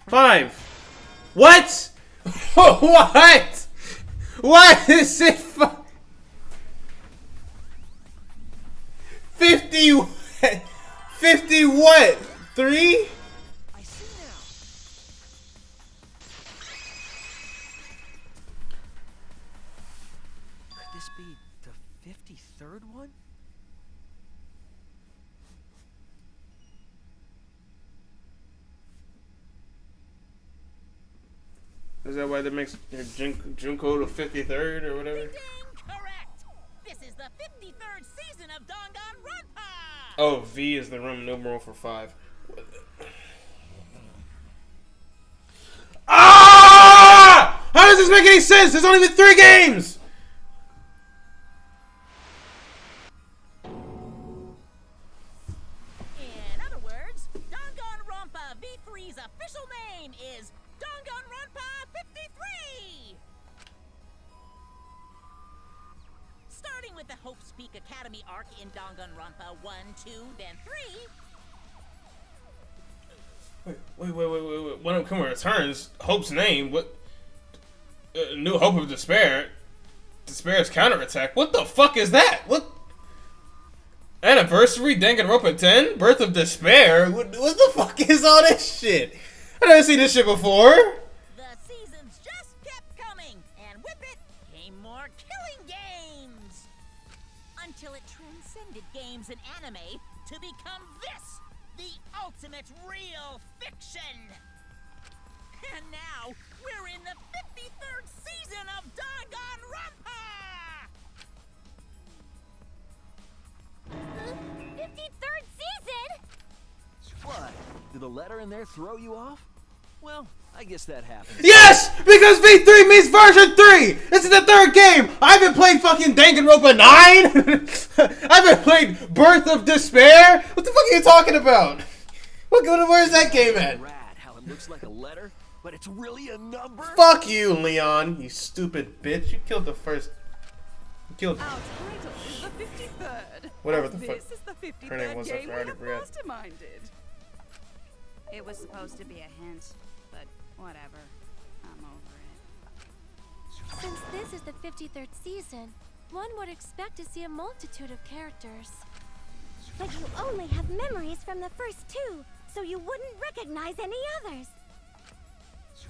5. What? What? What is it? 50. 50 what? 3? I see now. Could this be the 53rd one? Is that why that makes Junko the 53rd or whatever? Correct! This is the 53rd season of Danganronpa! Oh, V is the room numeral for 5. Ah! How does this make any sense? There's only been 3 games! In other words, Danganronpa V3's official name is Danganronpa 53! Starting with the Hope's Peak Academy arc in Danganronpa 1, 2, then 3. Wait. When Akuma returns, Hope's name, what? New Hope of Despair? Despair's counterattack? What the fuck is that? What? Anniversary? Danganronpa 10? Birth of Despair? What the fuck is all this shit? I never seen this shit before. The seasons just kept coming, and with it came more killing games! Until it transcended games and anime to become this, the ultimate real fiction! And now, we're in the 53rd season of Danganronpa! The 53rd season? What? Did the letter in there throw you off? Well, I guess that happens. Yes! Because V3 means version 3! This is the 3rd game! I haven't played fucking Danganronpa 9! I haven't played Birth of Despair! What the fuck are you talking about? Where's that game at? Rad, how it looks like a letter, but it's really a number? Fuck you, Leon, you stupid bitch. You killed the first... You killed... Our title is the 53rd. Whatever the fuck This is the 53rd her name was, I game we already have forgot. masterminded. It was supposed to be a hint, but whatever. I'm over it. Since this is the 53rd season, one would expect to see a multitude of characters. But you only have memories from the first 2, so you wouldn't recognize any others.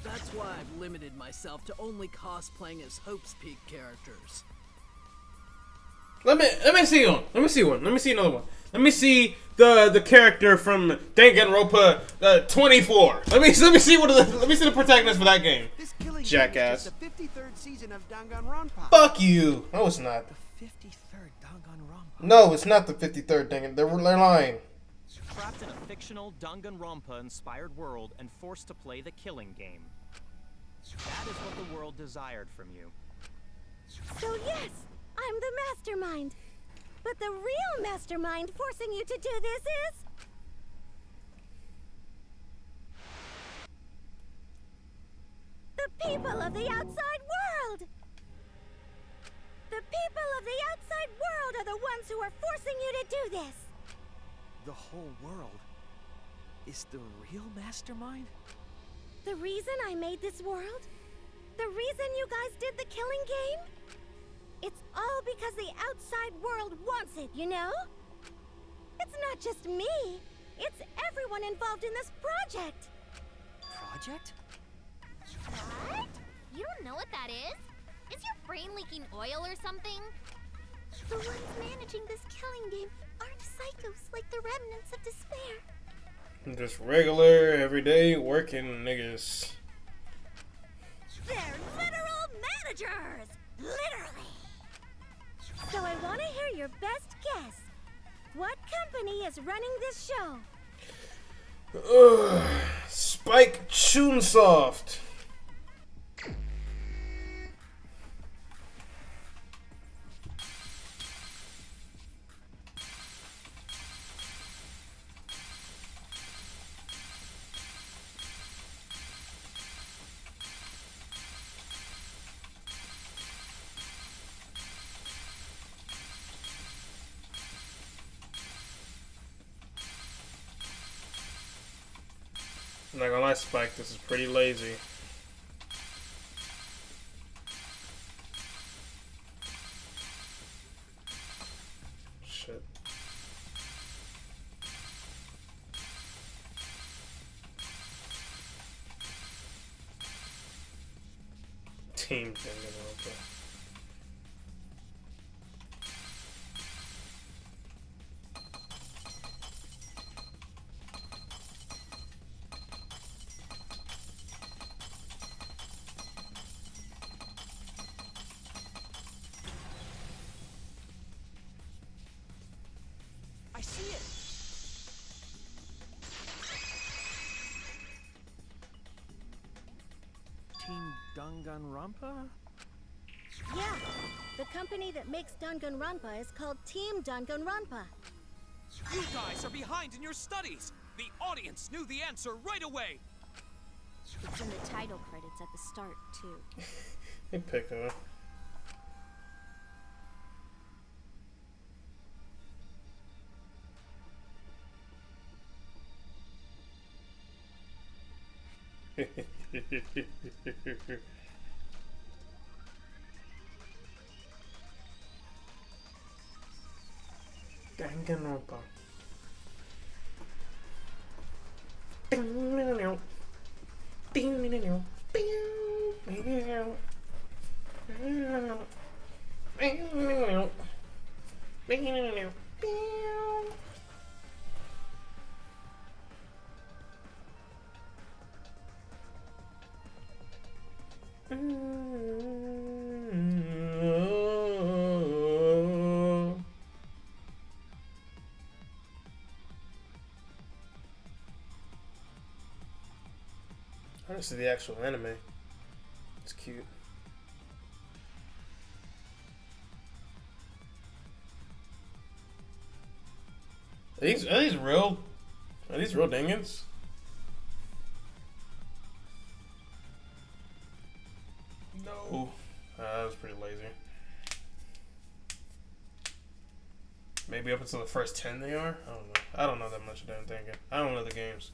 That's why I've limited myself to only cosplaying as Hope's Peak characters. Let me see one. Let me see another one. Let me see the character from Danganronpa 24. Let me see the protagonist for that game. This killing Jackass. Game is just the 53rd season of Danganronpa. Fuck you. No, it's not. The 53rd Danganronpa. No, it's not the 53rd Dangan. They're lying. Trapped in a fictional Danganronpa-inspired world and forced to play the killing game. That is what the world desired from you. So yes, I'm the mastermind. But the real mastermind forcing you to do this is... the people of the outside world! The people of the outside world are the ones who are forcing you to do this! The whole world is the real mastermind? The reason I made this world? The reason you guys did the killing game? It's all because the outside world wants it, you know? It's not just me. It's everyone involved in this project. Project? What? You don't know what that is? Is your brain leaking oil or something? The ones managing this killing game aren't psychos like the remnants of despair. Just regular, everyday, working niggas. They're literal managers! Literally! So I want to hear your best guess. What company is running this show? Spike Chunsoft. I'm not gonna lie, Spike, this is pretty lazy. Shit. Team Danganronpa. Danganronpa? Yeah, the company that makes Danganronpa is called Team Danganronpa. You guys are behind in your studies! The audience knew the answer right away! It's in the title credits at the start, too. They pick her. Danganronpa. I want to see the actual anime. It's cute. Are these real? Are these real Dangans? No. That was pretty lazy. Maybe up until the first 10 they are? I don't know. I don't know that much of Dangan. I don't know the games.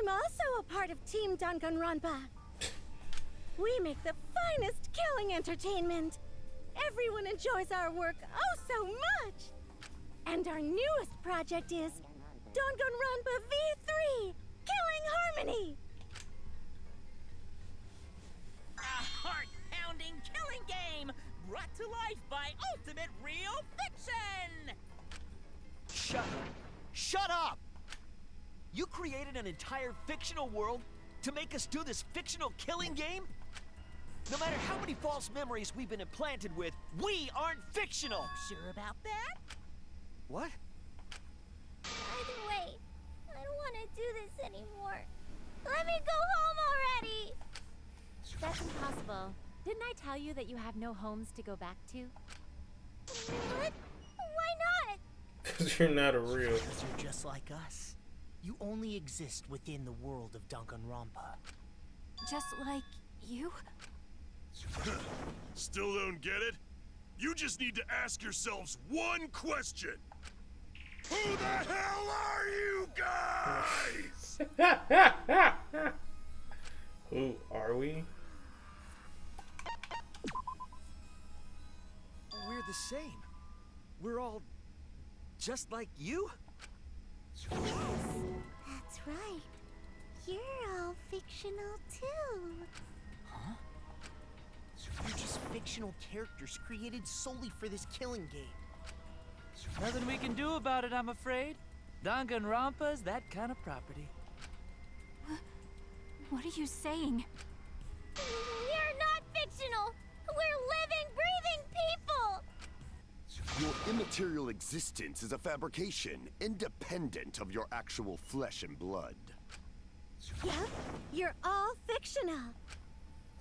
I'm also a part of Team Danganronpa. We make the finest killing entertainment. Everyone enjoys our work oh so much. And our newest project is Danganronpa V3, Killing Harmony. A heart-pounding killing game brought to life by Ultimate Real Fiction! Shut up! Shut up! You created an entire fictional world to make us do this fictional killing game? No matter how many false memories we've been implanted with, we aren't fictional! Sure about that? What? Either way, I don't want to do this anymore. Let me go home already! That's impossible. Didn't I tell you that you have no homes to go back to? What? Why not? Because you're not a real. Because you're just like us. You only exist within the world of Danganronpa. Just like you? Still don't get it? You just need to ask yourselves one question. Who the hell are you guys? Who are we? We're the same. We're all just like you? That's right. You're all fictional too. Huh? You're just fictional characters created solely for this killing game. Nothing we can do about it, I'm afraid. Danganronpa's that kind of property. What are you saying? We're not fictional. We're living, breathing people. Your immaterial existence is a fabrication, independent of your actual flesh and blood. Yep, you're all fictional.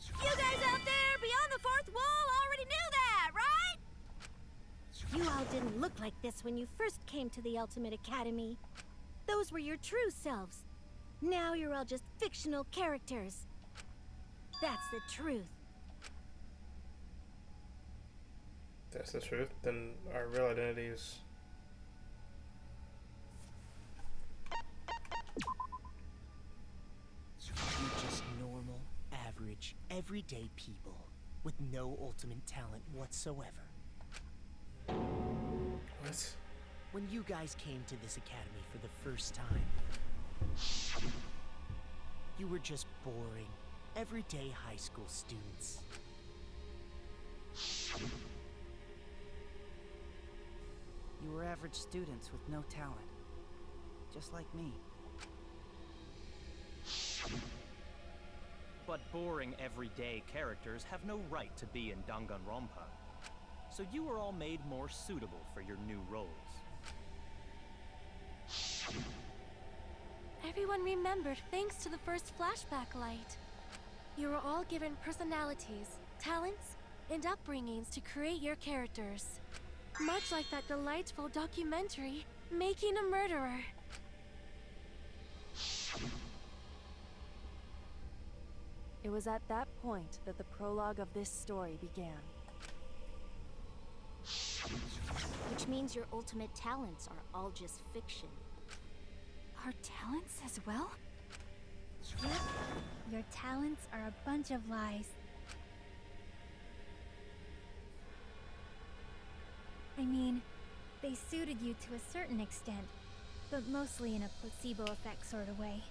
You guys out there beyond the fourth wall already knew that, right? You all didn't look like this when you first came to the Ultimate Academy. Those were your true selves. Now you're all just fictional characters. That's the truth. That's the truth. Then our real identities. You're just normal, average, everyday people with no ultimate talent whatsoever. What? when you guys came to this academy for the first time, you were just boring, everyday high school students. You were average students with no talent. Just like me. But boring everyday characters have no right to be in Danganronpa. So you were all made more suitable for your new roles. Everyone remembered thanks to the first flashback light. You were all given personalities, talents, and upbringings to create your characters. Much like that delightful documentary, Making a Murderer. It was at that point that the prologue of this story began. Which means your ultimate talents are all just fiction. Our talents as well? Yep. Your talents are a bunch of lies. I mean, they suited you to a certain extent, but mostly in a placebo effect sort of way.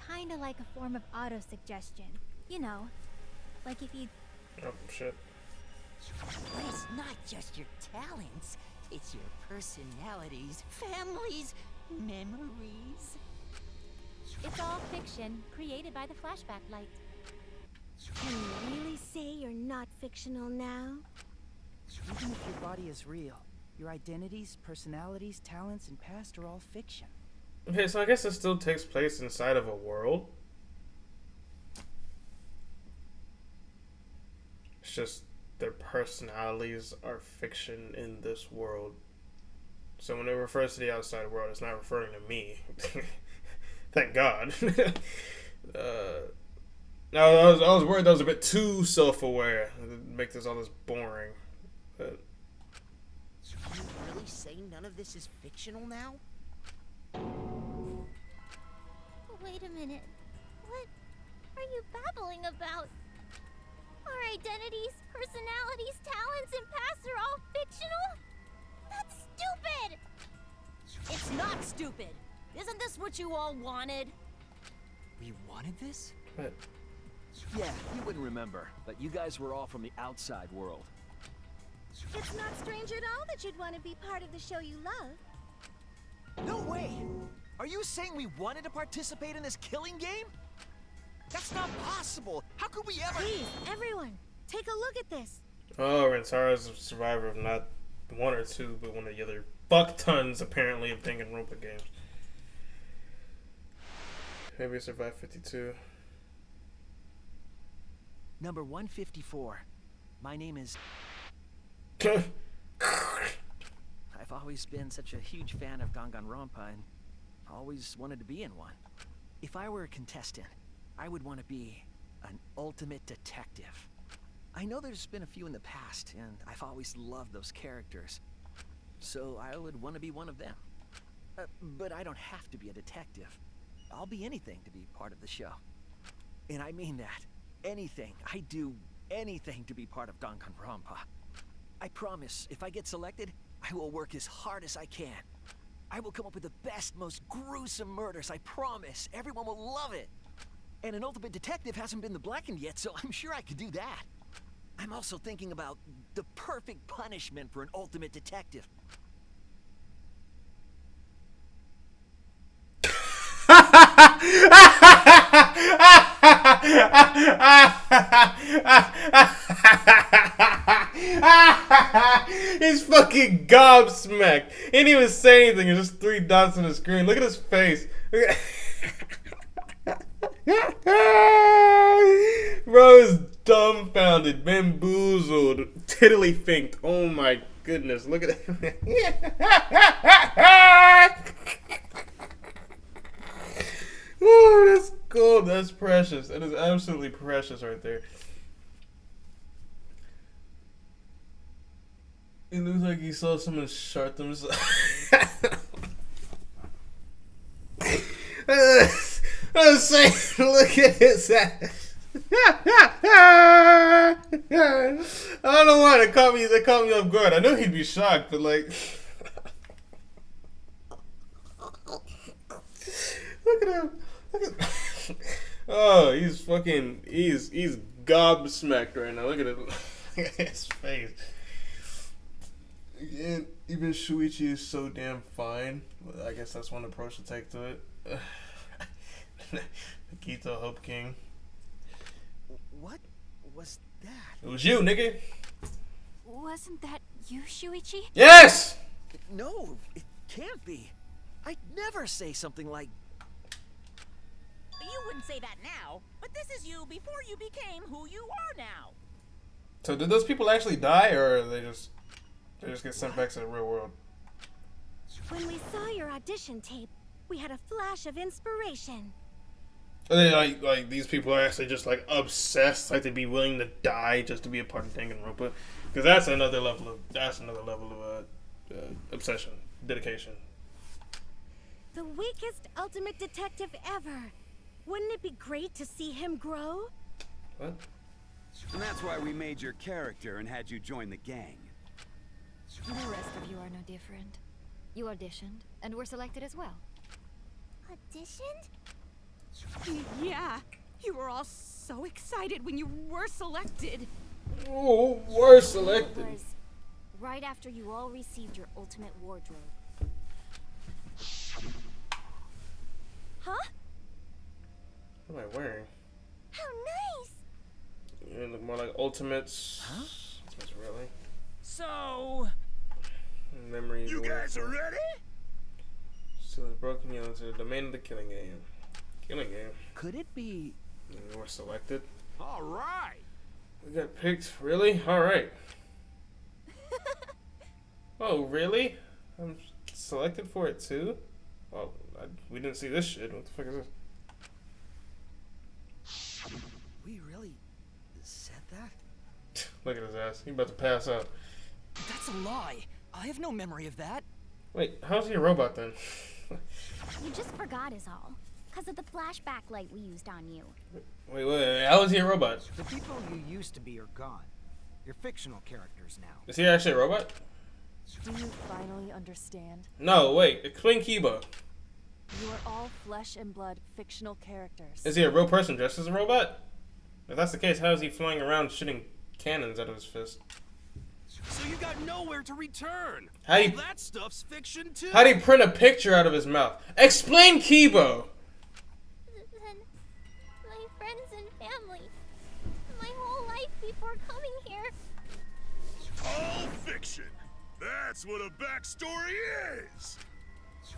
Kinda like a form of auto-suggestion. You know, like if you... Oh, shit. But it's not just your talents, it's your personalities, families, memories. It's all fiction, created by the flashback light. Can you really say you're not fictional now? Even if your body is real, your identities, personalities, talents, and past are all fiction. Okay, so I guess it still takes place inside of a world. It's just their personalities are fiction in this world. So when it refers to the outside world, it's not referring to me. Thank God. Now I was worried that was a bit too self-aware. It'd make this all this boring. But Can you really say none of this is fictional now? Wait a minute. What are you babbling about? Our identities, personalities, talents, and pasts are all fictional? That's stupid! It's not stupid. Isn't this what you all wanted? We wanted this? What? Yeah, you wouldn't remember, but you guys were all from the outside world. It's not strange at all that you'd want to be part of the show you love. No way! Are you saying we wanted to participate in this killing game? That's not possible! How could we ever— Please, everyone, take a look at this. Oh, Rentara's a survivor of not one or two, but one of the other fuck tons, apparently, of Danganronpa games. Maybe I survived 52. Number 154. My name is... I've always been such a huge fan of Danganronpa and always wanted to be in one. If I were a contestant, I would want to be an ultimate detective. I know there's been a few in the past, and I've always loved those characters. So I would want to be one of them. But I don't have to be a detective. I'll be anything to be part of the show. And I mean that. Anything. I do anything to be part of Danganronpa. I promise, if I get selected, I will work as hard as I can. I will come up with the best, most gruesome murders, I promise. Everyone will love it. And an ultimate detective hasn't been the Blackened yet, so I'm sure I could do that. I'm also thinking about the perfect punishment for an ultimate detective. He's fucking gobsmacked. He didn't even say anything. There's just 3 dots on the screen. Look at his face. Bro is dumbfounded, bamboozled, tiddly-finked. Oh my goodness. Look at it. Oh, that's gold. That's precious. That is absolutely precious right there. It looks like he saw someone shart themselves. I'm saying, look at his ass. I don't know why they caught me off guard. I knew he'd be shocked, but like, Look at him. Look at oh, he's gobsmacked right now. Look at him. Look at his face. Again, even Shuichi is so damn fine. I guess that's one approach to take to it. Nikito Hope King. What was that? It was you, nigga. Wasn't that you, Shuichi? Yes! No, it can't be. I'd never say something like... You wouldn't say that now, but this is you before you became who you are now. So did those people actually die, or they just get sent back to the real world? When we saw your audition tape, we had a flash of inspiration. And then, like these people are actually just like obsessed, like they'd be willing to die just to be a part of Danganronpa, because that's another level of obsession, dedication. The weakest ultimate detective ever. Wouldn't it be great to see him grow? What? And that's why we made your character and had you join the gang. The rest of you are no different. You auditioned and were selected as well. Auditioned? Yeah, you were all so excited when you were selected. Oh, we're selected. It was right after you all received your ultimate wardrobe. Huh? What am I wearing? How nice! You look more like Ultimates. Huh? Ultimates, really? So... Memories. You guys are ready? Still is broken. You into the domain of the killing game. Killing game. Could it be... And we're selected. All right. We got picked. Really? All right. Oh, really? I'm selected for it too? Oh, we didn't see this shit. What the fuck is this? We really said that? Look at his ass. He about to pass out. That's a lie. I have no memory of that. Wait, how's he a robot then? You just forgot is all. Because of the flashback light we used on you. Wait, how is he a robot? The people you used to be are gone. You're fictional characters now. Is he actually a robot? Do you finally understand? No, wait. Explain Kiba. You are all flesh and blood fictional characters. Is he a real person dressed as a robot? If that's the case, how is he flying around shooting cannons out of his fist? So you got nowhere to return. How do you, All that stuff's fiction too. how do you print a picture out of his mouth? Explain Kibo! Then my friends and family. My whole life before coming here. All fiction. That's what a backstory is.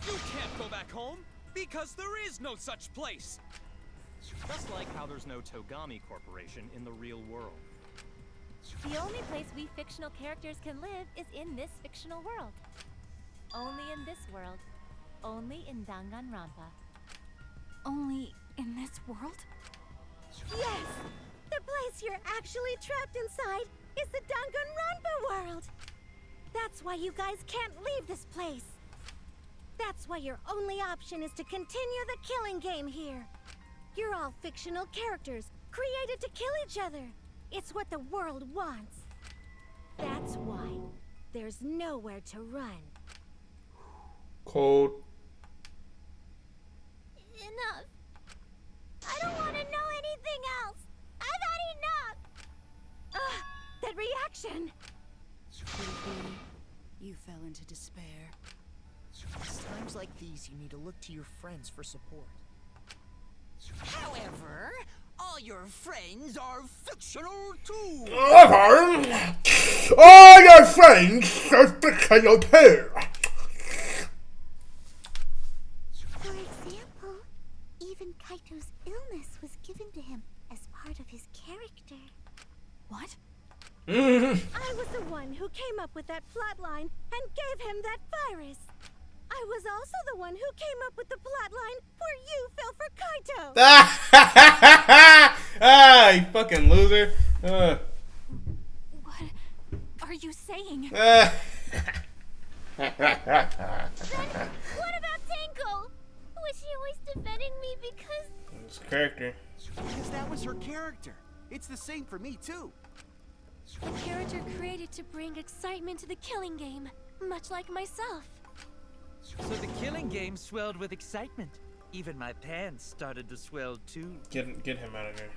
You can't go back home, because there is no such place. Just like how there's no Togami Corporation in the real world. The only place we fictional characters can live is in this fictional world. Only in this world. Only in Danganronpa. Only in this world? Yes! The place you're actually trapped inside is the Danganronpa world! That's why you guys can't leave this place! That's why your only option is to continue the killing game here! You're all fictional characters, created to kill each other! It's what the world wants! That's why there's nowhere to run. Cold. Enough. I don't want to know anything else. I've had enough. Ugh, that reaction! Could it be you fell into despair? It's times like these you need to look to your friends for support. However, all your friends are fictional too. All your friends are fictional too. For example, even Kaito's illness was given to him as part of his character. What? I was the one who came up with that plotline and gave him that virus. I was also the one who came up with the plotline where you fell for Kaito. Ah, you fucking loser. What are you saying? Then what about Tenko? Was she always defending me because... It's character. Because that was her character. It's the same for me, too. A character created to bring excitement to the killing game, much like myself. So the killing game swelled with excitement. Even my pants started to swell too. Get him out of here.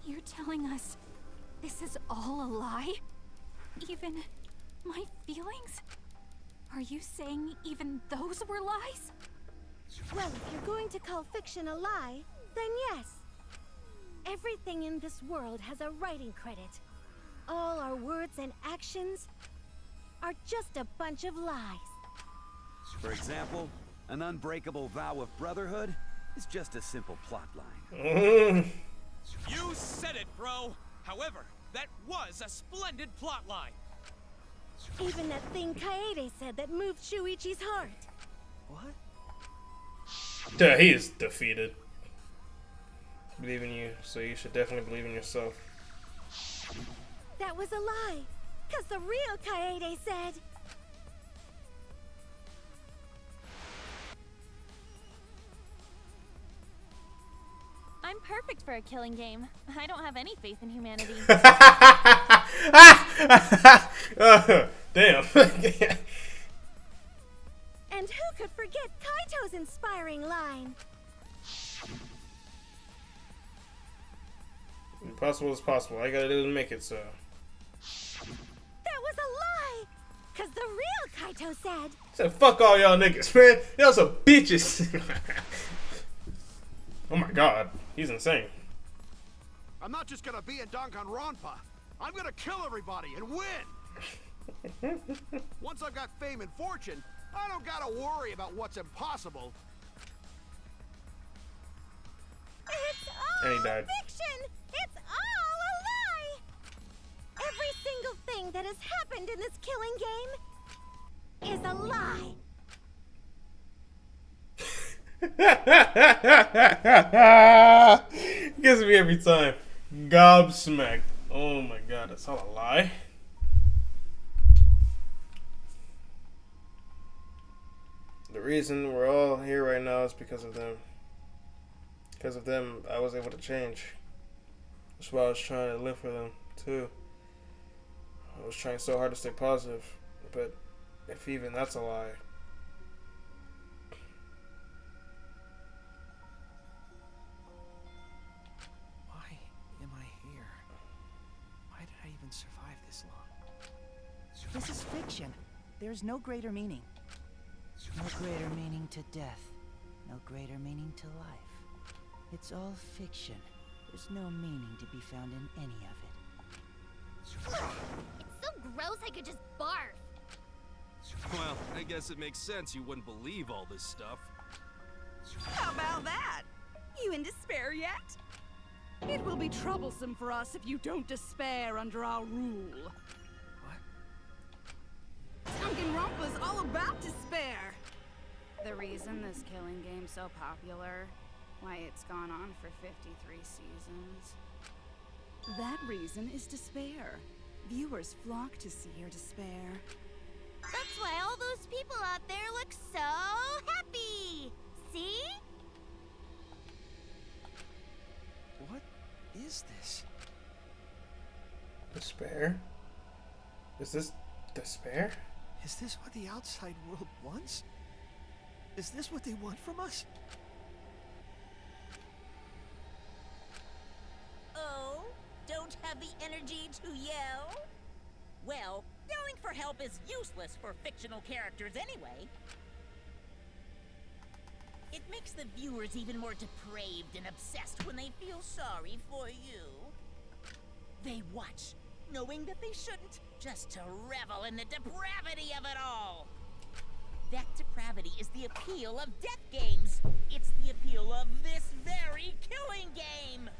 You're telling us this is all a lie? Even my feelings? Are you saying even those were lies? Well, if you're going to call fiction a lie, then yes. Everything in this world has a writing credit. All our words and actions are just a bunch of lies. For example, an unbreakable vow of brotherhood is just a simple plot line. You said it, bro! However, that was a splendid plot line! Even that thing Kaede said that moved Shuichi's heart. What? Duh, he is defeated. Believe in you, so you should definitely believe in yourself. That was a lie, because the real Kaede said... I'm perfect for a killing game. I don't have any faith in humanity. Damn. And who could forget Kaito's inspiring line? Impossible is possible. All you gotta do is make it so. That was a lie! Cause the real Kaito said... He said, fuck all y'all niggas, man. Y'all some bitches. Oh my god. He's insane. I'm not just gonna be in Danganronpa. I'm gonna kill everybody and win! Once I've got fame and fortune, I don't gotta worry about what's impossible. It's all And he died. fiction! It's all a lie! Every single thing that has happened in this killing game is a lie! Gets me every time. Gobsmacked. Oh my god, that's all a lie. The reason we're all here right now is because of them. Because of them, I was able to change. That's why I was trying to live for them, too. I was trying so hard to stay positive, but if even that's a lie. Why am I here? Why did I even survive this long? This is fiction. There's no greater meaning. No greater meaning to death. No greater meaning to life. It's all fiction. There's no meaning to be found in any of it. It's so gross I could just barf. Well, I guess it makes sense you wouldn't believe all this stuff. How about that? You in despair yet? It will be troublesome for us if you don't despair under our rule. Danganronpa's all about despair. The reason this killing game's so popular, why it's gone on for 53 seasons. That reason is despair. Viewers flock to see your despair. That's why all those people out there look so happy. See? What is this? Despair? Is this despair? Is this what the outside world wants? Is this what they want from us? Oh, don't have the energy to yell? Well, yelling for help is useless for fictional characters anyway. It makes the viewers even more depraved and obsessed when they feel sorry for you. They watch, knowing that they shouldn't, just to revel in the depravity of it all. That depravity is the appeal of death games. It's the appeal of this very killing game.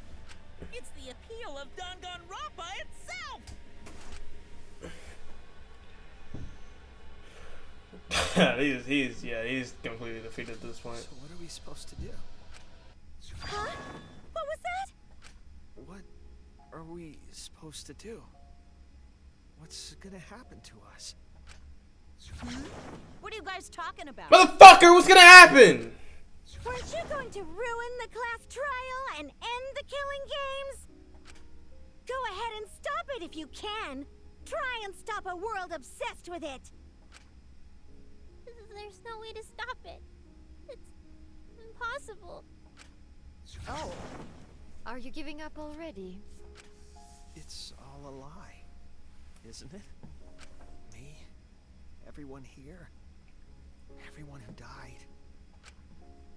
It's the appeal of Danganronpa itself. he's completely defeated at this point. So what are we supposed to do? Huh? What was that? What are we supposed to do? What's gonna happen to us? What are you guys talking about? Motherfucker, what's gonna happen? Weren't you going to ruin the class trial and end the killing games? Go ahead and stop it if you can. Try and stop a world obsessed with it. There's no way to stop it. impossible. Oh, are you giving up already? It's all a lie, isn't it? Me, everyone here, everyone who died.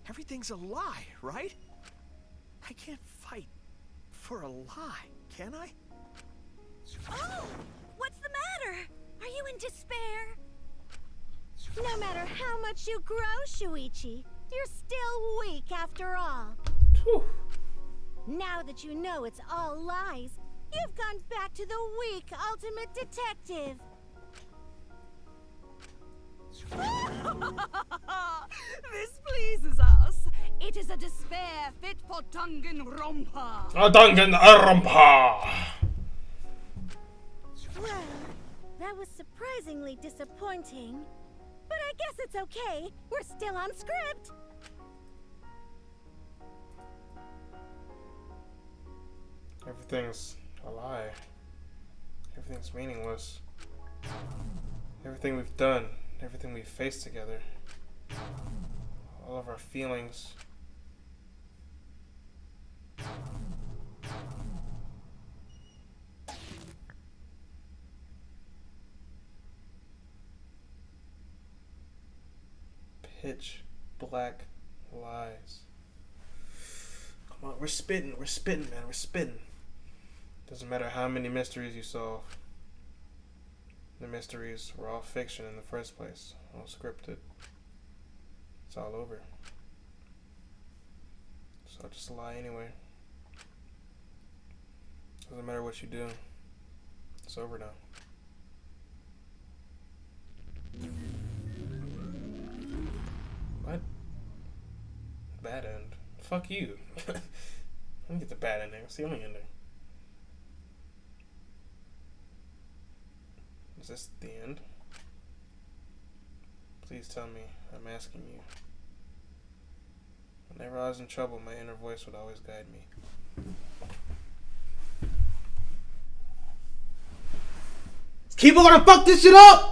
Everything's a lie, right? I can't fight for a lie, can I? Oh! What's the matter? Are you in despair? No matter how much you grow, Shuichi, you're still weak after all. Whew. Now that you know it's all lies, you've gone back to the weak ultimate detective. This pleases us. It is a despair fit for Danganronpa. Danganronpa! Well, that was surprisingly disappointing. But I guess it's okay. We're still on script. Everything's a lie. Everything's meaningless. Everything we've done, everything we've faced together, all of our feelings. Pitch black lies. Come on, we're spitting, man, we're spitting. Doesn't matter how many mysteries you solve. The mysteries were all fiction in the first place, all scripted. It's all over. So just lie anyway. Doesn't matter what you do. It's over now. What? Bad end. Fuck you. I don't get the bad ending. It's the only ending. Is this the end? Please tell me. I'm asking you. Whenever I was in trouble, my inner voice would always guide me. Is Kibo gonna fuck this shit up?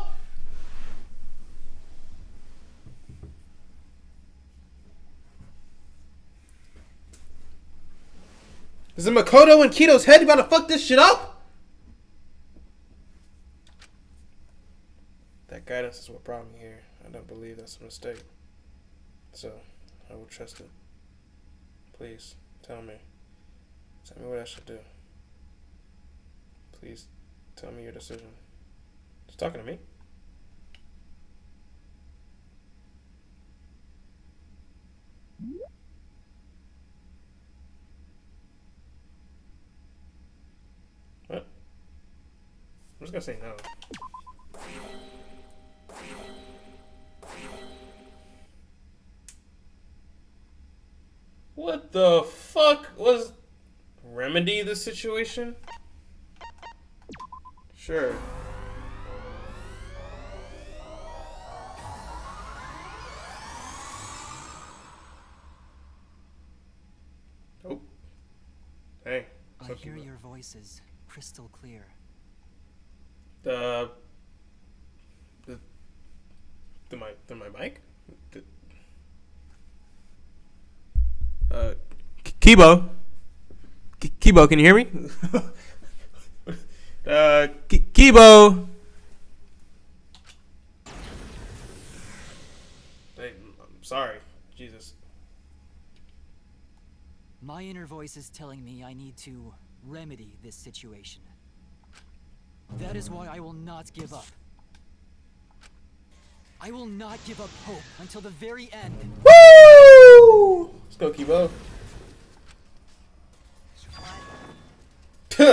Is it Makoto and Kito's head about to fuck this shit up? That guidance is what brought me here. I don't believe that's a mistake. So, I will trust it. Please, tell me. Tell me what I should do. Please, tell me your decision. Just talking to me? What? I'm just gonna say no. What the fuck was remedy the situation? Sure. Oh. Hey. I hear your voices crystal clear. The my mic? Kibo? Kibo, can you hear me? Kibo! Hey, I'm sorry. Jesus. My inner voice is telling me I need to remedy this situation. That is why I will not give up. I will not give up hope until the very end. Woo! Let's go, Kibo. We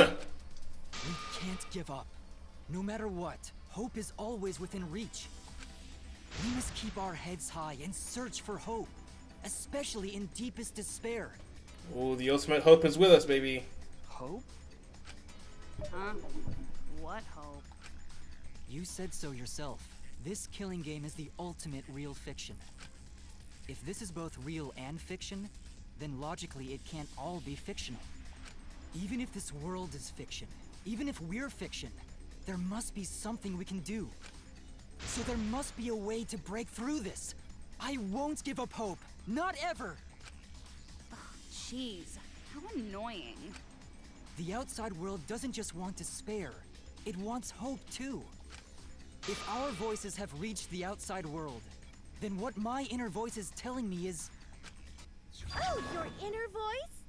can't give up. No matter what, hope is always within reach. We must keep our heads high and search for hope, especially in deepest despair. Oh, the ultimate hope is with us, baby. Hope? Huh? What hope? You said so yourself. This killing game is the ultimate real fiction. If this is both real and fiction, then logically it can't all be fictional. Even if this world is fiction, even if we're fiction, there must be something we can do. So there must be a way to break through this. I won't give up hope. Not ever. Jeez, how annoying. The outside world doesn't just want despair, it wants hope too. If our voices have reached the outside world, then what my inner voice is telling me is... Oh, your inner voice?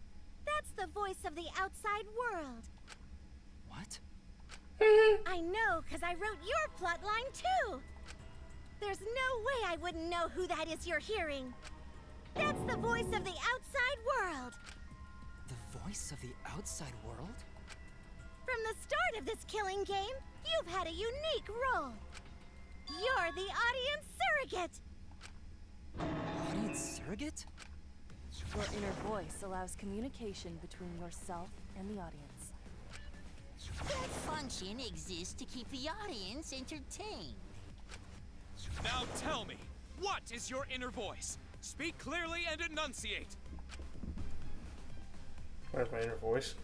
That's the voice of the outside world. What? I know, because I wrote your plotline too. There's no way I wouldn't know who that is you're hearing. That's the voice of the outside world. The voice of the outside world? From the start of this killing game, you've had a unique role. You're the audience surrogate. Audience surrogate? Your inner voice allows communication between yourself and the audience. That function exists to keep the audience entertained. Now tell me, what is your inner voice? Speak clearly and enunciate. Where's my inner voice?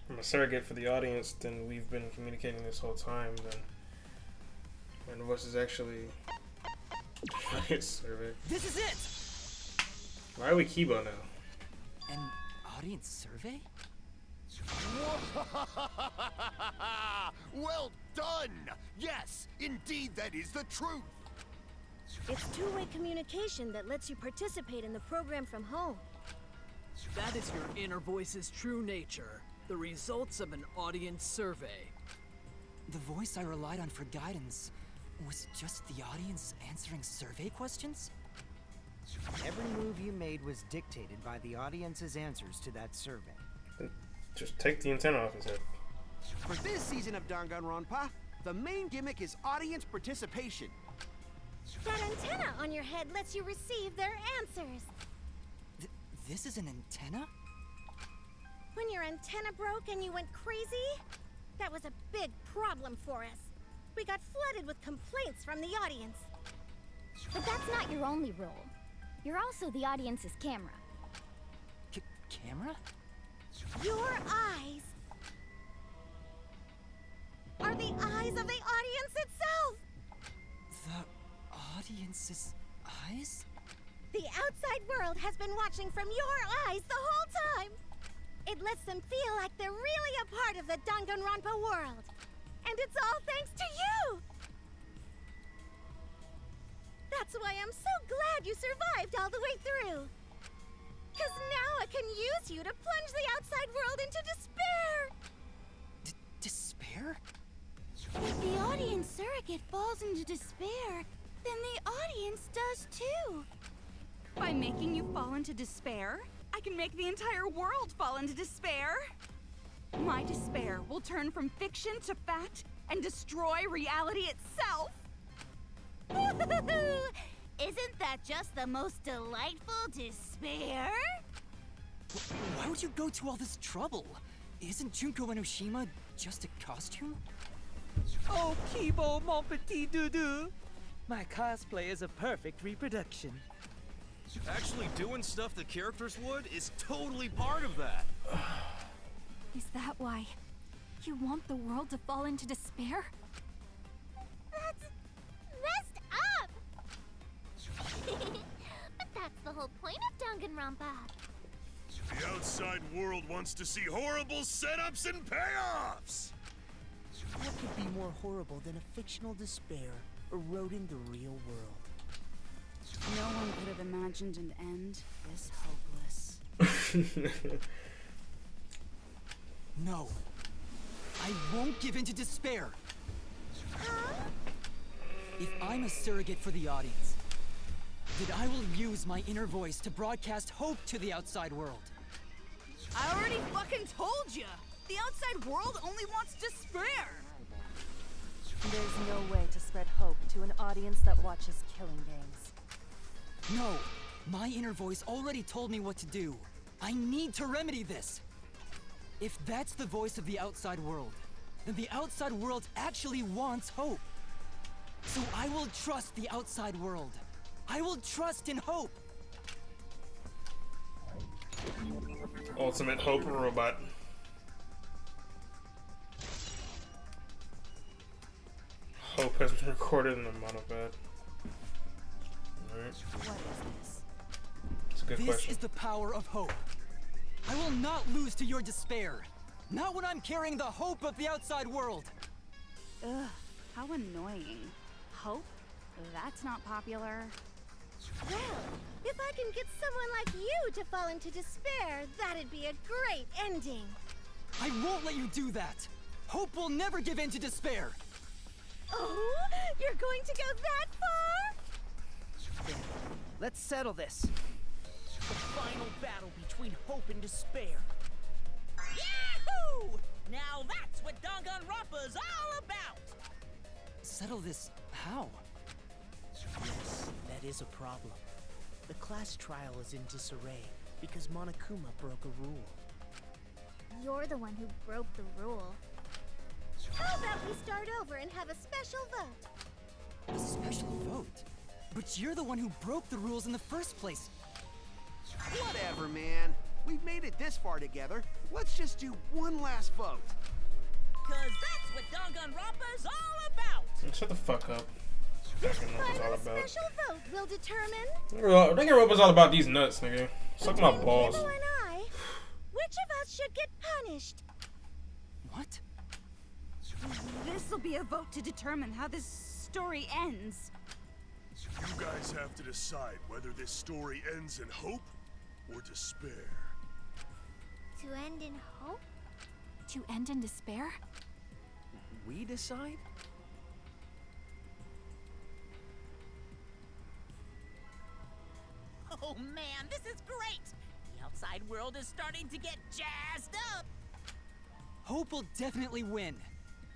I'm a surrogate for the audience, then we've been communicating this whole time, then my inner voice is actually survey. This is it! Why are we Kibo now? An audience survey? Well done! Yes, indeed that is the truth! It's two-way communication that lets you participate in the program from home. That is your inner voice's true nature. The results of an audience survey. The voice I relied on for guidance was just the audience answering survey questions? Every move you made was dictated by the audience's answers to that survey. Just take the antenna off his head. For this season of Danganronpa, the main gimmick is audience participation. That antenna on your head lets you receive their answers. This is an antenna? When your antenna broke and you went crazy, that was a big problem for us. We got flooded with complaints from the audience. But that's not your only role. You're also the audience's camera. Camera? Your eyes are the eyes of the audience itself! The audience's eyes? The outside world has been watching from your eyes the whole time! It lets them feel like they're really a part of the Danganronpa world. And it's all thanks to you! That's why I'm so glad you survived all the way through. Because now I can use you to plunge the outside world into despair! Despair? If the audience surrogate falls into despair, then the audience does too. By making you fall into despair, I can make the entire world fall into despair. My despair will turn from fiction to fact and destroy reality itself. Isn't that just the most delightful despair? Why would you go to all this trouble? Isn't Junko Enoshima just a costume? Oh, Kibo, mon petit doudou. My cosplay is a perfect reproduction. Actually doing stuff the characters would is totally part of that. Is that why you want the world to fall into despair? That's messed up! But that's the whole point of Danganronpa. The outside world wants to see horrible setups and payoffs! What could be more horrible than a fictional despair eroding the real world? No one could have imagined an end this hopeless. No. I won't give in to despair. If I'm a surrogate for the audience, then I will use my inner voice to broadcast hope to the outside world. I already fucking told you! The outside world only wants despair! There's no way to spread hope to an audience that watches killing games. No, my inner voice already told me what to do. I need to remedy this. If that's the voice of the outside world, then the outside world actually wants hope. So I will trust the outside world. I will trust in hope. Ultimate Hope Robot. Hope has been recorded in the monopad. Alright. What is this? It's a good This question. is the power of hope. I will not lose to your despair. Not when I'm carrying the hope of the outside world. Ugh, how annoying. Hope? That's not popular. Well, if I can get someone like you to fall into despair, that'd be a great ending. I won't let you do that. Hope will never give in to despair. Oh, you're going to go that far? There. Let's settle this. The final battle between hope and despair. Yahoo! Now that's what Danganronpa's all about! Settle this how? Yes, that is a problem. The class trial is in disarray because Monokuma broke a rule. You're the one who broke the rule. How about we start over and have a special vote? A special vote? But you're the one who broke the rules in the first place. Whatever, man. We've made it this far together. Let's just do one last vote. Cause that's what Danganronpa's all about! Shut the fuck up. This Danganronpa's all final about. special vote will determine Danganronpa's all about these nuts, nigga. Suck my between balls. Kibo and I, which of us should get punished? What? This'll be a vote to determine how this story ends. You guys have to decide whether this story ends in hope or despair. To end in hope? To end in despair? We decide? Oh man, this is great! The outside world is starting to get jazzed up! Hope will definitely win.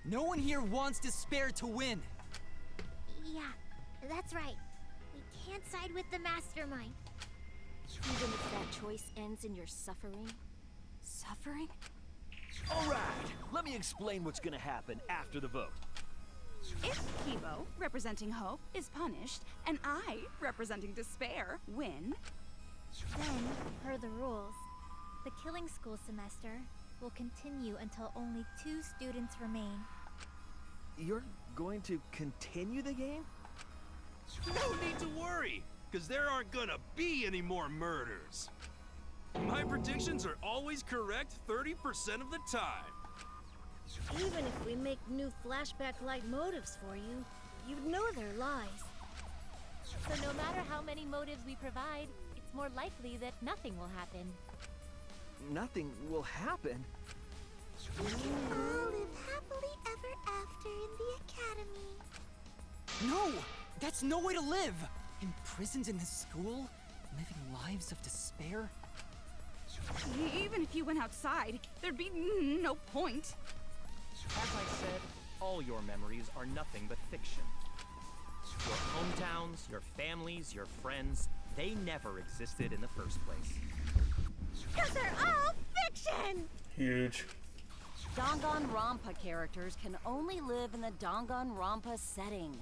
No one here wants despair to win. Yeah, that's right. We can't side with the mastermind. Even if that choice ends in your suffering? Suffering? Alright, let me explain what's gonna happen after the vote. If Kibo, representing hope, is punished, and I, representing despair, win, Then, per the rules, the killing school semester will continue until only 2 students remain. You're going to continue the game? No need to worry, because there aren't gonna be any more murders. My predictions are always correct 30% of the time. Even if we make new flashback light motives for you, you'd know they're lies. So no matter how many motives we provide, it's more likely that nothing will happen. Nothing will happen. We can all live happily ever after in the academy. No! That's no way to live! Imprisoned in this school? Living lives of despair? even if you went outside, there'd be no point. As I said, all your memories are nothing but fiction. Your hometowns, your families, your friends, they never existed in the first place. Because they're all fiction! Huge. Danganronpa characters can only live in the Danganronpa setting.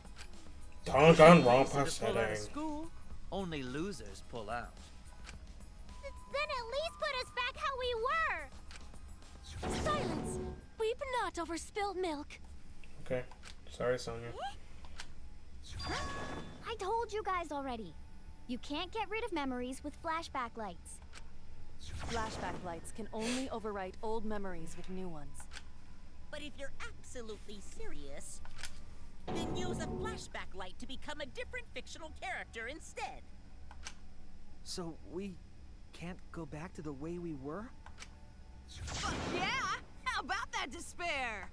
Danganronpa Pull out of setting. school, only losers pull out. Then at least put us back how we were! Silence! Weep not over spilled milk. Okay. Sorry, Sonia. I told you guys already. You can't get rid of memories with flashback lights. Flashback lights can only overwrite old memories with new ones. But if you're absolutely serious, then use a flashback light to become a different fictional character instead. So we can't go back to the way we were? Fuck yeah! How about that despair?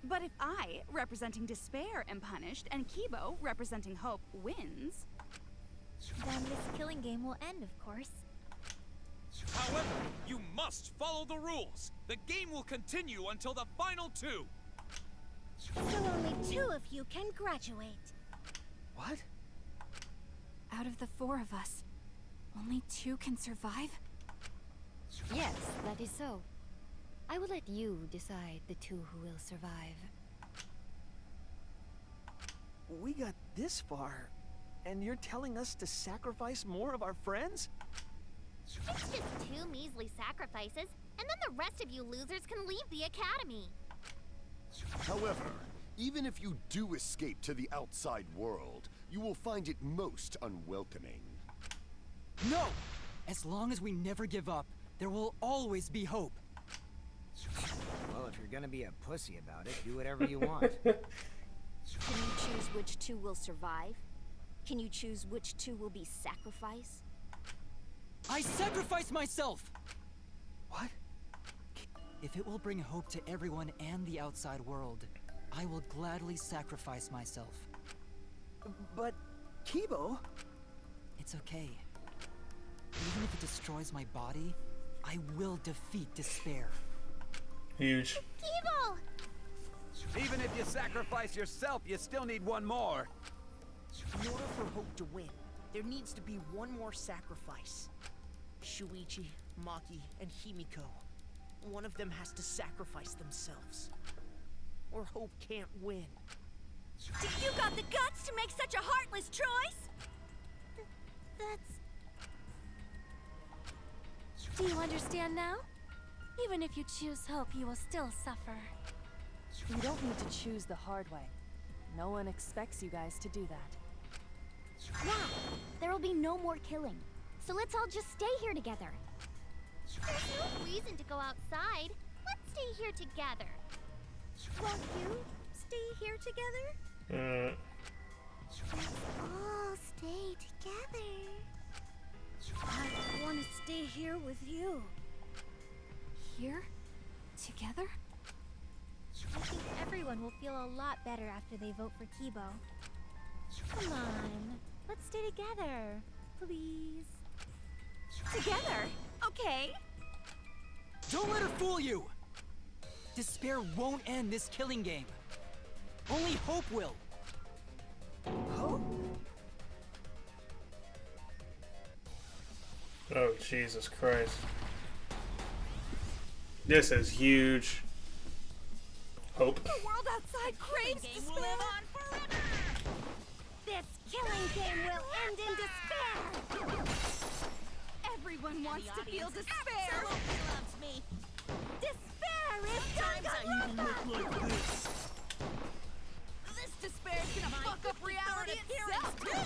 But if I, representing despair, am punished, and Kibo, representing hope, wins... Then this killing game will end, of course. However, you must follow the rules. The game will continue until the final 2. So only 2 of you can graduate. What? Out of the 4 of us, only 2 can survive? Yes, that is so. I will let you decide the 2 who will survive. We got this far, and you're telling us to sacrifice more of our friends? It's just 2 measly sacrifices, and then the rest of you losers can leave the academy. However, even if you do escape to the outside world, you will find it most unwelcoming. No! As long as we never give up, there will always be hope. Well, if you're gonna be a pussy about it, do whatever you want. Can you choose which two will survive? Can you choose which two will be sacrificed? I sacrifice myself! What? If it will bring hope to everyone and the outside world, I will gladly sacrifice myself. But, Kibo... It's okay. Even if it destroys my body, I will defeat despair. Huge. Kibo! Even if you sacrifice yourself, you still need one more. In order for hope to win, there needs to be one more sacrifice. Shuichi, Maki, and Himiko. One of them has to sacrifice themselves. Or hope can't win. You got the guts to make such a heartless choice? That's... Do you understand now? Even if you choose hope, you will still suffer. You don't need to choose the hard way. No one expects you guys to do that. Yeah, there will be no more killing. So let's all just stay here together. There's no reason to go outside. Let's stay here together. Won't you stay here together? Let's all stay together. I want to stay here with you. Here? Together? I think everyone will feel a lot better after they vote for Kibo. Come on, let's stay together, please. Together? Okay. Don't let her fool you! Despair won't end this killing game. Only hope will. Hope? Oh, Jesus Christ. This is huge. Hope. The world outside craves despair. This killing game will end in despair. Everyone wants to feel despair. Loves me. Despair is Danganronpa. This despair is gonna fuck up reality itself, too!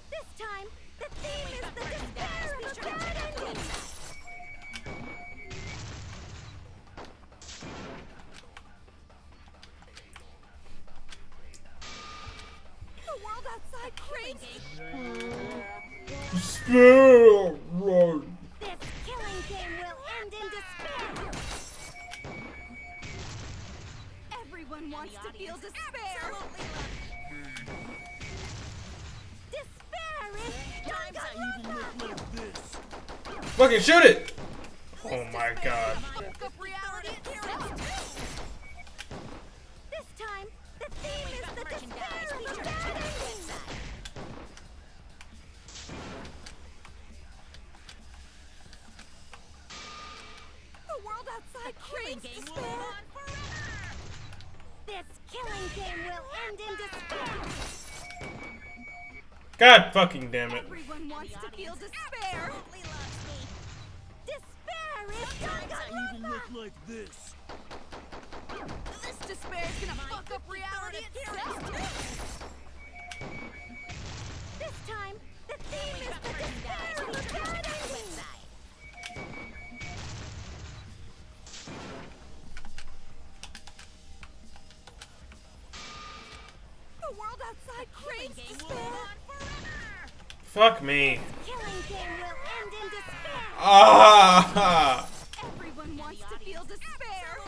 This time, the theme is the despair of a bad ending. The world outside craves Despair! Run! This killing game will end in despair. Everyone wants to feel despair. Despair is Danganronpa. Fucking shoot it! Oh my god. Fuck up reality itself, This time, the theme is the despair of a bad ending. The world outside craves despair. This killing game will end in despair. God fucking damn it. Everyone wants to feel despair. Despair is Danganronpa. Like this. This despair is gonna fuck up reality itself, too! This time, the theme is the despair of a bad ending. The world outside craves despair. Fuck me. Killing game will end in despair. Ah! Everyone wants to feel despair.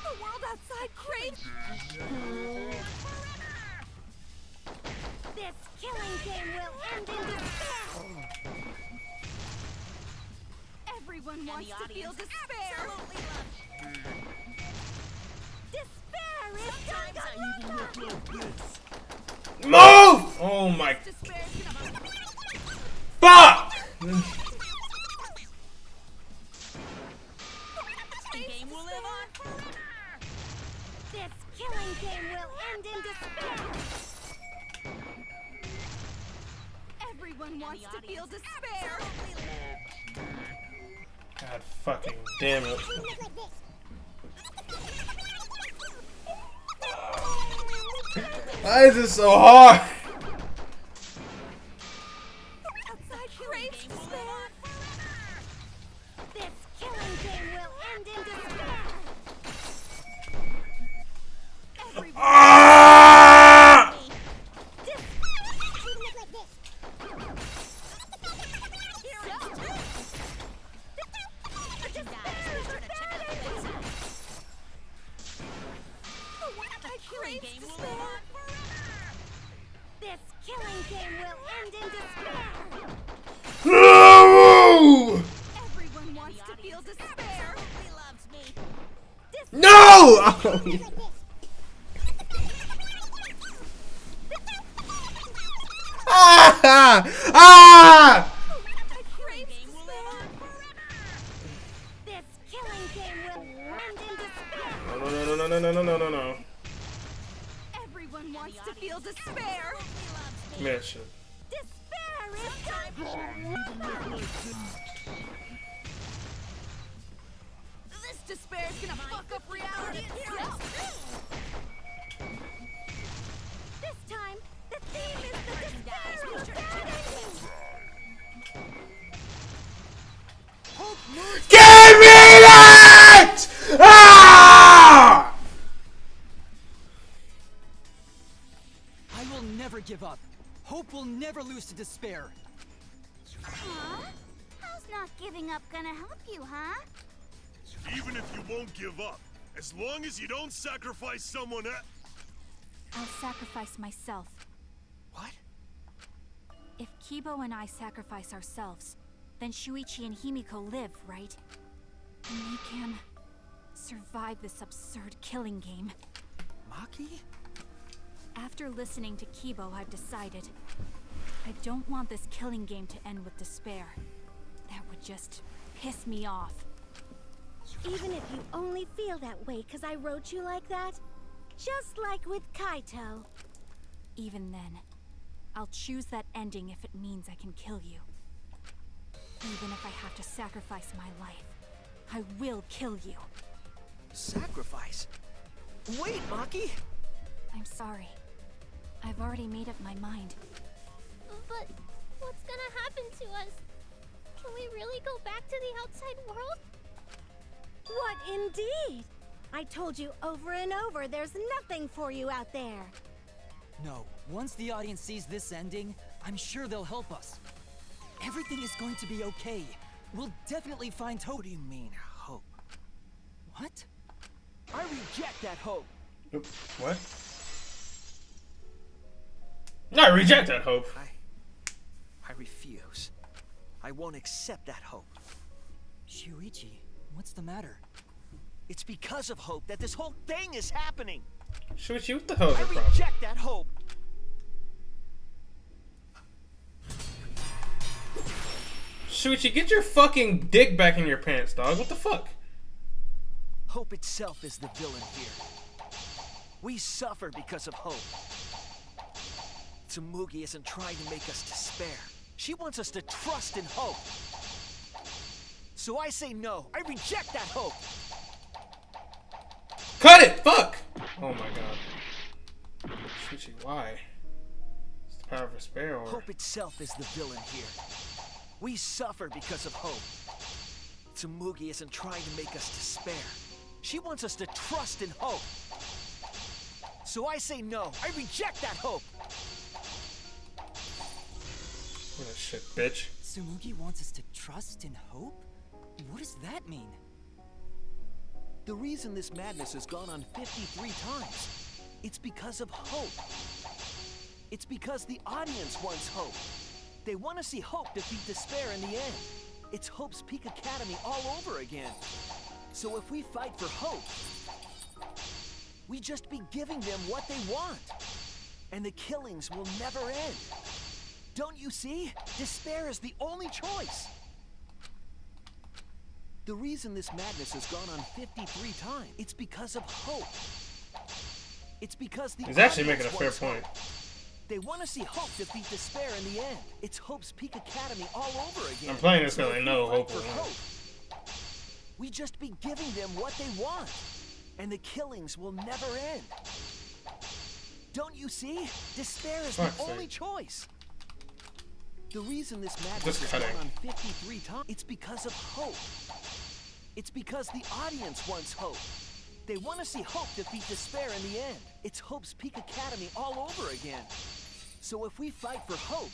The world outside craves. This killing game will end in despair. Everyone wants to feel despair. Despair is Danganronpa. Move! Oh my. Fuck! Game will live on forever. This killing game will end in despair. Everyone wants to feel despair. God fucking damn it. Why is it so hard? I crave despair. This killing game will end in despair. Everyone. Ah! This killing game will end in despair. No! Everyone wants to feel despair. No! Ah! Ah! This killing game will end in despair. No. Everyone wants to feel despair. Mission. Despair is This despair is gonna fuck up reality itself. This time, the theme is the despair of bad endings. Give me that! Ah! I will never give up. Hope will never lose to despair. Huh? How's not giving up gonna help you, huh? Even if you won't give up, as long as you don't sacrifice someone else. I'll sacrifice myself. What? If Kibo and I sacrifice ourselves, then Shuichi and Himiko live, right? And they can survive this absurd killing game. Maki? After listening to Kibo, I've decided I don't want this killing game to end with despair. That would just piss me off. Even if you only feel that way because I wrote you like that, just like with Kaito. Even then, I'll choose that ending if it means I can kill you. Even if I have to sacrifice my life, I will kill you. Sacrifice? Wait, Maki! I'm sorry. I've already made up my mind. But what's gonna happen to us? Can we really go back to the outside world? What indeed? I told you over and over there's nothing for you out there. No, once the audience sees this ending, I'm sure they'll help us. Everything is going to be okay. We'll definitely find hope. What do you mean, hope? What? I reject that hope. What? I reject that hope. I refuse. I won't accept that hope. Shuichi, what's the matter? It's because of hope that this whole thing is happening. Shuichi, what the hell is I your problem? reject that hope. Shuichi, get your fucking dick back in your pants, dog. What the fuck? Hope itself is the villain here. We suffer because of hope. Tsumugi isn't trying to make us despair. She wants us to trust in hope. So I say no. I reject that hope. Cut it! Fuck! Oh my god. Shuichi, why? It's the power of despair, or... Hope itself is the villain here. We suffer because of hope. Tsumugi isn't trying to make us despair. She wants us to trust in hope. So I say no. I reject that hope. What a shit, bitch. Tsumugi wants us to trust in hope? What does that mean? The reason this madness has gone on 53 times, it's because of hope. It's because the audience wants hope. They want to see hope defeat despair in the end. It's Hope's Peak Academy all over again. So if we fight for hope, we just be giving them what they want. And the killings will never end. Don't you see? Despair is the only choice. The reason this madness has gone on 53 times, it's because of hope. It's because the He's actually making a audience fair wants point. hope. They want to see hope defeat despair in the end. It's Hope's Peak Academy all over again. I'm playing this So because I if know we fight hope for will win. hope, we just be giving them what they want. And the killings will never end. Don't you see? Despair is Fuck's the sake. only choice. The reason this madness Just has cutting. gone on 53 times, it's because of hope. It's because the audience wants hope. They want to see hope defeat despair in the end. It's Hope's Peak Academy all over again. So if we fight for hope,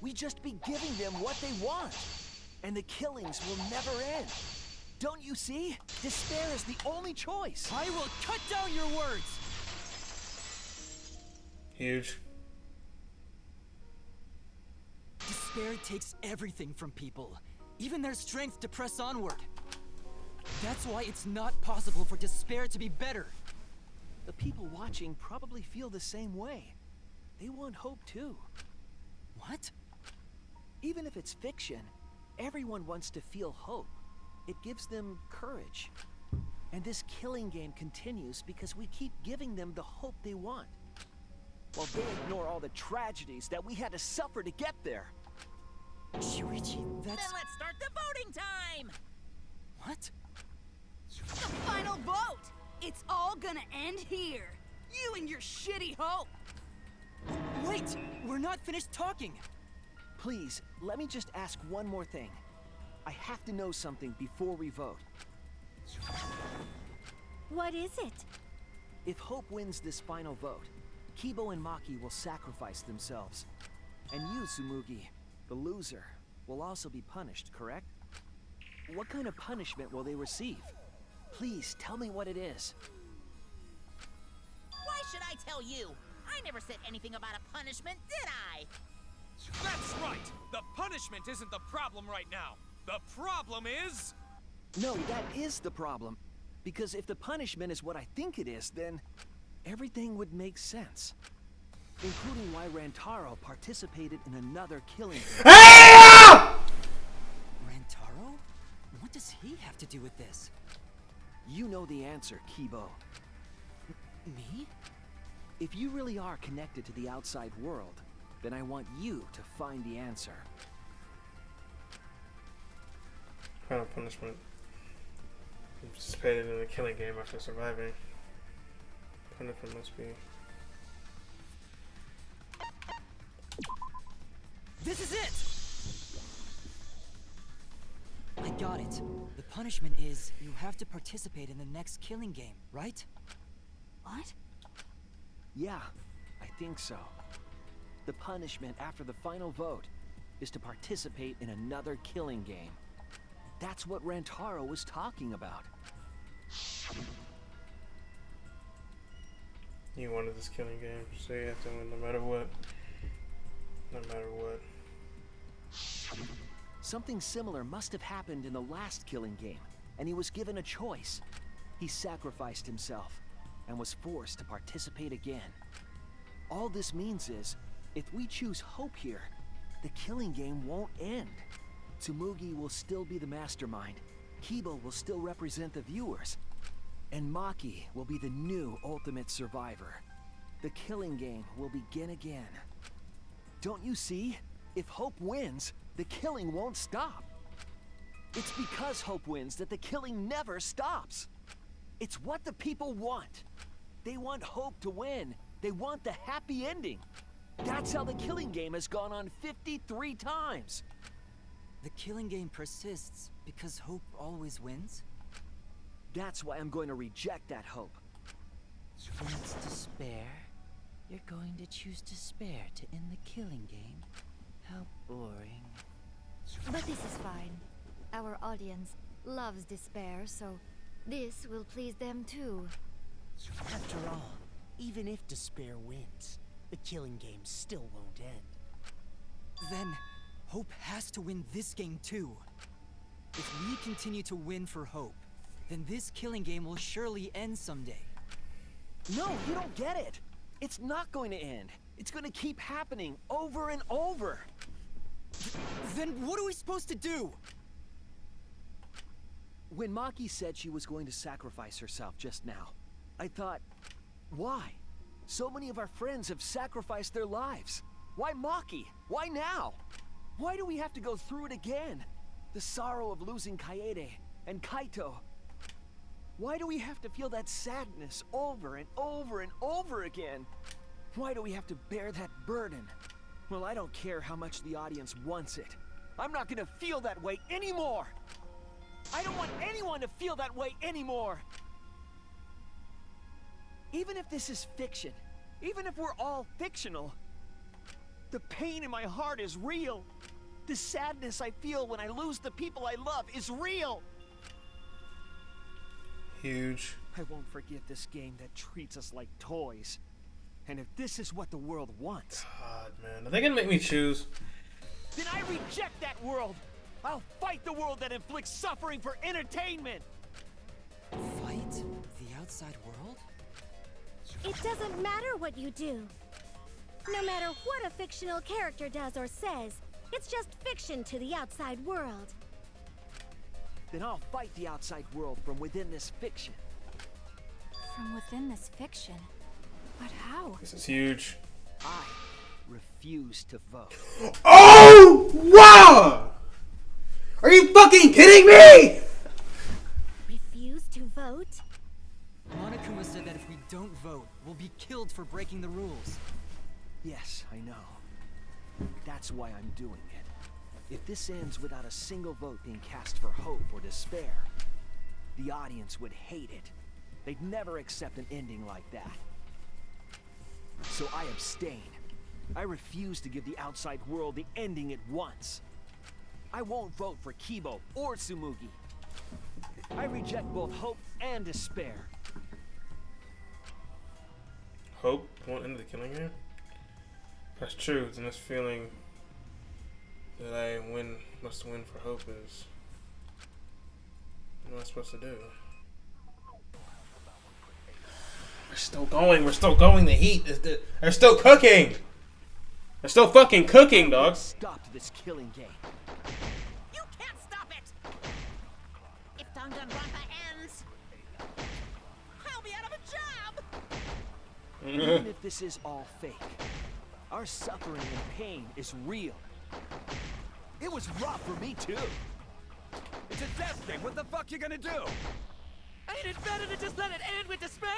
we just be giving them what they want. And the killings will never end. Don't you see? Despair is the only choice. I will cut down your words. Huge. Despair takes everything from people, even their strength to press onward. That's why it's not possible for despair to be better. The people watching probably feel the same way. They want hope too. What? Even if it's fiction, everyone wants to feel hope. It gives them courage. And this killing game continues because we keep giving them the hope they want. While they ignore all the tragedies that we had to suffer to get there. Shuichi, Then let's start the voting time! What? The final vote! It's all gonna end here. You and your shitty hope. Wait! We're not finished talking! Please, let me just ask one more thing. I have to know something before we vote. What is it? If Hope wins this final vote, Kibo and Maki will sacrifice themselves. And you, Tsumugi, the loser, will also be punished, correct? What kind of punishment will they receive? Please, tell me what it is. Why should I tell you? I never said anything about a punishment, did I? That's right! The punishment isn't the problem right now. The problem is... No, that is the problem. Because if the punishment is what I think it is, then everything would make sense. Including why Rantaro participated in another killing. Rantaro? What does he have to do with this? You know the answer, Kibo. Me? If you really are connected to the outside world, then I want you to find the answer. Final punishment. Participated in a killing game after surviving. Punishment must be... This is it! I got it. The punishment is you have to participate in the next killing game, right? What? Yeah, I think so. The punishment after the final vote is to participate in another killing game. That's what Rantaro was talking about. You wanted this killing game, so you have to win no matter what. No matter what. Something similar must have happened in the last killing game, and he was given a choice. He sacrificed himself, and was forced to participate again. All this means is, if we choose hope here, the killing game won't end. Tsumugi will still be the mastermind, Kibo will still represent the viewers, and Maki will be the new ultimate survivor. The killing game will begin again. Don't you see? If Hope wins, the killing won't stop. It's because Hope wins that the killing never stops. It's what the people want. They want Hope to win. They want the happy ending. That's how the killing game has gone on 53 times. The killing game persists because hope always wins? That's why I'm going to reject that hope. When it's despair, you're going to choose despair to end the killing game? How boring. But this is fine. Our audience loves despair, so this will please them too. After all, even if despair wins, the killing game still won't end. Then, hope has to win this game too. If we continue to win for hope, then this killing game will surely end someday. No, you don't get it. It's not going to end. It's going to keep happening over and over. Then what are we supposed to do? When Maki said she was going to sacrifice herself just now, I thought, why? So many of our friends have sacrificed their lives. Why Maki? Why now? Why do we have to go through it again? The sorrow of losing Kaede and Kaito. Why do we have to feel that sadness over and over and over again? Why do we have to bear that burden? Well, I don't care how much the audience wants it. I'm not gonna feel that way anymore! I don't want anyone to feel that way anymore! Even if this is fiction, even if we're all fictional, the pain in my heart is real. The sadness I feel when I lose the people I love is real. Huge. I won't forget this game that treats us like toys. And if this is what the world wants... God, man. Are they gonna make me choose? Then I reject that world! I'll fight the world that inflicts suffering for entertainment! Fight the outside world? It doesn't matter what you do. No matter what a fictional character does or says, it's just fiction to the outside world. Then I'll fight the outside world from within this fiction. From within this fiction? But how? This is huge. I refuse to vote. Oh! Wow! Are you fucking kidding me? Refuse to vote? Monokuma said that if we don't vote, we'll be killed for breaking the rules. Yes, I know. That's why I'm doing it. If this ends without a single vote being cast for hope or despair, the audience would hate it. They'd never accept an ending like that. So I abstain. I refuse to give the outside world the ending it wants. I won't vote for Kibo or Tsumugi. I reject both hope and despair. Hope won't end the killing game? That's true. Then this feeling that I must win for hope is what am I supposed to do? We're still going. We're still going. The heat is they're still cooking. They're still fucking cooking, dog. Stop this killing game. You can't stop it! If Danganronpa ends, I'll be out of a job! Even if this is all fake, our suffering and pain is real. It was rough for me too. It's a death game. What the fuck you gonna do? Ain't it better to just let it end with despair?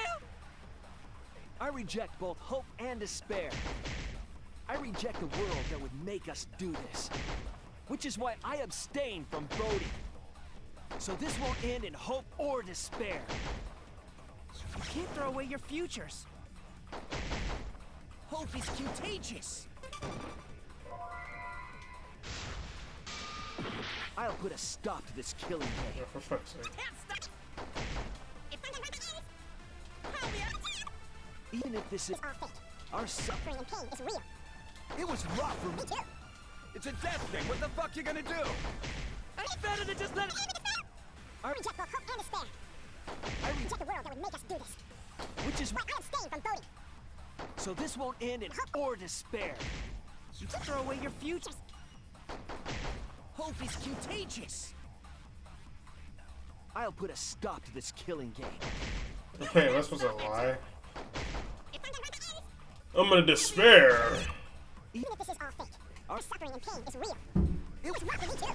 I reject both hope and despair. I reject the world that would make us do this. Which is why I abstain from voting. So this won't end in hope or despair. You can't throw away your futures. Hope is contagious. I'll put a stop to this killing game. For fuck's sake. Even if this is all fake, our suffering and pain is real. It was rough for me too. It's a death game. What the fuck you gonna do? Ain't it better to just let it... I reject both hope and despair. I reject the world that would make us do this. Which is why I abstain from voting. So this won't end in hope or despair. You can throw away your futures. Hope is contagious. I'll put a stop to this killing game. Wait, am I supposed to lie? I'm gonna despair. Even if this is all fake, our suffering and pain is real. It was rough for me too.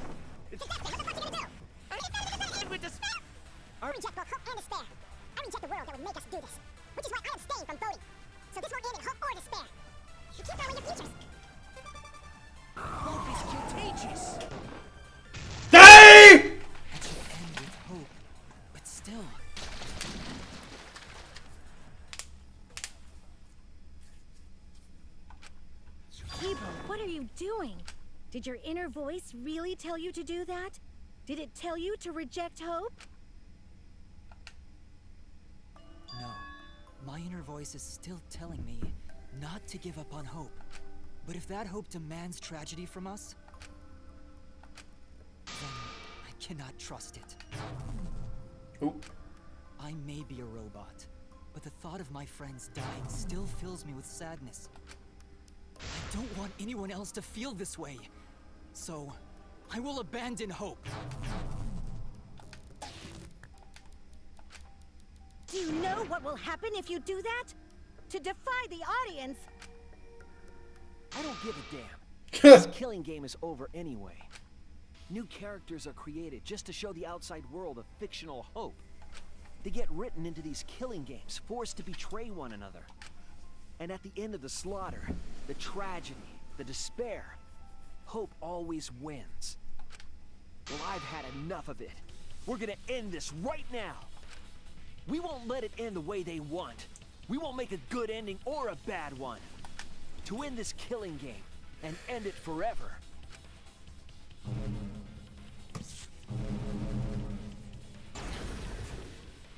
It's a death game. What the fuck you gonna do? I reject both hope and despair. I reject the world that would make us do this. Which is why I abstain from voting. So this won't end in hope or despair. You keep throwing your futures. Hope is contagious. Dave! It should end with hope, but still. Kibo, what are you doing? Did your inner voice really tell you to do that? Did it tell you to reject hope? No. My inner voice is still telling me not to give up on hope. But if that hope demands tragedy from us, then I cannot trust it. Oop. I may be a robot, but the thought of my friends dying still fills me with sadness. I don't want anyone else to feel this way, so I will abandon hope. Do you know what will happen if you do that? To defy the audience! I don't give a damn. This killing game is over anyway. New characters are created just to show the outside world a fictional hope. They get written into these killing games, forced to betray one another. And at the end of the slaughter, the tragedy, the despair, hope always wins. Well, I've had enough of it. We're gonna end this right now. We won't let it end the way they want. We won't make a good ending or a bad one. To end this killing game and end it forever.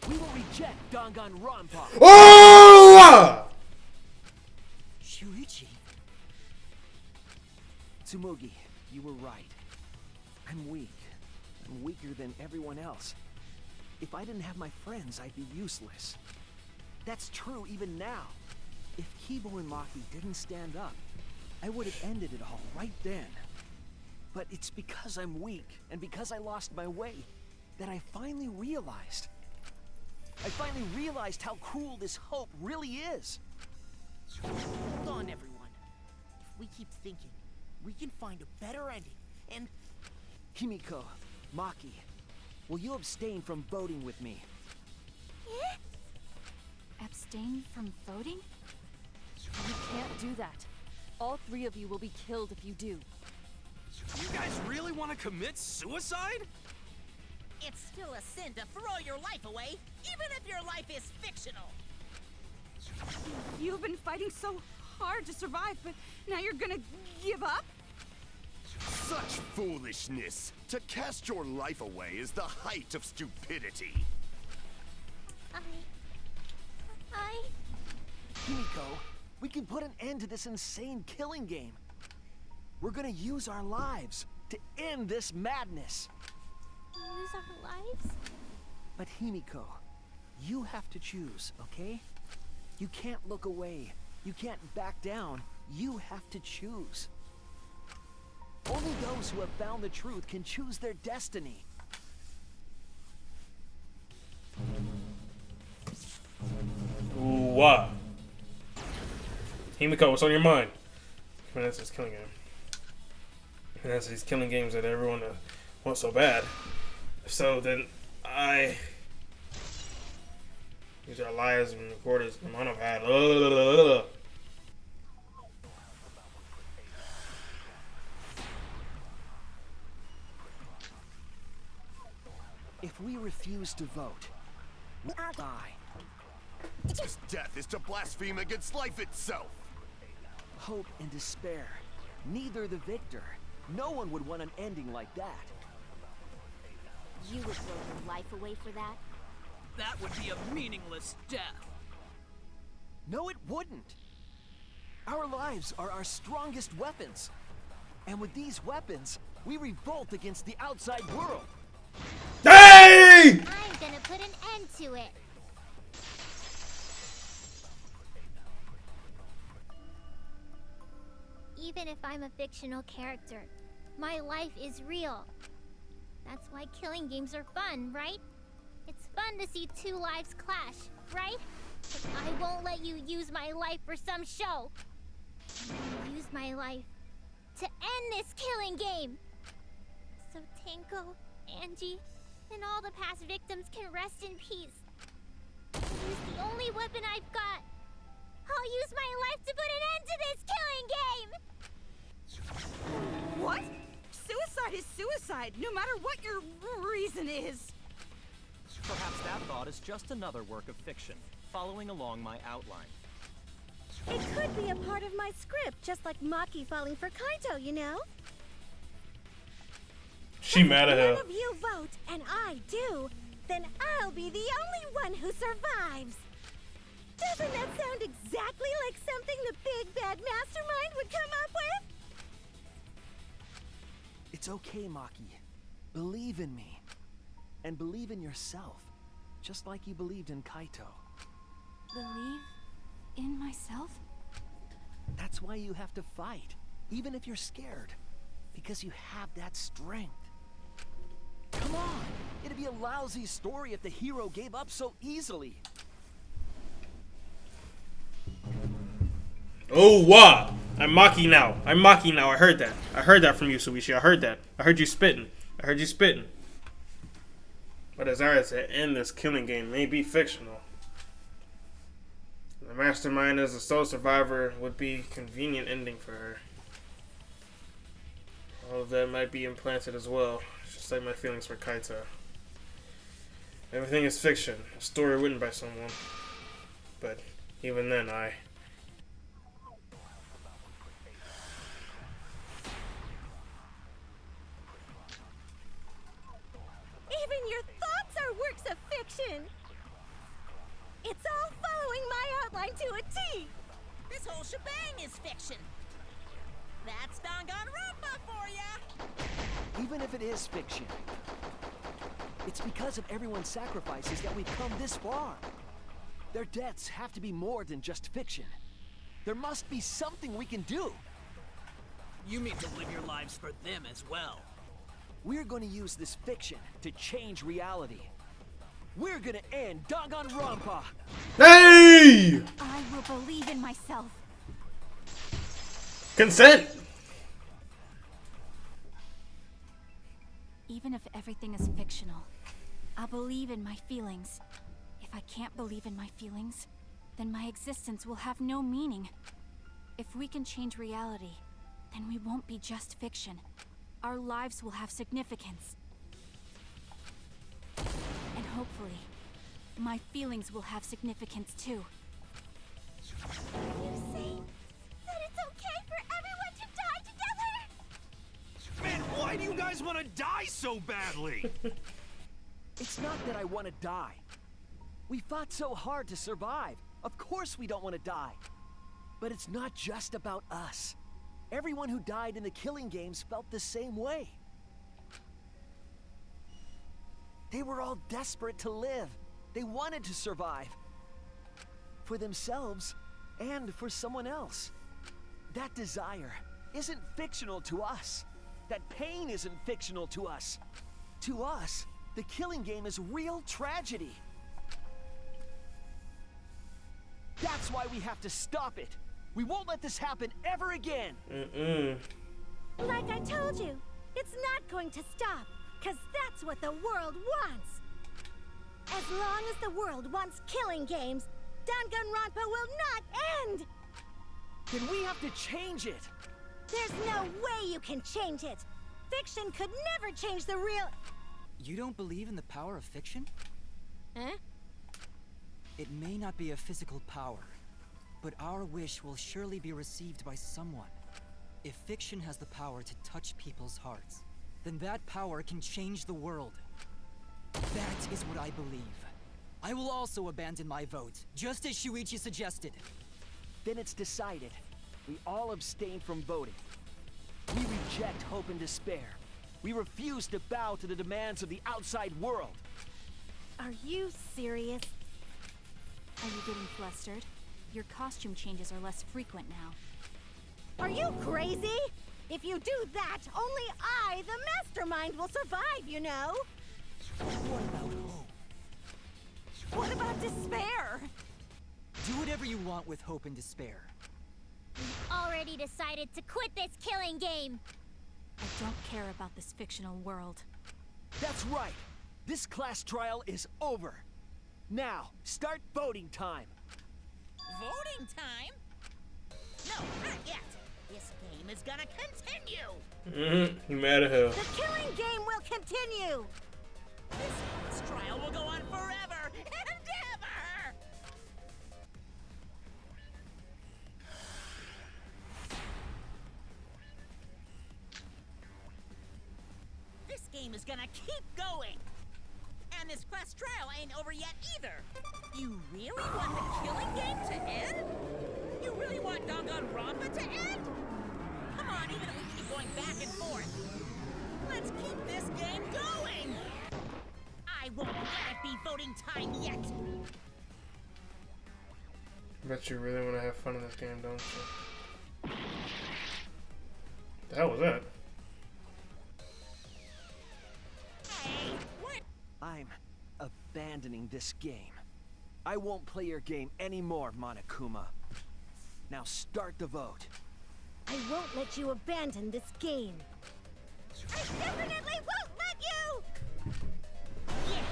We will reject Danganronpa. Oh! Shuichi. Tsumugi, you were right. I'm weak. I'm weaker than everyone else. If I didn't have my friends, I'd be useless. That's true even now. If Kibo and Maki didn't stand up, I would have ended it all right then. But it's because I'm weak, and because I lost my way, that I finally realized. I finally realized how cruel this hope really is. Hold on, everyone. If we keep thinking, we can find a better ending, and... Himiko, Maki, will you abstain from voting with me? Abstain from voting? You can't do that. All 3 of you will be killed if you do. You guys really want to commit suicide? It's still a sin to throw your life away, even if your life is fictional. You've been fighting so hard to survive, but now you're gonna give up? Such foolishness! To cast your life away is the height of stupidity. Himiko, we can put an end to this insane killing game. We're gonna use our lives to end this madness. Use our lives? But Himiko, you have to choose, okay? You can't look away. You can't back down. You have to choose. Only those who have found the truth can choose their destiny. Ooh, wow. Himiko, what's on your mind? Vanessa's killing game. Vanessa's killing games that everyone wants so bad. So then I use our lives and record as the monopad. If we refuse to vote, we'll die. This death is to blaspheme against life itself. Hope and despair. Neither the victor. No one would want an ending like that. You would throw your life away for that? That would be a meaningless death. No, it wouldn't. Our lives are our strongest weapons. And with these weapons, we revolt against the outside world. Hey! I'm gonna put an end to it. Even if I'm a fictional character, my life is real. That's why killing games are fun, right? It's fun to see 2 lives clash, right? But I won't let you use my life for some show. I'm gonna use my life to end this killing game. So Tenko, Angie, and all the past victims can rest in peace. I'll use the only weapon I've got. I'll use my life to put an end to this killing game! What? Suicide is suicide, no matter what your reason is. Perhaps that thought is just another work of fiction, following along my outline. It could be a part of my script, just like Maki falling for Kaito, you know? She mad at If her. none of you vote, and I do, then I'll be the only one who survives. Doesn't that sound exactly like something the big bad mastermind would come up with? It's okay, Maki. Believe in me. And believe in yourself. Just like you believed in Kaito. Believe in myself? That's why you have to fight. Even if you're scared. Because you have that strength. Come on! It'd be a lousy story if the hero gave up so easily. Oh, wow. I'm Maki now. I'm Maki now. I heard that. I heard that from you, Suichi. I heard that. I heard you spitting. I heard you spitting. But desire to end this killing game may be fictional. The mastermind as a sole survivor would be a convenient ending for her. All of that might be implanted as well, just like my feelings for Kaita. Everything is fiction, a story written by someone. But even then, Even your thoughts are works of fiction! It's all following my outline to a T! This whole shebang is fiction. That's Danganronpa for ya! Even if it is fiction, it's because of everyone's sacrifices that we've come this far. Their deaths have to be more than just fiction. There must be something we can do. You mean to live your lives for them as well? We're going to use this fiction to change reality. We're going to end Danganronpa. Hey! I will believe in myself. Consent! Even if everything is fictional, I'll believe in my feelings. If I can't believe in my feelings, then my existence will have no meaning. If we can change reality, then we won't be just fiction. Our lives will have significance. And hopefully, my feelings will have significance too. You say that it's okay for everyone to die together? Man, why do you guys want to die so badly? It's not that I want to die. We fought so hard to survive. Of course we don't want to die. But it's not just about us. Everyone who died in the killing games felt the same way. They were all desperate to live. They wanted to survive. For themselves and for someone else. That desire isn't fictional to us. That pain isn't fictional to us. To us, the killing game is real tragedy. That's why we have to stop it. We won't let this happen ever again. Like I told you, it's not going to stop, because that's what the world wants. As long as the world wants killing games, Danganronpa will not end! Then we have to change it. There's no way you can change it. Fiction could never change the real... You don't believe in the power of fiction? Huh? It may not be a physical power, but our wish will surely be received by someone. If fiction has the power to touch people's hearts, then that power can change the world. That is what I believe. I will also abandon my vote, just as Shuichi suggested. Then it's decided. We all abstain from voting. We reject hope and despair. We refuse to bow to the demands of the outside world. Are you serious? Are you getting flustered? Your costume changes are less frequent now. Are you crazy? If you do that, only I, the mastermind, will survive, you know? What about hope? What about despair? Do whatever you want with hope and despair. We've already decided to quit this killing game. I don't care about this fictional world. That's right. This class trial is over. Now, start voting time. Voting time? No, not yet. This game is gonna continue. You mad at hell. The killing game will continue. This trial will go on forever and ever. This game is gonna keep going. And this class trial ain't over yet either. You really want the killing game to end? You really want Danganronpa to end? Come on, even if we keep going back and forth. Let's keep this game going. I won't let it be voting time yet. Bet you really want to have fun in this game, don't you? The hell was that? Hey, what? I'm abandoning this game. I won't play your game anymore, Monokuma. Now start the vote. I won't let you abandon this game. I definitely won't let you! Yeah,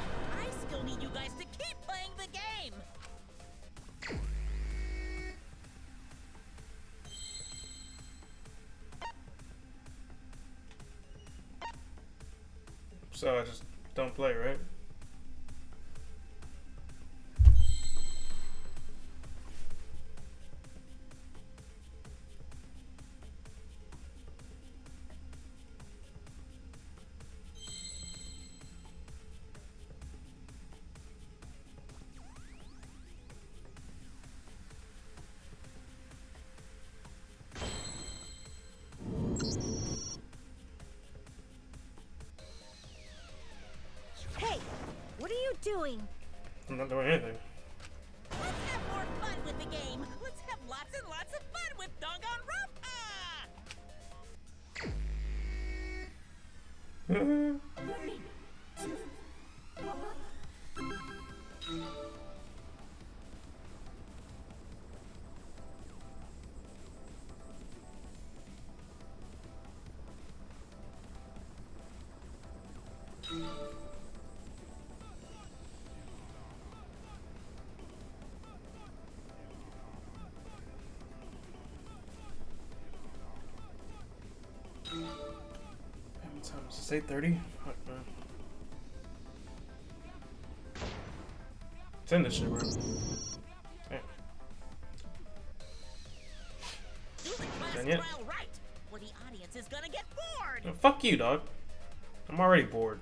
So I just don't play, right? Hey, what are you doing? I'm not doing anything. Let's have more fun with the game. Let's have lots and lots of fun with Danganronpa! What time is it? 8:30? Fuck, man. It's in this shit, bro. Damn. Do the class Dang it. trial right, or the audience is gonna get bored! No, fuck you, dog. I'm already bored.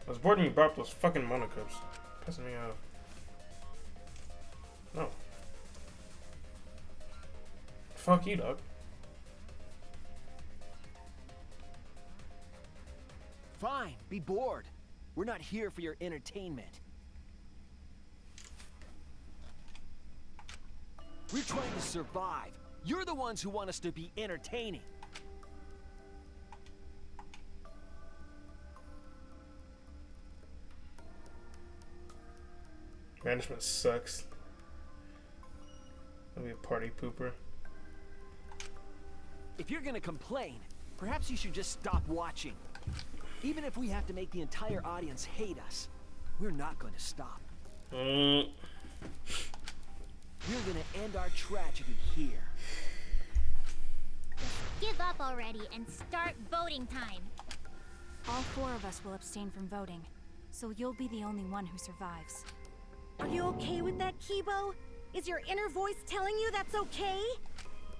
I was bored when you brought up those fucking monocups. Pissing me off. No. Fuck you, dog. Fine, be bored. We're not here for your entertainment. We're trying to survive. You're the ones who want us to be entertaining. Management sucks. I'll be a party pooper. If you're gonna complain, perhaps you should just stop watching. Even if we have to make the entire audience hate us, we're not going to stop. We're gonna end our tragedy here. Give up already and start voting time. All 4 of us will abstain from voting, so you'll be the only one who survives. Are you okay with that, Kibo? Is your inner voice telling you that's okay?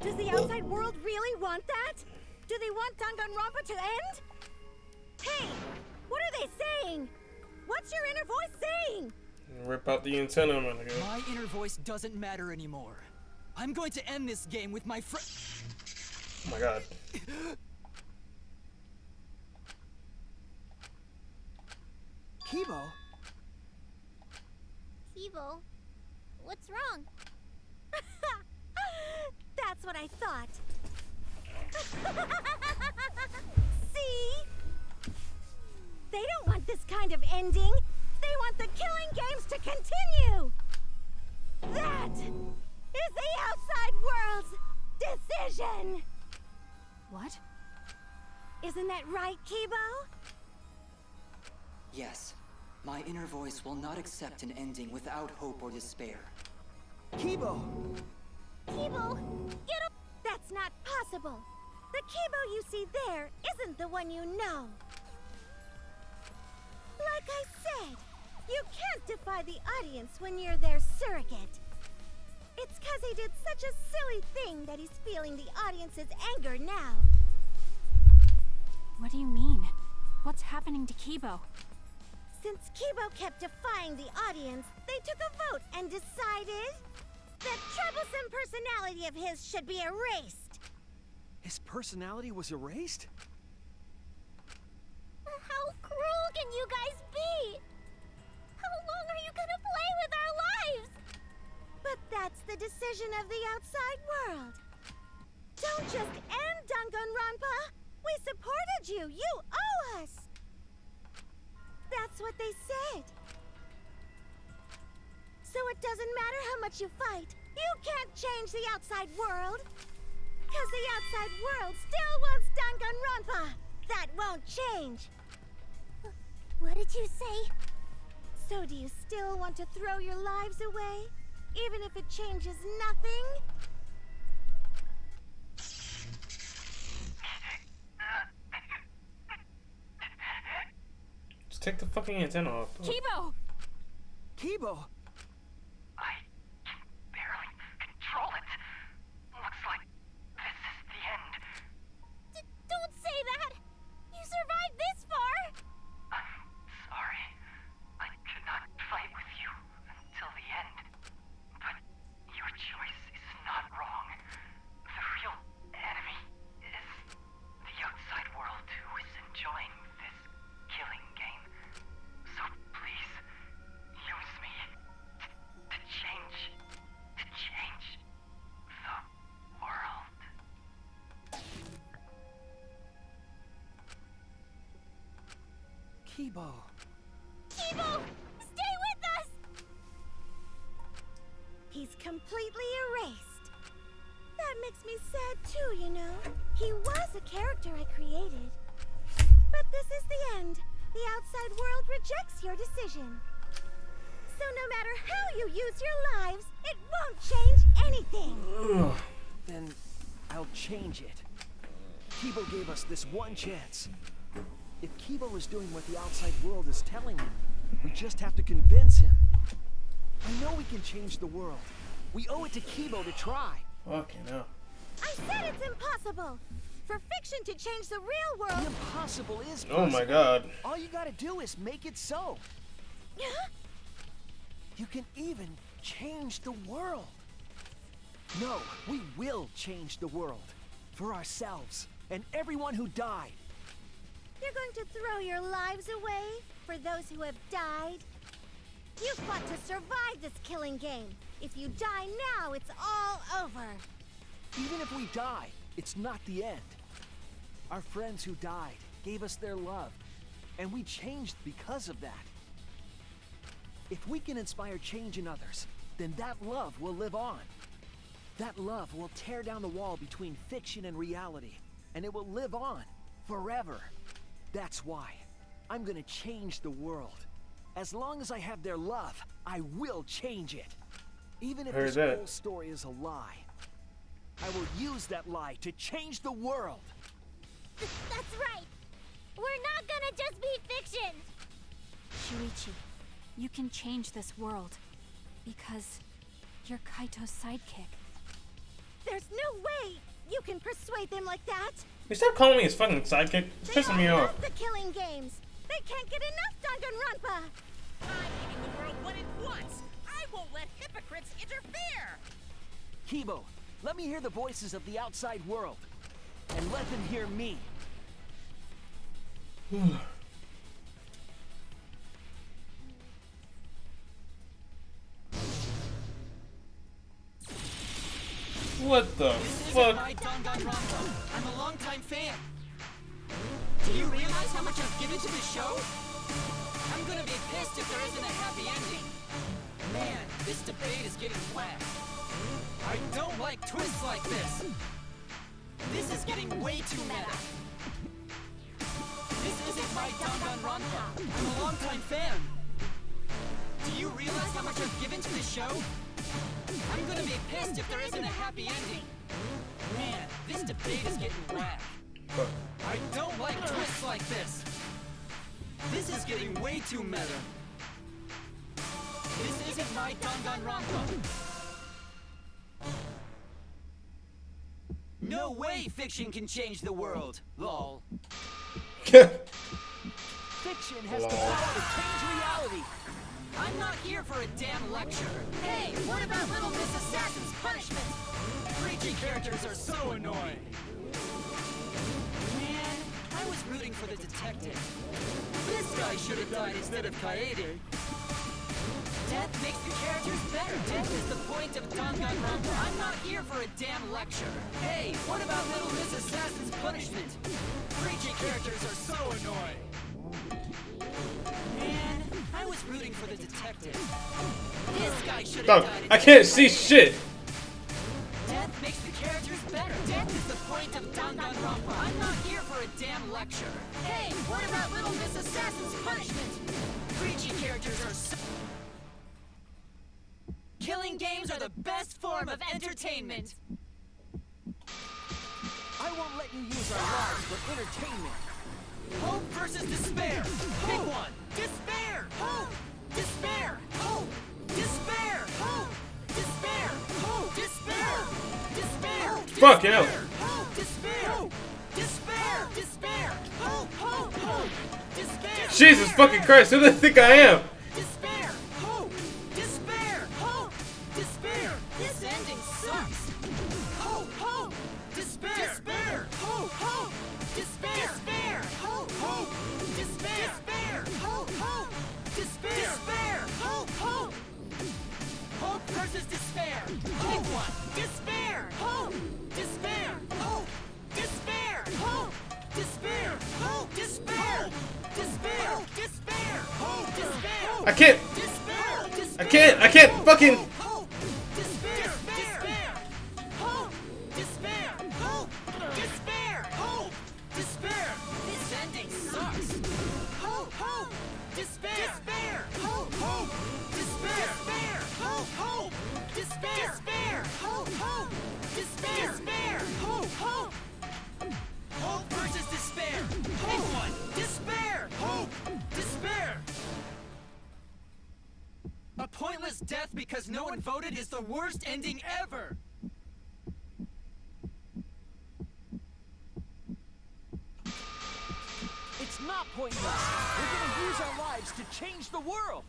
Does the outside world really want that? Do they want Danganronpa to end? Hey, what are they saying? What's your inner voice saying? Rip out the antenna, man. My inner voice doesn't matter anymore. I'm going to end this game with my friend. Oh my god. Kibo? Kibo, what's wrong? That's what I thought. See? They don't want this kind of ending. They want the killing games to continue. That is the outside world's decision. What? Isn't that right, Kibo? Yes, my inner voice will not accept an ending without hope or despair. Kibo! Kibo, get up! That's not possible. The Kibo you see there isn't the one you know. Like I said, you can't defy the audience when you're their surrogate. It's 'cause he did such a silly thing that he's feeling the audience's anger now. What do you mean? What's happening to Kibo? Since Kibo kept defying the audience, they took a vote and decided that troublesome personality of his should be erased. His personality was erased? How cruel can you guys be? How long are you gonna play with our lives? But that's the decision of the outside world. Don't just end Danganronpa. We supported you. You owe us. That's what they said. So it doesn't matter how much you fight. You can't change the outside world. 'Cause the outside world still wants Danganronpa. That won't change. What did you say? So do you still want to throw your lives away? Even if it changes nothing? take the fucking antenna off. Kibo! Kibo! I can barely control it. Looks like this is the end. Don't say that! You survived this far! I'm sorry. I could not fight with you until the end. But your choice is not wrong. The real enemy is the outside world who is enjoying this killing game. So please, use me to change the world. Kibo. Kibo! Stay with us! He's completely erased. That makes me sad too, you know. He was a character I created. But this is the end. The outside world rejects your decision. So no matter how you use your lives, it won't change anything. Then I'll change it. Kibo gave us this one chance. If Kibo is doing what the outside world is telling him, we just have to convince him. I know we can change the world. We owe it to Kibo to try. Fucking hell. I said it's impossible. For fiction to change the real world. The impossible is possible. Oh my god. All you gotta do is make it so. You can even change the world. No, we will change the world. For ourselves and everyone who died. You're going to throw your lives away for those who have died? You fought to survive this killing game. If you die now, it's all over. Even if we die, it's not the end. Our friends who died gave us their love, and we changed because of that. If we can inspire change in others, then that love will live on. That love will tear down the wall between fiction and reality, and it will live on forever. That's why I'm gonna change the world. As long as I have their love, I will change it. Even if this whole story is a lie, I will use that lie to change the world. That's right. We're not gonna just be fiction. Shuichi, you can change this world. Because you're Kaito's sidekick. There's no way you can persuade them like that. You stop calling me his fucking sidekick. It's pissing me off. Love the killing games. They can't get enough Danganronpa. I'm making the world what it wants. I won't let hypocrites interfere. Kibo, let me hear the voices of the outside world. And let them hear me. What the fuck? My Danganronpa. I'm a longtime fan. Do you realize how much I've given to this show? I'm gonna be pissed if there isn't a happy ending. Man, this debate is getting whacked. I don't like twists like this. This is getting way too meta. This isn't my Danganronpa. I'm a longtime fan. Do you realize how much I've given to this show? I'm gonna be pissed if there isn't a happy ending. Man, this debate is getting whacked. I don't like twists like this. This is getting way too meta. This isn't my Danganronpa. No way fiction can change the world, lol. Fiction has the power to change reality. I'm not here for a damn lecture. Hey, what about Little Miss Assassin's punishment? Preachy characters are so annoying. Man, I was rooting for the detective. This guy should have died instead of Kaede. Death makes the characters better. Death is the point of Danganronpa. I'm not here for a damn lecture. Hey, what about Little Miss Assassin's punishment? Preachy characters are so annoying. Man, I was rooting for the detective. This guy should have died. I can't see shit. Death makes the characters better. Death is the point of Danganronpa. I'm not here for a damn lecture. Hey, what about Little Miss Assassin's punishment? Preachy characters are so... Killing games are the best form of entertainment. I won't let you use our lives for entertainment. Hope versus despair. Pick one. Despair. Hope. Despair. Hope. Despair. Hope. Despair. Hope. Despair. Despair. Fuck hell. Despair. Despair. Despair. Hope. Hope. Hope. Despair. Jesus fucking Christ, who do they think I am? Despair. Hope. Despair. Hope. Despair. This ending sucks. Hope. Hope. Despair. Despair. Hope. Hope. Despair. Despair. Hope. Hope. Despair. Despair. Hope. Hope. Despair. Despair. Hope. Hope. Hope versus despair. Pick one. Despair. Hope. Despair. Hope. Despair. Hope. Despair. Hope. Despair. Despair. Despair. Hope. Despair. I can't. Despair. I can't fucking. Hope. Despair. Despair. Hope. Despair. Hope. Despair. Hope. Despair. This ending sucks. Hope. Hope. Despair. Despair. Hope. Hope. Despair. Despair. Hope. Hope. Despair. Despair. Hope. Hope. Despair. Despair. Hope. Hope. Hope versus despair. Pick one. Despair. Hope. Despair. A pointless death because no one voted is the worst ending ever! It's not pointless. We're gonna use our lives to change the world.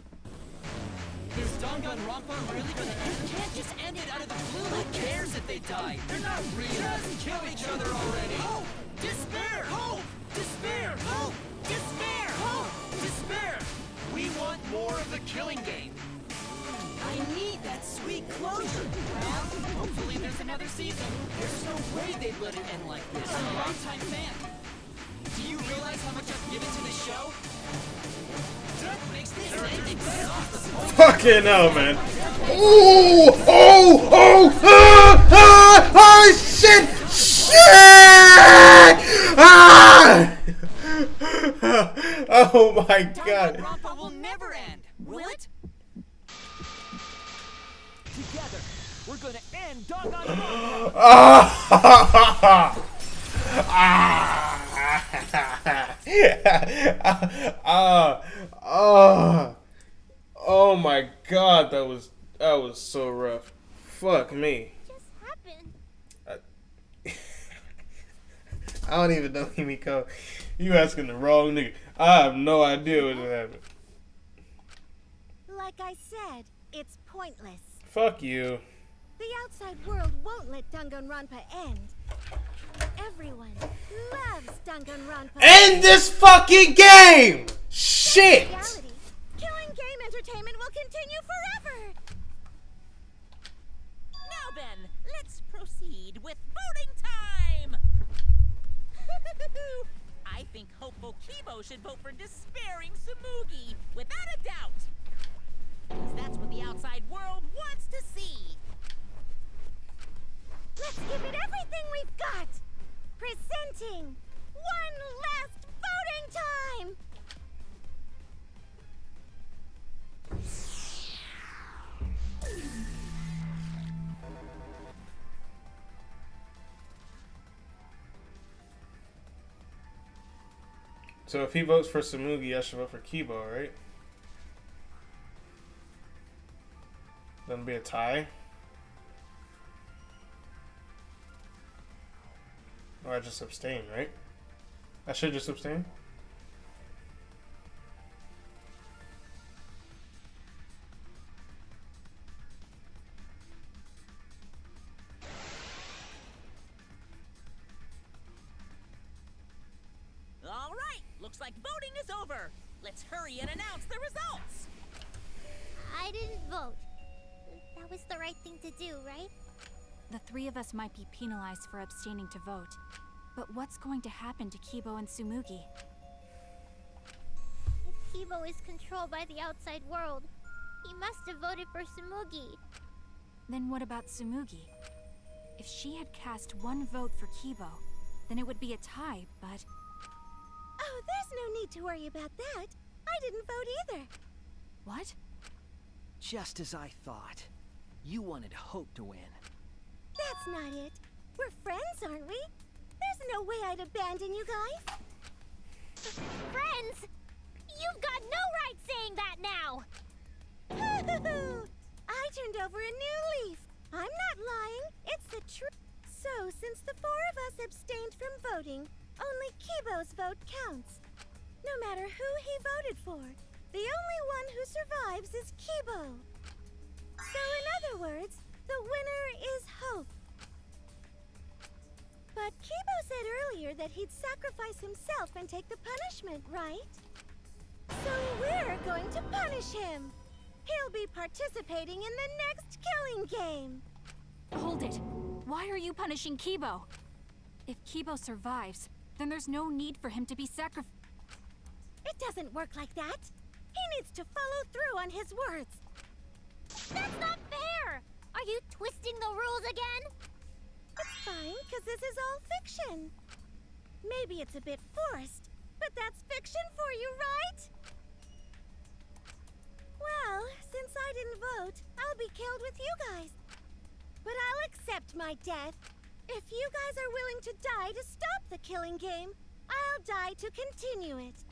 Is Danganronpa really gonna end? You can't just end it out of the blue. Who cares if they die? They're not real. Just kill each other already. Hope. Despair. Hope. Despair. Hope. Despair. Hope. Despair. We want more of the killing game. I need that sweet closure. Well, hopefully there's another season. There's no way they'd let it end like this. I'm a longtime fan. Do you realize how much I've given to the show? That makes this ending suck. Fucking hell, man. Ooh! Oh! Oh! Oh! Shit! Shit! Ah! Oh my God. Danganronpa will never end, will it? Together, we're gonna end Danganronpa. Oh my God, that was so rough. Fuck me. Just happened. I don't even know Himiko. You asking the wrong nigga. I have no idea what happened. Like I said, it's pointless. Fuck you. The outside world won't let Danganronpa end. Everyone loves Danganronpa. End this fucking game! Shit! In reality, killing game entertainment will continue forever. Now then, let's proceed with voting time! I think hopeful Kibo should vote for despairing Tsumugi, without a doubt! Because that's what the outside world wants to see! Let's give it everything we've got! Presenting one last voting time! So if he votes for Tsumugi, I should vote for Kibo, right? That'll be a tie. Or I just abstain, right? I should just abstain? All right, looks like voting is over. Let's hurry and announce the results. I didn't vote. That was the right thing to do, right? The three of us might be penalized for abstaining to vote. But what's going to happen to Kibo and Tsumugi? If Kibo is controlled by the outside world, he must have voted for Tsumugi. Then what about Tsumugi? If she had cast one vote for Kibo, then it would be a tie, but... Oh, there's no need to worry about that. I didn't vote either. What? Just as I thought. You wanted Hope to win. That's not it. We're friends, aren't we? There's no way I'd abandon you guys. Friends? You've got no right saying that now! I turned over a new leaf. I'm not lying. It's the truth. So, since the four of us abstained from voting, only Kibo's vote counts. No matter who he voted for, the only one who survives is Kibo. So, in other words, the winner is Hope. But Kibo said earlier that he'd sacrifice himself and take the punishment, right? So we're going to punish him. He'll be participating in the next killing game. Hold it. Why are you punishing Kibo? If Kibo survives, then there's no need for him to be sacrificed. It doesn't work like that. He needs to follow through on his words. That's not fair! Are you twisting the rules again? It's fine, because this is all fiction. Maybe it's a bit forced, but that's fiction for you, right? Well, since I didn't vote, I'll be killed with you guys. But I'll accept my death. If you guys are willing to die to stop the killing game, I'll die to continue it.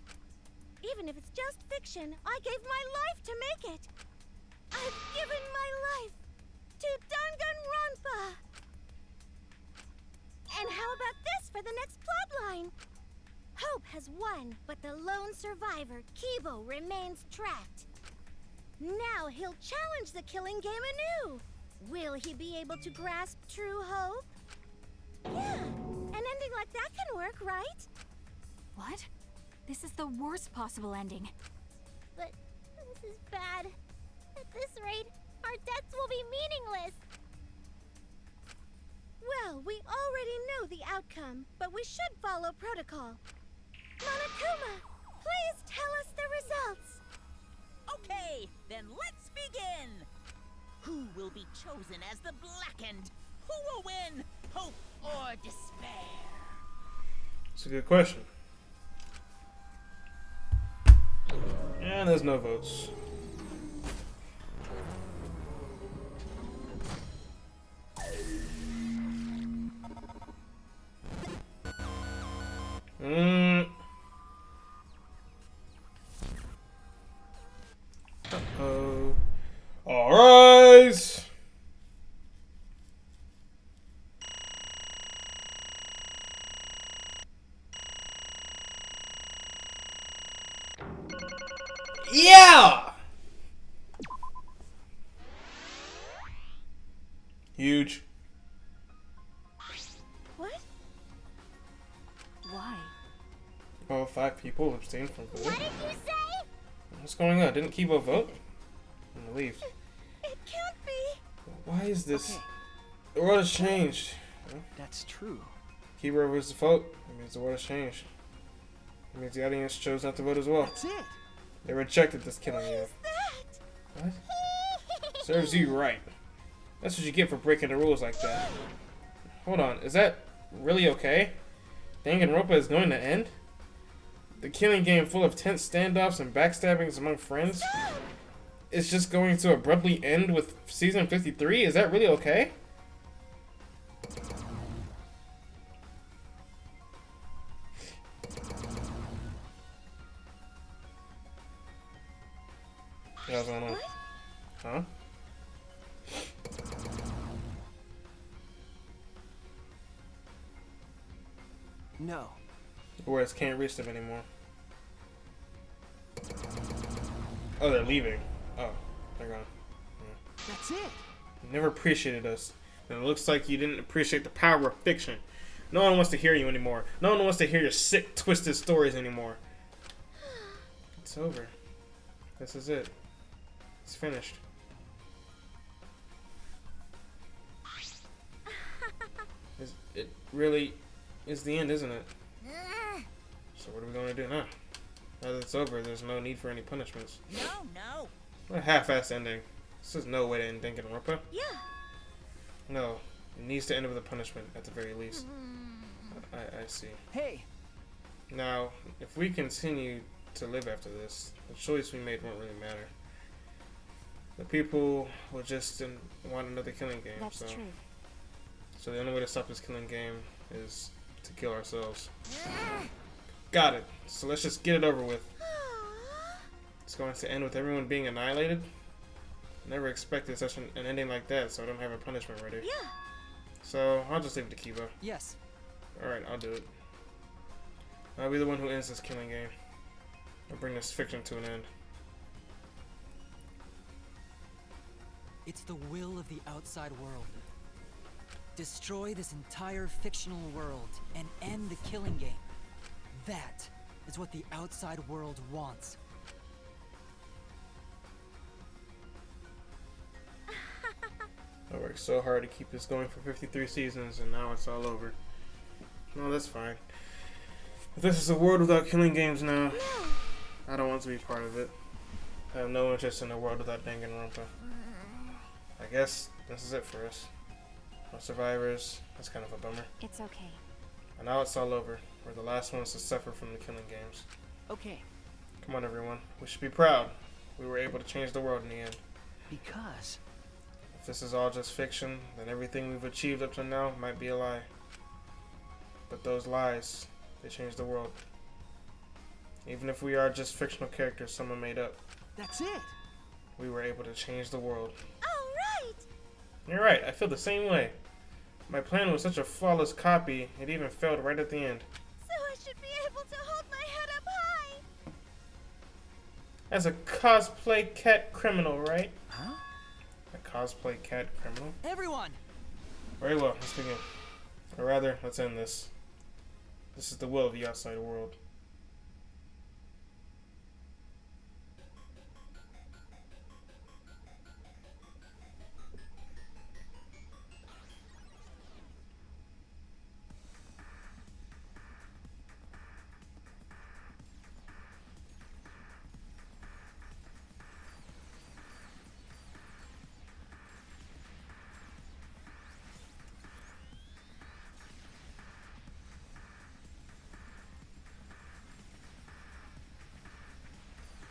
Even if it's just fiction, I gave my life to make it. I've given my life to Danganronpa. And how about this for the next plotline? Hope has won, but the lone survivor, Kibo, remains trapped. Now he'll challenge the killing game anew. Will he be able to grasp true hope? Yeah, an ending like that can work, right? What? This is the worst possible ending. But this is bad. At this rate, our deaths will be meaningless. Well, we already know the outcome, but we should follow protocol. Monokuma, please tell us the results. Okay, then let's begin. Who will be chosen as the Blackened? Who will win? Hope or despair? It's a good question. And there's no votes. Uh-oh. All rise. Yeah! Huge. What? Why? Oh, 5 people abstained from voting. What did you say? What's going on? Didn't Kibo vote? I'm gonna leave. It can't be. Why is this? Okay. The world has changed. That's true. Kibo was the vote. It means the world has changed. It means the audience chose not to vote as well. That's it. They rejected this killing game. What? Serves you right. That's what you get for breaking the rules like that. Hold on, is that really okay? Danganronpa is going to end? The killing game full of tense standoffs and backstabbings among friends is just going to abruptly end with season 53? Is that really okay? Yeah, what's going on? Huh? No. The words can't reach them anymore. Oh, they're leaving. Oh, they're gone. Yeah. That's it. You never appreciated us. And it looks like you didn't appreciate the power of fiction. No one wants to hear you anymore. No one wants to hear your sick, twisted stories anymore. It's over. This is it. It's finished. It really is the end, isn't it? So what are we going to do now? Now that it's over, there's no need for any punishments. No. What a half-assed ending. This is no way to end Danganronpa. Yeah. No, it needs to end with a punishment at the very least. I see. Hey. Now, if we continue to live after this, the choice we made won't really matter. The people will just want another killing game. That's true. So the only way to stop this killing game is to kill ourselves. Got it. So let's just get it over with. It's going to end with everyone being annihilated. Never expected such an ending like that, so I don't have a punishment ready. Yeah. So I'll just leave it to Kiba. Yes. Alright, I'll do it. I'll be the one who ends this killing game. I'll bring this fiction to an end. It's the will of the outside world. Destroy this entire fictional world and end the killing game. That is what the outside world wants. I worked so hard to keep this going for 53 seasons, and now it's all over. No, that's fine. If this is a world without killing games now, I don't want to be part of it. I have no interest in a world without Danganronpa. I guess this is it for us. No survivors. That's kind of a bummer. It's okay. And now it's all over. We're the last ones to suffer from the killing games. Okay. Come on, everyone. We should be proud. We were able to change the world in the end. Because? If this is all just fiction, then everything we've achieved up to now might be a lie. But those lies, they change the world. Even if we are just fictional characters someone made up. That's it. We were able to change the world. All right. You're right, I feel the same way. My plan was such a flawless copy, it even failed right at the end. So I should be able to hold my head up high. As a cosplay cat criminal, right? Huh? A cosplay cat criminal? Everyone! Very well, let's begin. Or rather, let's end this. This is the will of the outside world.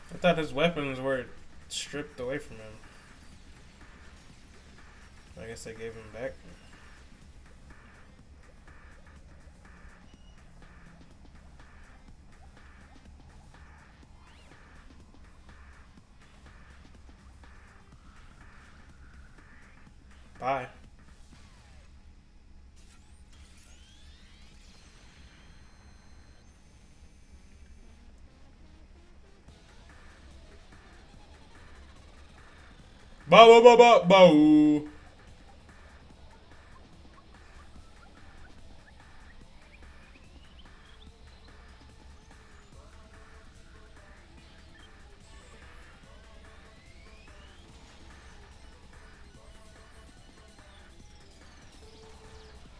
I thought his weapons were stripped away from him. I guess they gave him back. Bye. Ba ba ba ba ba.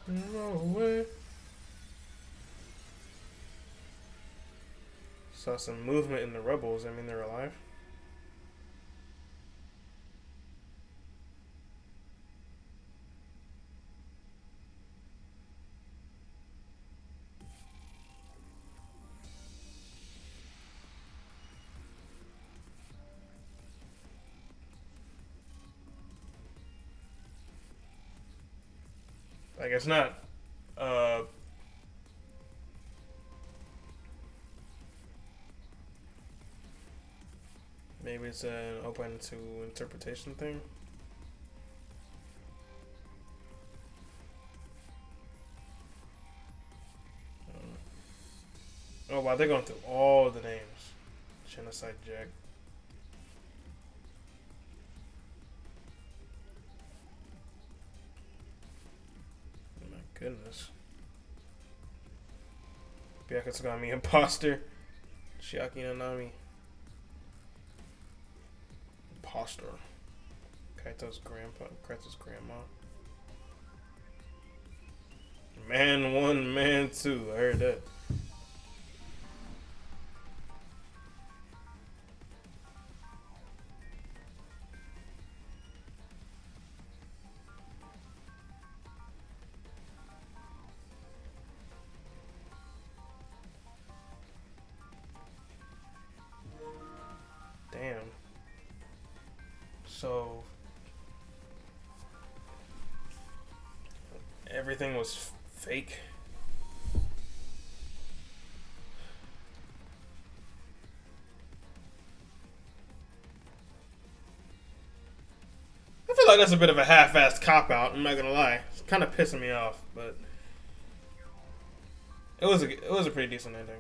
No way. Saw some movement in the rebels. I mean, they're alive. I guess not. Maybe it's an open to interpretation thing. Oh wow, they're going through all the names. Genocide Jack. My goodness. Byakutsugami imposter. Shiaki Nanami. Imposter. Kaito's grandpa. Kaito's grandma. Man 1, man 2. I heard that. Damn. So everything was fake. like that's a bit of a half-assed cop-out, I'm not gonna lie. It's kind of pissing me off, but it was a pretty decent ending.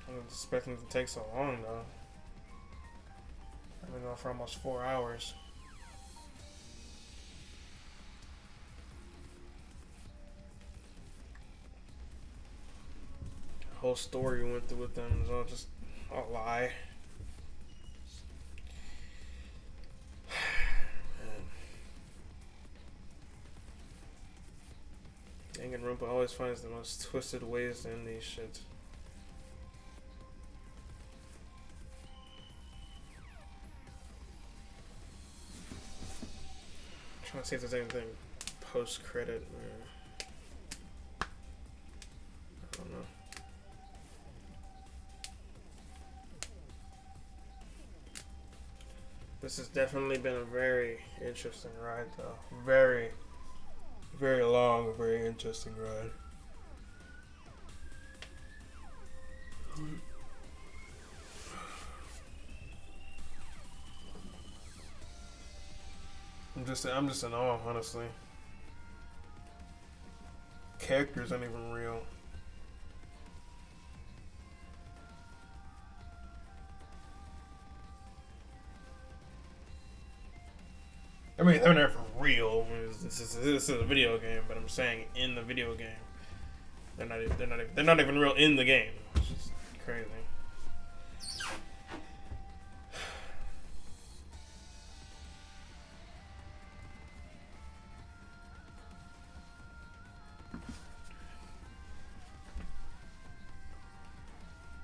I was expecting it to take so long, though. I've been going for almost 4 hours. The whole story we went through with them was all just a lie. Danganronpa always finds the most twisted ways to end these shits. I'm trying to see if there's anything post-credit. I don't know. This has definitely been a very interesting ride, though. Very, very long, very interesting ride. I'm just in awe, honestly. Characters aren't even real. I mean, they're never real. This is a video game, but I'm saying in the video game, they're not even real in the game. It's just crazy.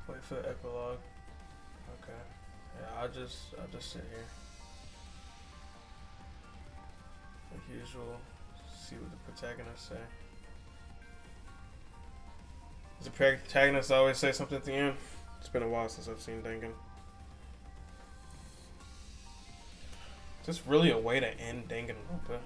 Wait for the epilogue. Okay. Yeah, I'll just sit here. Like usual, see what the protagonists say. Does the protagonist always say something at the end? It's been a while since I've seen Dangan. Is this really a way to end Danganronpa?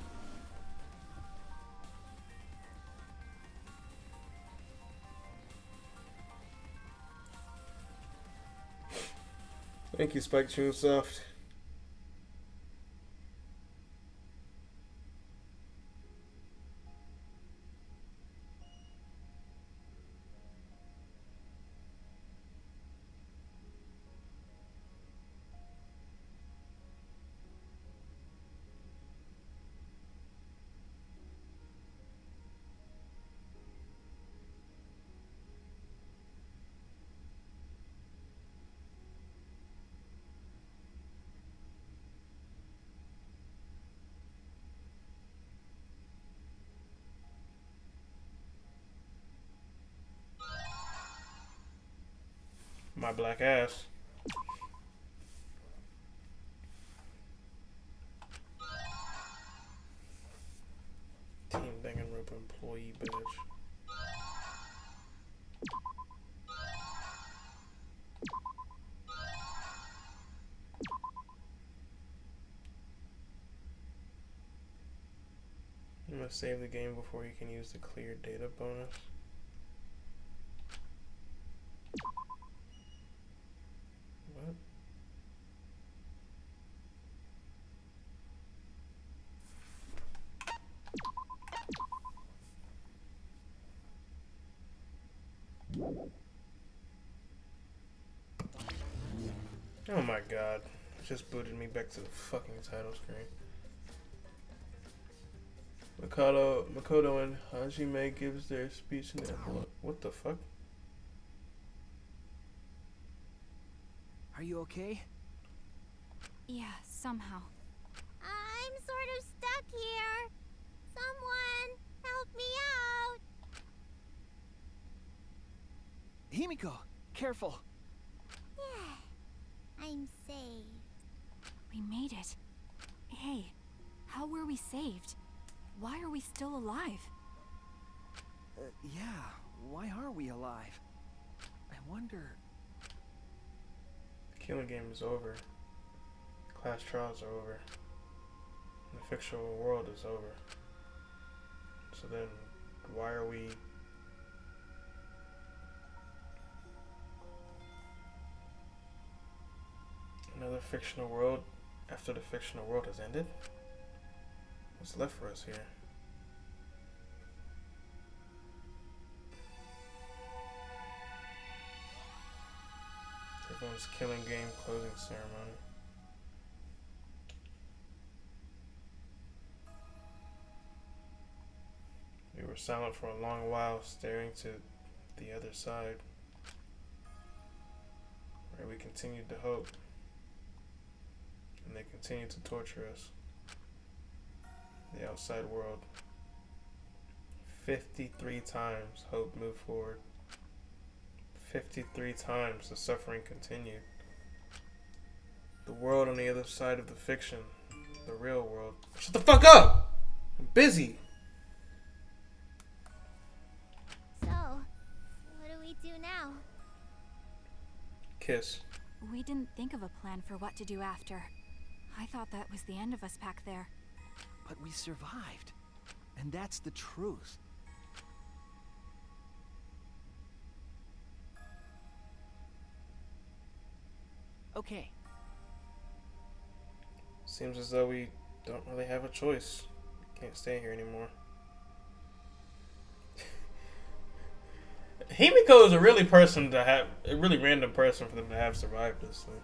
Thank you, Spike Chunsoft. My black ass. Team Danganronpa employee badge. You must save the game before you can use the clear data bonus. What? Oh my god. It just booted me back to the fucking title screen. Makoto and Hajime gives their speech in the epilogue. What the fuck? Are you okay? Yeah, somehow. I'm sort of stuck here. Someone help me out. Himiko, careful. Yeah, I'm saved. We made it. Hey, how were we saved? Why are we still alive? Yeah, why are we alive? I wonder... The killing game is over. Class trials are over. The fictional world is over. So then, why are we... fictional world after the fictional world has ended? What's left for us here? Everyone's killing game closing ceremony. We were silent for a long while, staring to the other side, where we continued to hope, and they continued to torture us. The outside world. 53 times hope moved forward. 53 times the suffering continued. The world on the other side of the fiction, the real world. Shut the fuck up! I'm busy. So, what do we do now? Kiss. We didn't think of a plan for what to do after. I thought that was the end of us back there. But we survived. And that's the truth. Okay. Seems as though we don't really have a choice. Can't stay here anymore. Himiko is a really random person for them to have survived this thing.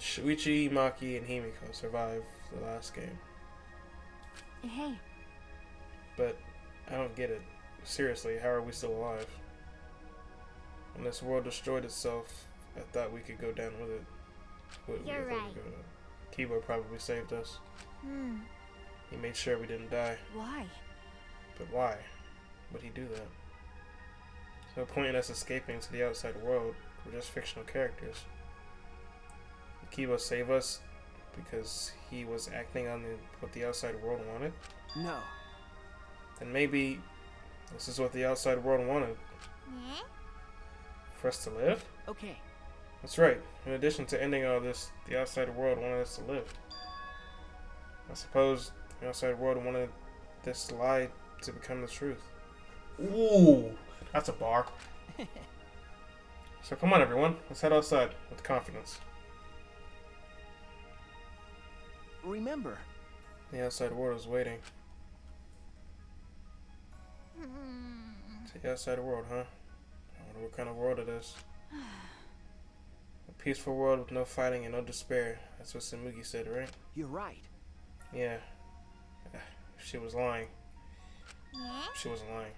Shuichi, Maki, and Himiko survived the last game. Hey. But I don't get it. Seriously, how are we still alive? When this world destroyed itself, I thought we could go down with it. You're right. Kiba probably saved us. He made sure we didn't die. Why? But why would he do that? There's no point in us escaping to the outside world. We're just fictional characters. Did Kiba save us because he was acting on what the outside world wanted? No. Then maybe this is what the outside world wanted. Yeah? For us to live? Okay. That's right. In addition to ending all this, the outside world wanted us to live. I suppose the outside world wanted this lie to become the truth. Ooh, that's a bar. So come on, everyone. Let's head outside with confidence. Remember, the outside world is waiting. It's the outside world, huh? I wonder what kind of world it is. A peaceful world with no fighting and no despair. That's what Samugi said, right? You're right. Yeah. She was lying. Yeah? She wasn't lying.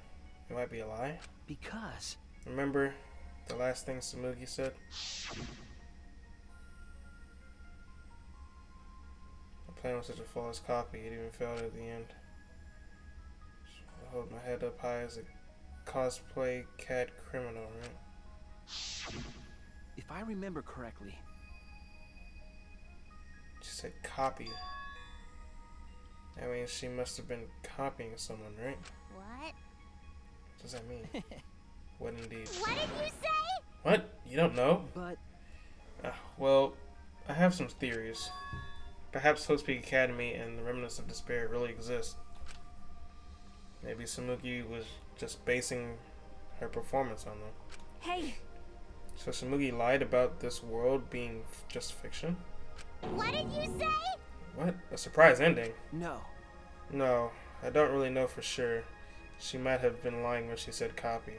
It might be a lie. Because... Remember the last thing Samugi said? The plan was such a flawless copy, it even failed at the end. I hold my head up high as a cosplay cat criminal, right? If I remember correctly... She said copy. That means she must have been copying someone, right? What? What does that mean? What indeed? What did you say? What? You don't know? But... well, I have some theories. Perhaps Host Peak Academy and the Remnants of Despair really exist. Maybe Samugi was just basing her performance on them. Hey! So Samugi lied about this world being just fiction? What did you say? What? A surprise ending? No. No, I don't really know for sure. She might have been lying when she said copy.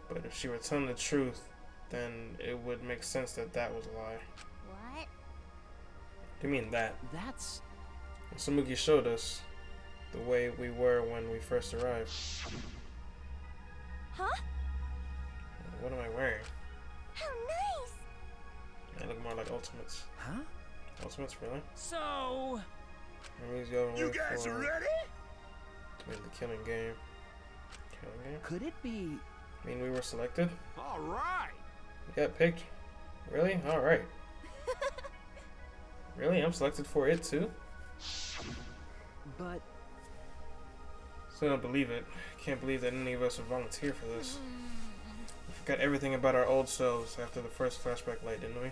But if she were telling the truth, then it would make sense that that was a lie. What? What do you mean that? That's... Samugi showed us the way we were when we first arrived. Huh? What am I wearing? How nice! I look more like Ultimates. Huh? Ultimates, really? So... You guys are ready? To make the killing game. Killing game? Could it be... I mean, we were selected? All right. We got picked? Really? Alright. Really? I'm selected for it too? But... Still don't believe it. Can't believe that any of us would volunteer for this. We forgot everything about our old selves after the first flashback light, didn't we?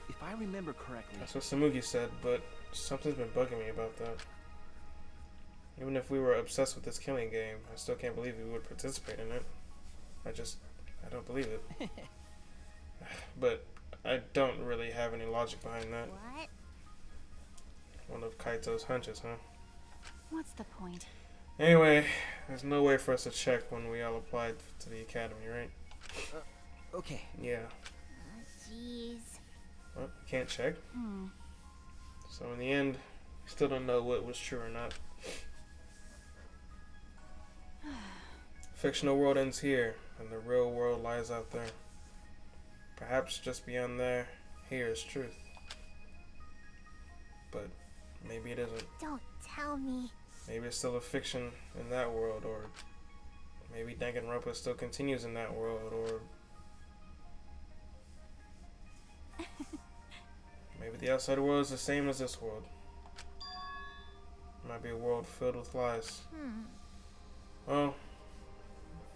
If I remember correctly... That's what Samugi said, but something's been bugging me about that. Even if we were obsessed with this killing game, I still can't believe we would participate in it. I I don't believe it. But I don't really have any logic behind that. What? One of Kaito's hunches, huh? What's the point? Anyway, there's no way for us to check when we all applied to the academy, right? Okay. Yeah. Jeez. Well, we can't check. So in the end, we still don't know what was true or not. Fictional world ends here, and the real world lies out there. Perhaps just beyond there, here is truth. But maybe it isn't. Don't tell me. Maybe it's still a fiction in that world, or maybe Danganronpa still continues in that world, or maybe the outside world is the same as this world. It might be a world filled with lies. Well,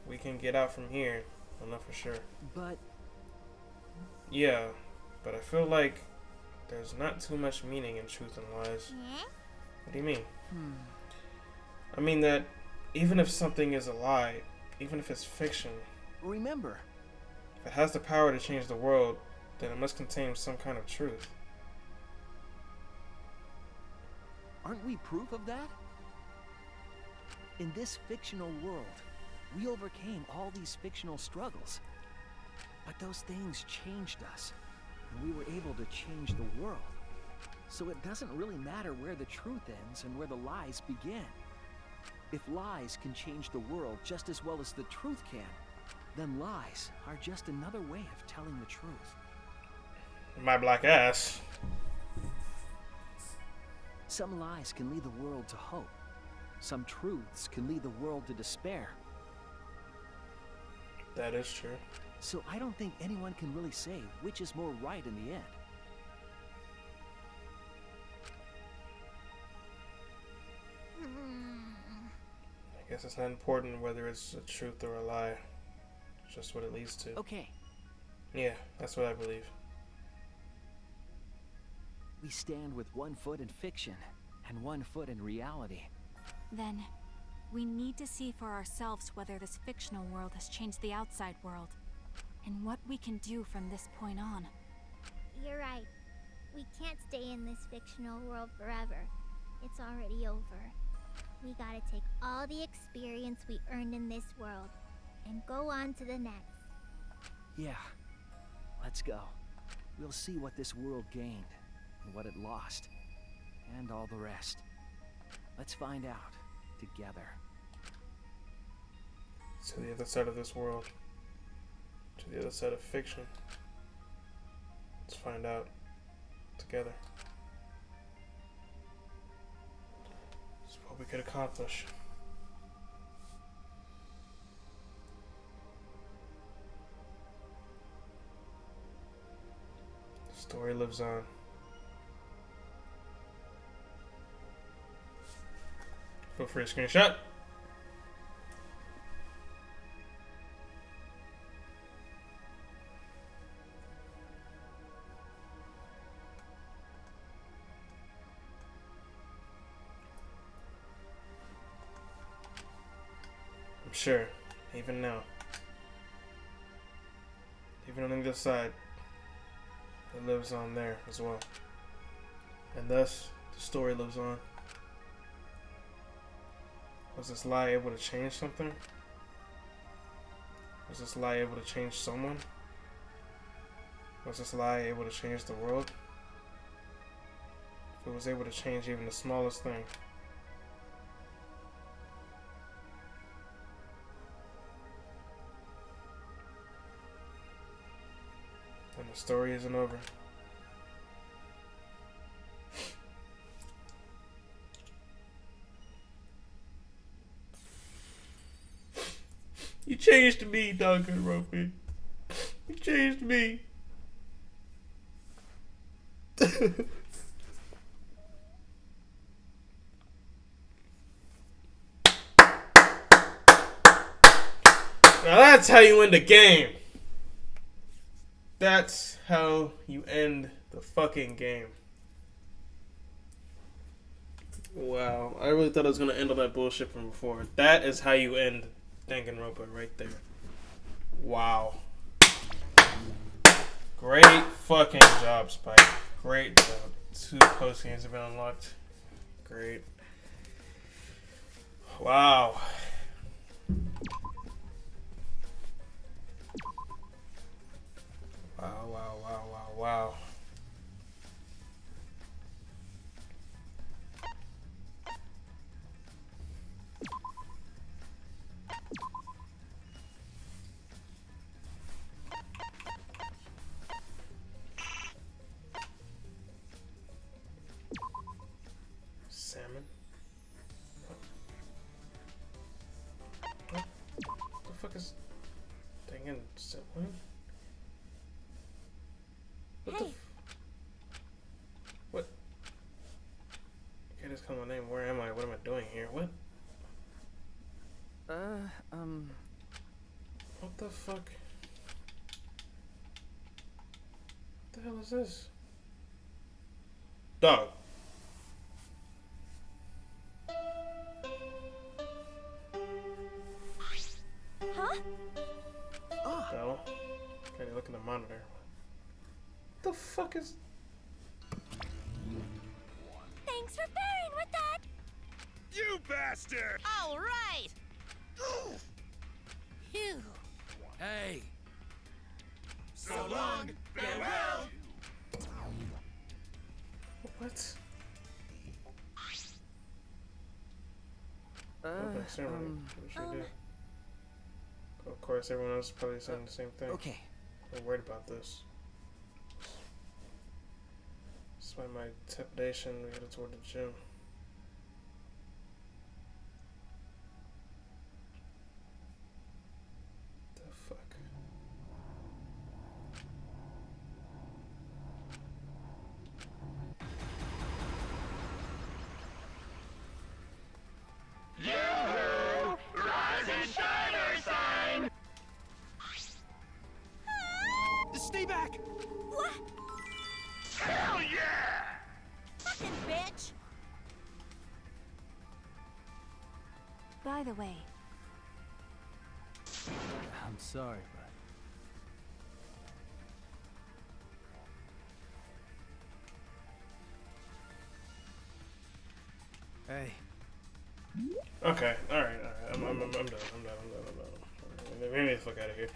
we can get out from here, I'll know for sure. But... Yeah, but I feel like there's not too much meaning in truth and lies. What do you mean? I mean that even if something is a lie, even if it's fiction, remember, if it has the power to change the world, then it must contain some kind of truth. Aren't we proof of that? In this fictional world, we overcame all these fictional struggles. But those things changed us, and we were able to change the world. So it doesn't really matter where the truth ends and where the lies begin. If lies can change the world just as well as the truth can, then lies are just another way of telling the truth. My black ass. Some lies can lead the world to hope. Some truths can lead the world to despair. That is true. So I don't think anyone can really say which is more right in the end. I guess it's not important whether it's a truth or a lie. It's just what it leads to. Okay. Yeah, that's what I believe. We stand with one foot in fiction and one foot in reality. Then, we need to see for ourselves whether this fictional world has changed the outside world, and what we can do from this point on. You're right. We can't stay in this fictional world forever. It's already over. We gotta take all the experience we earned in this world and go on to the next. Yeah. Let's go. We'll see what this world gained and what it lost, and all the rest. Let's find out together. To the other side of this world. To the other side of fiction. Let's find out together. It's what we could accomplish. The story lives on. Feel free to screenshot. I'm sure, even now, even on the other side, it lives on there as well. And thus, the story lives on. Was this lie able to change something? Was this lie able to change someone? Was this lie able to change the world? If it was able to change even the smallest thing, then the story isn't over. You changed me, Danganronpa. You changed me. Now that's how you end the game. That's how you end the fucking game. Wow, I really thought I was gonna end on that bullshit from before. That is how you end Danganronpa right there. Wow. Great fucking job, Spike. Great job. 2 post games have been unlocked. Great. Wow. Wow. Salmon? What the fuck is Danganronpa? What the What? Okay, just call my name. Where am I? What am I doing here? What? What the fuck? What the hell is this? Dog. Huh? No. Can't even look in the monitor. What the fuck is... Thanks for bearing with that. You bastard! All right. Phew. Hey. So long, farewell. What? Of course, everyone else is probably saying the same thing. Okay. I'm worried about this. Despite my trepidation, we headed toward the gym. The fuck? Yoo-hoo! Rise and shine our sign! Stay back! What? Hell yeah! Fucking bitch. By the way, I'm sorry, but... Hey. Okay, alright. I'm done. Get me the fuck out of here.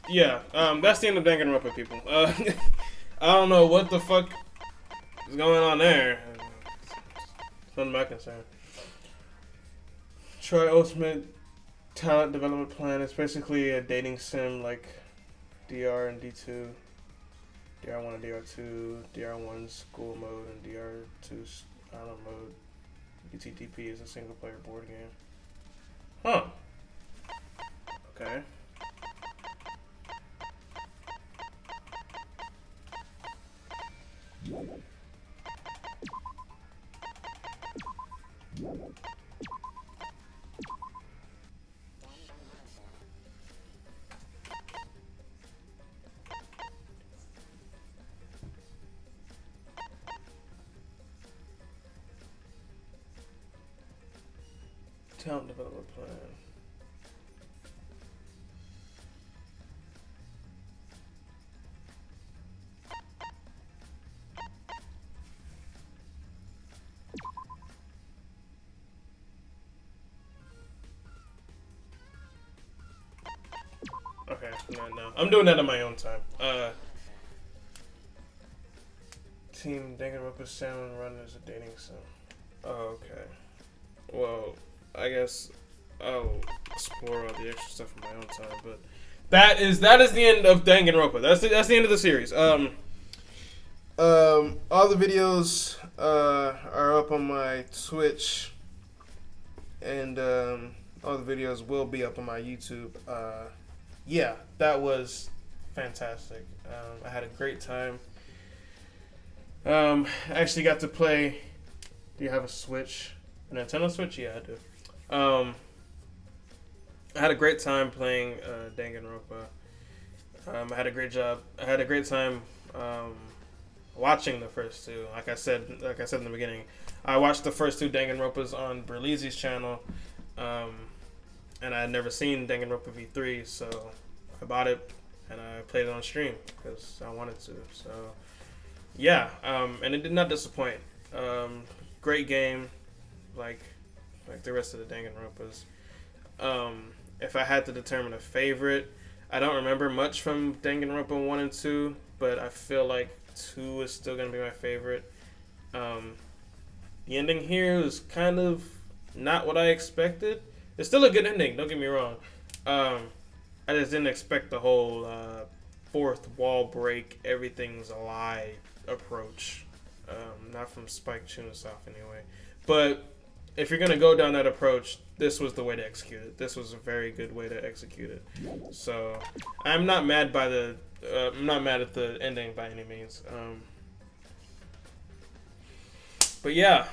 Yeah, that's the end of Danganronpa, people. I don't know what the fuck is going on there. It's none of my concern. Try Ultimate Talent Development Plan. It's basically a dating sim like DR and D2. DR1 and DR2. DR1 school mode and DR2 island mode. UTTP is a single player board game. Huh. Okay. Talent development plan. Okay, no. I'm doing that on my own time. Team Danganronpa Salmon Run is a dating sim. Oh, okay. Well, I guess I'll explore all the extra stuff on my own time, but that is the end of Danganronpa. That's the end of the series. All the videos are up on my Twitch, and all the videos will be up on my YouTube. Yeah, that was fantastic. I had a great time. I actually got to play. Do you have a Switch? A Nintendo Switch? Yeah, I do. I had a great time playing Danganronpa. I had a great time watching the first two. Like I said in the beginning, I watched the first two Danganronpas on Berlizzi's channel. and I had never seen Danganronpa V3, so I bought it and I played it on stream because I wanted to. So yeah, and it did not disappoint. Great game, like the rest of the Danganronpas. If I had to determine a favorite, I don't remember much from Danganronpa 1 and 2, but I feel like 2 is still gonna be my favorite. The ending here is kind of not what I expected. It's still a good ending, don't get me wrong. I just didn't expect the whole fourth wall break, everything's a lie approach. Not from Spike Chunsoft anyway. But if you're gonna go down that approach, this was the way to execute it. This was a very good way to execute it. So I'm not mad by the I'm not mad at the ending by any means. But yeah,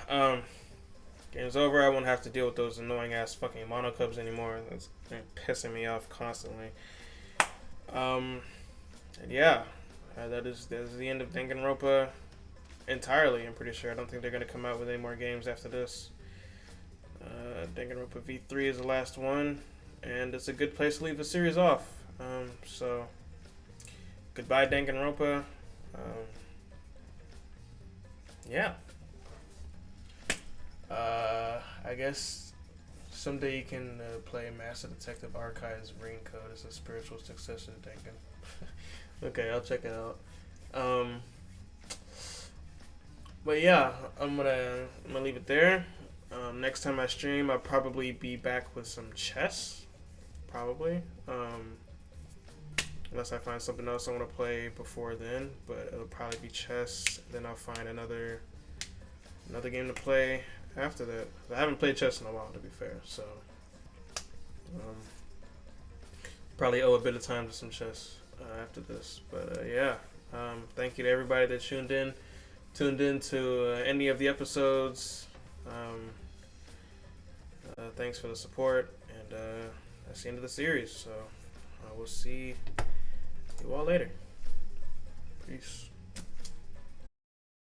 game's over. I won't have to deal with those annoying ass fucking monocubs anymore. That's pissing me off constantly. And yeah, that is the end of Danganronpa entirely. I'm pretty sure. I don't think they're gonna come out with any more games after this. Danganronpa V3 is the last one, and it's a good place to leave the series off. So goodbye, Danganronpa. Yeah. I guess someday you can play Master Detective Archives Ring Code as a spiritual successor to Dangan. Okay, I'll check it out. But yeah, I'm gonna leave it there. Next time I stream, I'll probably be back with some chess. Probably. Unless I find something else I want to play before then. But it'll probably be chess. Then I'll find another game to play after that. I haven't played chess in a while, to be fair. So probably owe a bit of time to some chess after this. But yeah, thank you to everybody that tuned in to any of the episodes. Thanks for the support, and that's the end of the series. So I will see you all later. Peace.